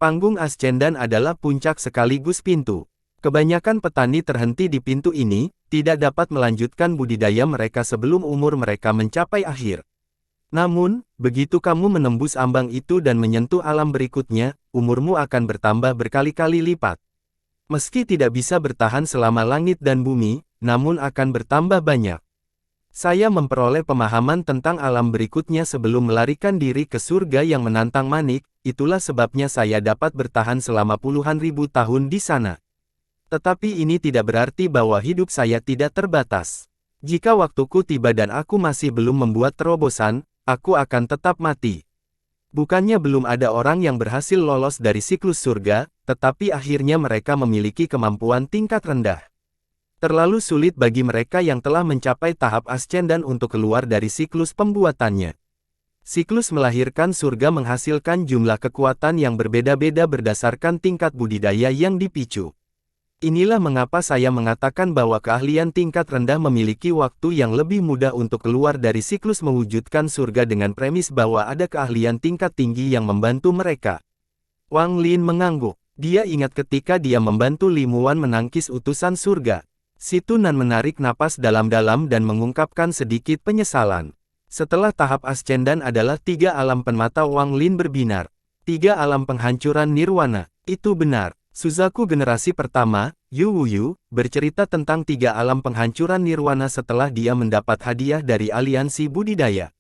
Panggung Ascendan adalah puncak sekaligus pintu. Kebanyakan petani terhenti di pintu ini, tidak dapat melanjutkan budidaya mereka sebelum umur mereka mencapai akhir. Namun, begitu kamu menembus ambang itu dan menyentuh alam berikutnya, umurmu akan bertambah berkali-kali lipat. Meski tidak bisa bertahan selama langit dan bumi, namun akan bertambah banyak. Saya memperoleh pemahaman tentang alam berikutnya sebelum melarikan diri ke surga yang menantang manik, itulah sebabnya saya dapat bertahan selama puluhan ribu tahun di sana. Tetapi ini tidak berarti bahwa hidup saya tidak terbatas. Jika waktuku tiba dan aku masih belum membuat terobosan, aku akan tetap mati. Bukannya belum ada orang yang berhasil lolos dari siklus surga, tetapi akhirnya mereka memiliki kemampuan tingkat rendah. Terlalu sulit bagi mereka yang telah mencapai tahap Ascendan untuk keluar dari siklus pembuatannya. Siklus melahirkan surga menghasilkan jumlah kekuatan yang berbeda-beda berdasarkan tingkat budidaya yang dipicu. Inilah mengapa saya mengatakan bahwa keahlian tingkat rendah memiliki waktu yang lebih mudah untuk keluar dari siklus mewujudkan surga dengan premis bahwa ada keahlian tingkat tinggi yang membantu mereka. Wang Lin mengangguk. Dia ingat ketika dia membantu Li Muan menangkis utusan surga. Si Tunan menarik napas dalam-dalam dan mengungkapkan sedikit penyesalan. Setelah tahap Ascendan adalah 3 alam penmata Wang Lin berbinar. 3 alam penghancuran nirwana. Itu benar. Suzaku generasi pertama, Yu Wuyu, bercerita tentang 3 alam penghancuran nirwana setelah dia mendapat hadiah dari aliansi budidaya.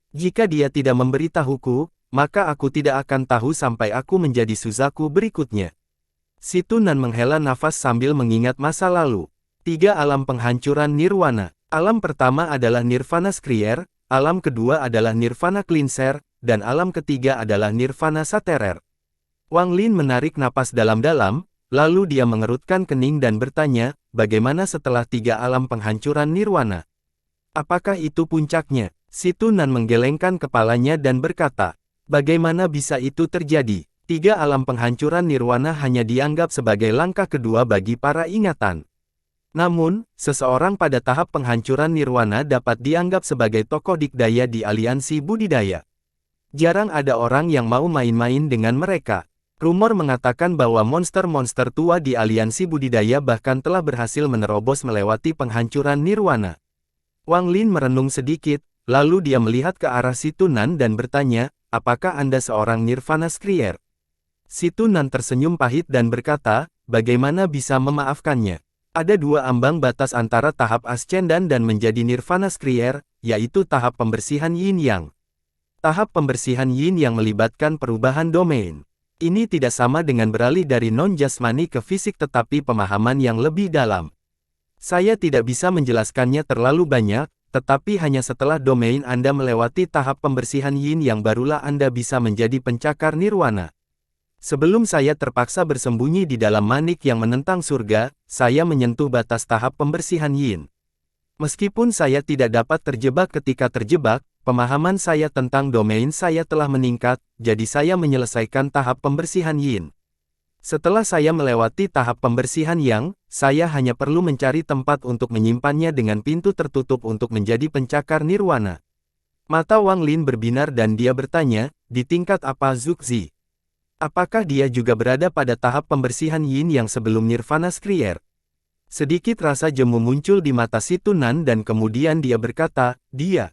Jika dia tidak memberitahuku, maka aku tidak akan tahu sampai aku menjadi Suzaku berikutnya. Si Tunan menghela nafas sambil mengingat masa lalu. 3 alam penghancuran nirwana. Alam pertama adalah Nirvana Skrier, alam kedua adalah Nirvana Cleanser, dan alam ketiga adalah Nirvana Saterer. Wang Lin menarik napas dalam-dalam, lalu dia mengerutkan kening dan bertanya, bagaimana setelah 3 alam penghancuran nirwana? Apakah itu puncaknya? Si Tunan menggelengkan kepalanya dan berkata, bagaimana bisa itu terjadi? 3 alam penghancuran nirwana hanya dianggap sebagai langkah kedua bagi para ingatan. Namun, seseorang pada tahap penghancuran nirwana dapat dianggap sebagai tokoh dikdaya di aliansi budidaya. Jarang ada orang yang mau main-main dengan mereka. Rumor mengatakan bahwa monster-monster tua di aliansi budidaya bahkan telah berhasil menerobos melewati penghancuran nirwana. Wang Lin merenung sedikit, lalu dia melihat ke arah si Tunan dan bertanya, apakah Anda seorang Nirvana Skrier? Si Tunan tersenyum pahit dan berkata, bagaimana bisa memaafkannya? Ada 2 ambang batas antara tahap ascendan dan menjadi Nirvana Skrier, yaitu tahap pembersihan Yin-Yang. Tahap pembersihan Yin yang melibatkan perubahan domain. Ini tidak sama dengan beralih dari non-jasmani ke fisik tetapi pemahaman yang lebih dalam. Saya tidak bisa menjelaskannya terlalu banyak, tetapi hanya setelah domain Anda melewati tahap pembersihan Yin yang barulah Anda bisa menjadi pencakar nirwana. Sebelum saya terpaksa bersembunyi di dalam manik yang menentang surga, saya menyentuh batas tahap pembersihan Yin. Meskipun saya tidak dapat terjebak ketika terjebak, pemahaman saya tentang domain saya telah meningkat, jadi saya menyelesaikan tahap pembersihan Yin. Setelah saya melewati tahap pembersihan Yang, saya hanya perlu mencari tempat untuk menyimpannya dengan pintu tertutup untuk menjadi pencakar nirwana. Mata Wang Lin berbinar dan dia bertanya, di tingkat apa Zuxi? Apakah dia juga berada pada tahap pembersihan Yin yang sebelum Nirvana Skrier? Sedikit rasa jemu muncul di mata si Tunan dan kemudian dia berkata, dia.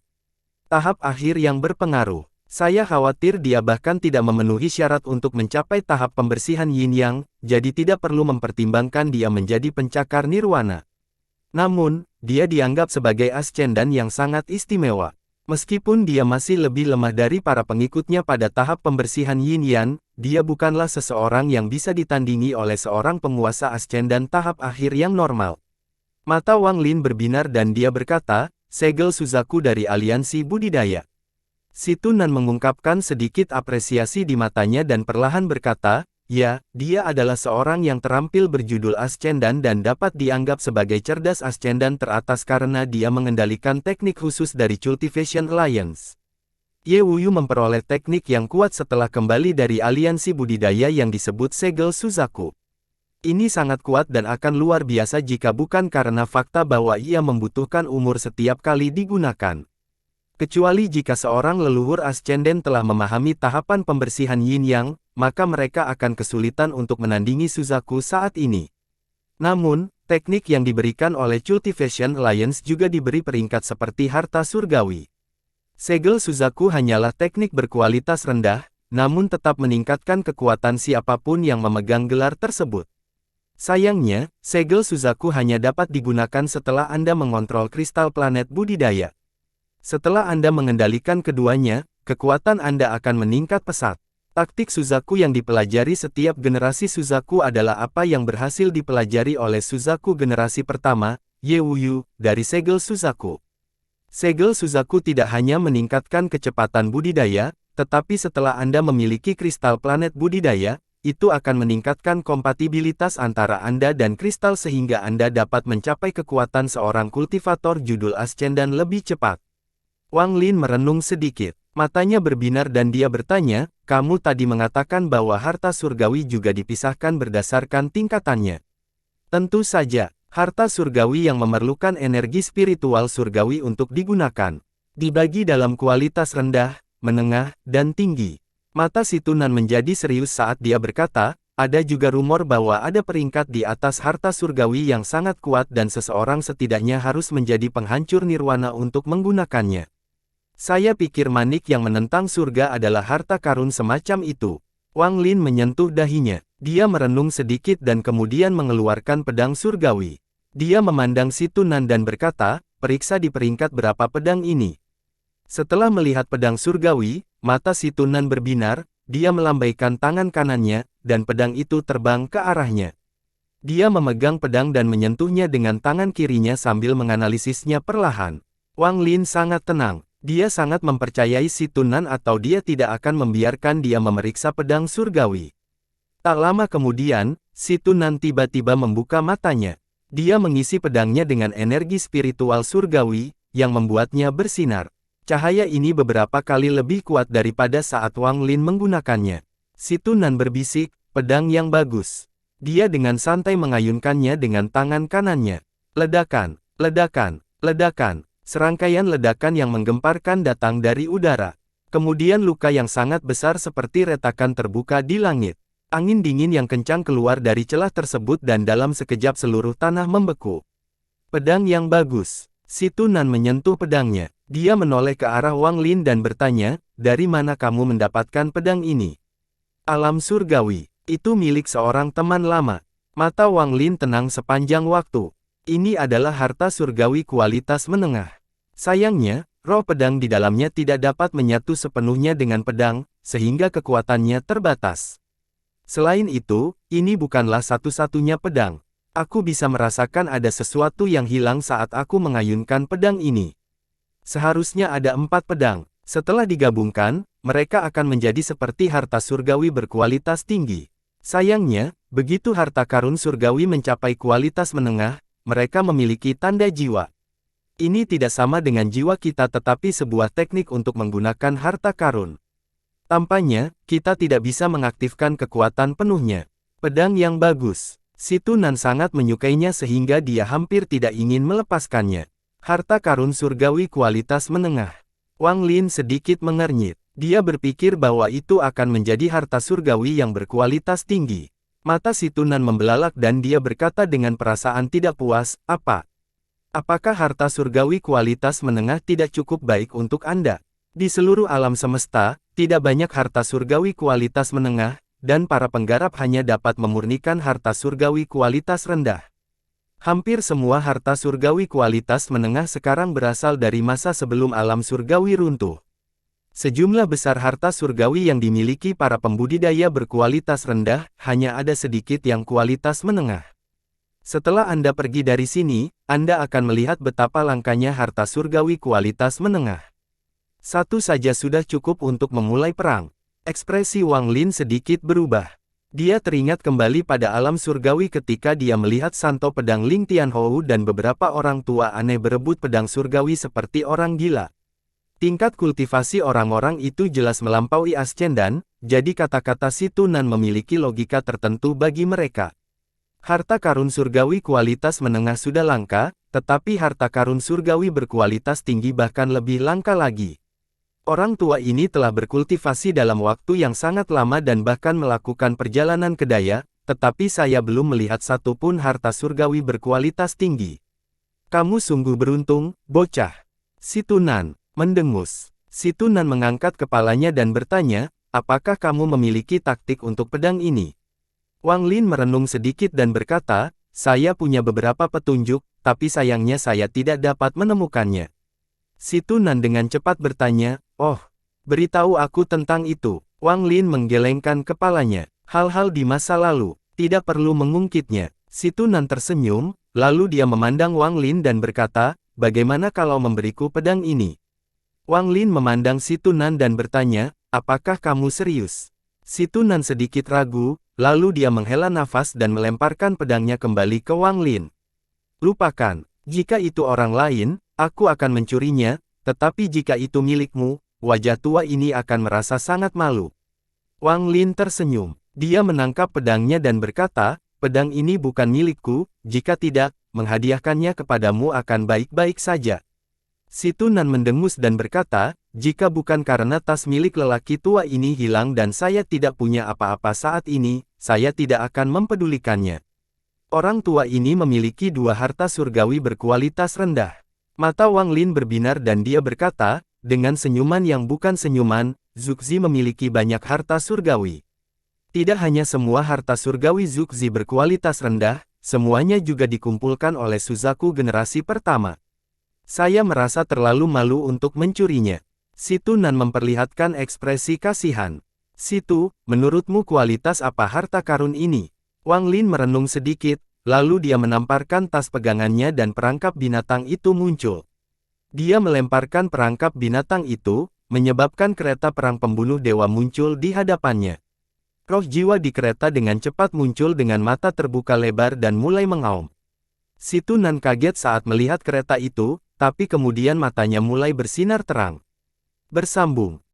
Tahap akhir yang berpengaruh. Saya khawatir dia bahkan tidak memenuhi syarat untuk mencapai tahap pembersihan Yin-Yang, jadi tidak perlu mempertimbangkan dia menjadi pencakar nirwana. Namun, dia dianggap sebagai ascendan yang sangat istimewa. Meskipun dia masih lebih lemah dari para pengikutnya pada tahap pembersihan Yin-Yang, dia bukanlah seseorang yang bisa ditandingi oleh seorang penguasa ascendan tahap akhir yang normal. Mata Wang Lin berbinar dan dia berkata, segel Suzaku dari aliansi budidaya. Si Tunan mengungkapkan sedikit apresiasi di matanya dan perlahan berkata, ya, dia adalah seorang yang terampil berjudul ascendan dan dapat dianggap sebagai cerdas ascendan teratas karena dia mengendalikan teknik khusus dari Cultivation Alliance. Ye Wuyu memperoleh teknik yang kuat setelah kembali dari aliansi budidaya yang disebut segel Suzaku. Ini sangat kuat dan akan luar biasa jika bukan karena fakta bahwa ia membutuhkan umur setiap kali digunakan. Kecuali jika seorang leluhur ascenden telah memahami tahapan pembersihan Yin-Yang, maka mereka akan kesulitan untuk menandingi Suzaku saat ini. Namun, teknik yang diberikan oleh Cultivation Alliance juga diberi peringkat seperti harta surgawi. Segel Suzaku hanyalah teknik berkualitas rendah, namun tetap meningkatkan kekuatan siapapun yang memegang gelar tersebut. Sayangnya, segel Suzaku hanya dapat digunakan setelah Anda mengontrol kristal planet budidaya. Setelah Anda mengendalikan keduanya, kekuatan Anda akan meningkat pesat. Taktik Suzaku yang dipelajari setiap generasi Suzaku adalah apa yang berhasil dipelajari oleh Suzaku generasi pertama, Ye Wuyu, dari segel Suzaku. Segel Suzaku tidak hanya meningkatkan kecepatan budidaya, tetapi setelah Anda memiliki kristal planet budidaya, itu akan meningkatkan kompatibilitas antara Anda dan kristal sehingga Anda dapat mencapai kekuatan seorang kultivator judul ascendan lebih cepat. Wang Lin merenung sedikit. Matanya berbinar dan dia bertanya, kamu tadi mengatakan bahwa harta surgawi juga dipisahkan berdasarkan tingkatannya. Tentu saja, harta surgawi yang memerlukan energi spiritual surgawi untuk digunakan. Dibagi dalam kualitas rendah, menengah, dan tinggi. Mata si Tunan menjadi serius saat dia berkata, ada juga rumor bahwa ada peringkat di atas harta surgawi yang sangat kuat dan seseorang setidaknya harus menjadi penghancur nirwana untuk menggunakannya. Saya pikir manik yang menentang surga adalah harta karun semacam itu. Wang Lin menyentuh dahinya. Dia merenung sedikit dan kemudian mengeluarkan pedang surgawi. Dia memandang si Tunan dan berkata, periksa di peringkat berapa pedang ini. Setelah melihat pedang surgawi, mata si Tunan berbinar, dia melambaikan tangan kanannya, dan pedang itu terbang ke arahnya. Dia memegang pedang dan menyentuhnya dengan tangan kirinya sambil menganalisisnya perlahan. Wang Lin sangat tenang. Dia sangat mempercayai si Tunan atau dia tidak akan membiarkan dia memeriksa pedang surgawi. Tak lama kemudian, si Tunan tiba-tiba membuka matanya. Dia mengisi pedangnya dengan energi spiritual surgawi, yang membuatnya bersinar. Cahaya ini beberapa kali lebih kuat daripada saat Wang Lin menggunakannya. Si Tunan berbisik, pedang yang bagus. Dia dengan santai mengayunkannya dengan tangan kanannya. Ledakan, ledakan, ledakan. Serangkaian ledakan yang menggemparkan datang dari udara. Kemudian luka yang sangat besar seperti retakan terbuka di langit. Angin dingin yang kencang keluar dari celah tersebut dan dalam sekejap seluruh tanah membeku. Pedang yang bagus. Si Tunan menyentuh pedangnya. Dia menoleh ke arah Wang Lin dan bertanya, "Dari mana kamu mendapatkan pedang ini?" "Alam surgawi. Itu milik seorang teman lama." Mata Wang Lin tenang sepanjang waktu. Ini adalah harta surgawi kualitas menengah. Sayangnya, roh pedang di dalamnya tidak dapat menyatu sepenuhnya dengan pedang, sehingga kekuatannya terbatas. Selain itu, ini bukanlah satu-satunya pedang. Aku bisa merasakan ada sesuatu yang hilang saat aku mengayunkan pedang ini. Seharusnya ada 4 pedang. Setelah digabungkan, mereka akan menjadi seperti harta surgawi berkualitas tinggi. Sayangnya, begitu harta karun surgawi mencapai kualitas menengah, mereka memiliki tanda jiwa. Ini tidak sama dengan jiwa kita tetapi sebuah teknik untuk menggunakan harta karun. Tampaknya, kita tidak bisa mengaktifkan kekuatan penuhnya. Pedang yang bagus. Si Tunan sangat menyukainya sehingga dia hampir tidak ingin melepaskannya. Harta karun surgawi kualitas menengah. Wang Lin sedikit mengernyit. Dia berpikir bahwa itu akan menjadi harta surgawi yang berkualitas tinggi. Mata si Tunan membelalak dan dia berkata dengan perasaan tidak puas, "Apa? Apakah harta surgawi kualitas menengah tidak cukup baik untuk Anda? Di seluruh alam semesta, tidak banyak harta surgawi kualitas menengah, dan para penggarap hanya dapat memurnikan harta surgawi kualitas rendah. Hampir semua harta surgawi kualitas menengah sekarang berasal dari masa sebelum alam surgawi runtuh. Sejumlah besar harta surgawi yang dimiliki para pembudidaya berkualitas rendah, hanya ada sedikit yang kualitas menengah. Setelah Anda pergi dari sini, Anda akan melihat betapa langkanya harta surgawi kualitas menengah. Satu saja sudah cukup untuk memulai perang." Ekspresi Wang Lin sedikit berubah. Dia teringat kembali pada alam surgawi ketika dia melihat Santo Pedang Ling Tianhou dan beberapa orang tua aneh berebut pedang surgawi seperti orang gila. Tingkat kultivasi orang-orang itu jelas melampaui Ascendan, jadi kata-kata si Tunan memiliki logika tertentu bagi mereka. Harta karun surgawi kualitas menengah sudah langka, tetapi harta karun surgawi berkualitas tinggi bahkan lebih langka lagi. Orang tua ini telah berkultivasi dalam waktu yang sangat lama dan bahkan melakukan perjalanan ke Daya, tetapi saya belum melihat satupun harta surgawi berkualitas tinggi. "Kamu sungguh beruntung, bocah." Si Tunan mendengus. Si Tunan mengangkat kepalanya dan bertanya, "Apakah kamu memiliki taktik untuk pedang ini?" Wang Lin merenung sedikit dan berkata, "Saya punya beberapa petunjuk, tapi sayangnya saya tidak dapat menemukannya." Si Tunan dengan cepat bertanya, "Oh, beritahu aku tentang itu." Wang Lin menggelengkan kepalanya. "Hal-hal di masa lalu, tidak perlu mengungkitnya." Si Tunan tersenyum, lalu dia memandang Wang Lin dan berkata, "Bagaimana kalau memberiku pedang ini?" Wang Lin memandang si Tunan dan bertanya, "Apakah kamu serius?" Si Tunan sedikit ragu, lalu dia menghela nafas dan melemparkan pedangnya kembali ke Wang Lin. "Lupakan, jika itu orang lain, aku akan mencurinya, tetapi jika itu milikmu, wajah tua ini akan merasa sangat malu." Wang Lin tersenyum. Dia menangkap pedangnya dan berkata, "Pedang ini bukan milikku, jika tidak, menghadiahkannya kepadamu akan baik-baik saja." Si Tunan mendengus dan berkata, "Jika bukan karena tas milik lelaki tua ini hilang dan saya tidak punya apa-apa saat ini, saya tidak akan mempedulikannya." Orang tua ini memiliki 2 harta surgawi berkualitas rendah. Mata Wang Lin berbinar dan dia berkata, dengan senyuman yang bukan senyuman, "Zuxi memiliki banyak harta surgawi. Tidak hanya semua harta surgawi Zuxi berkualitas rendah, semuanya juga dikumpulkan oleh Suzaku generasi pertama. Saya merasa terlalu malu untuk mencurinya." Si Tunan memperlihatkan ekspresi kasihan. Situ, menurutmu kualitas apa harta karun ini? Wang Lin merenung sedikit, lalu dia menamparkan tas pegangannya dan perangkap binatang itu muncul. Dia melemparkan perangkap binatang itu, menyebabkan kereta perang pembunuh dewa muncul di hadapannya. Roh jiwa di kereta dengan cepat muncul dengan mata terbuka lebar dan mulai mengaum. Situ Nan kaget saat melihat kereta itu, tapi kemudian matanya mulai bersinar terang. Bersambung.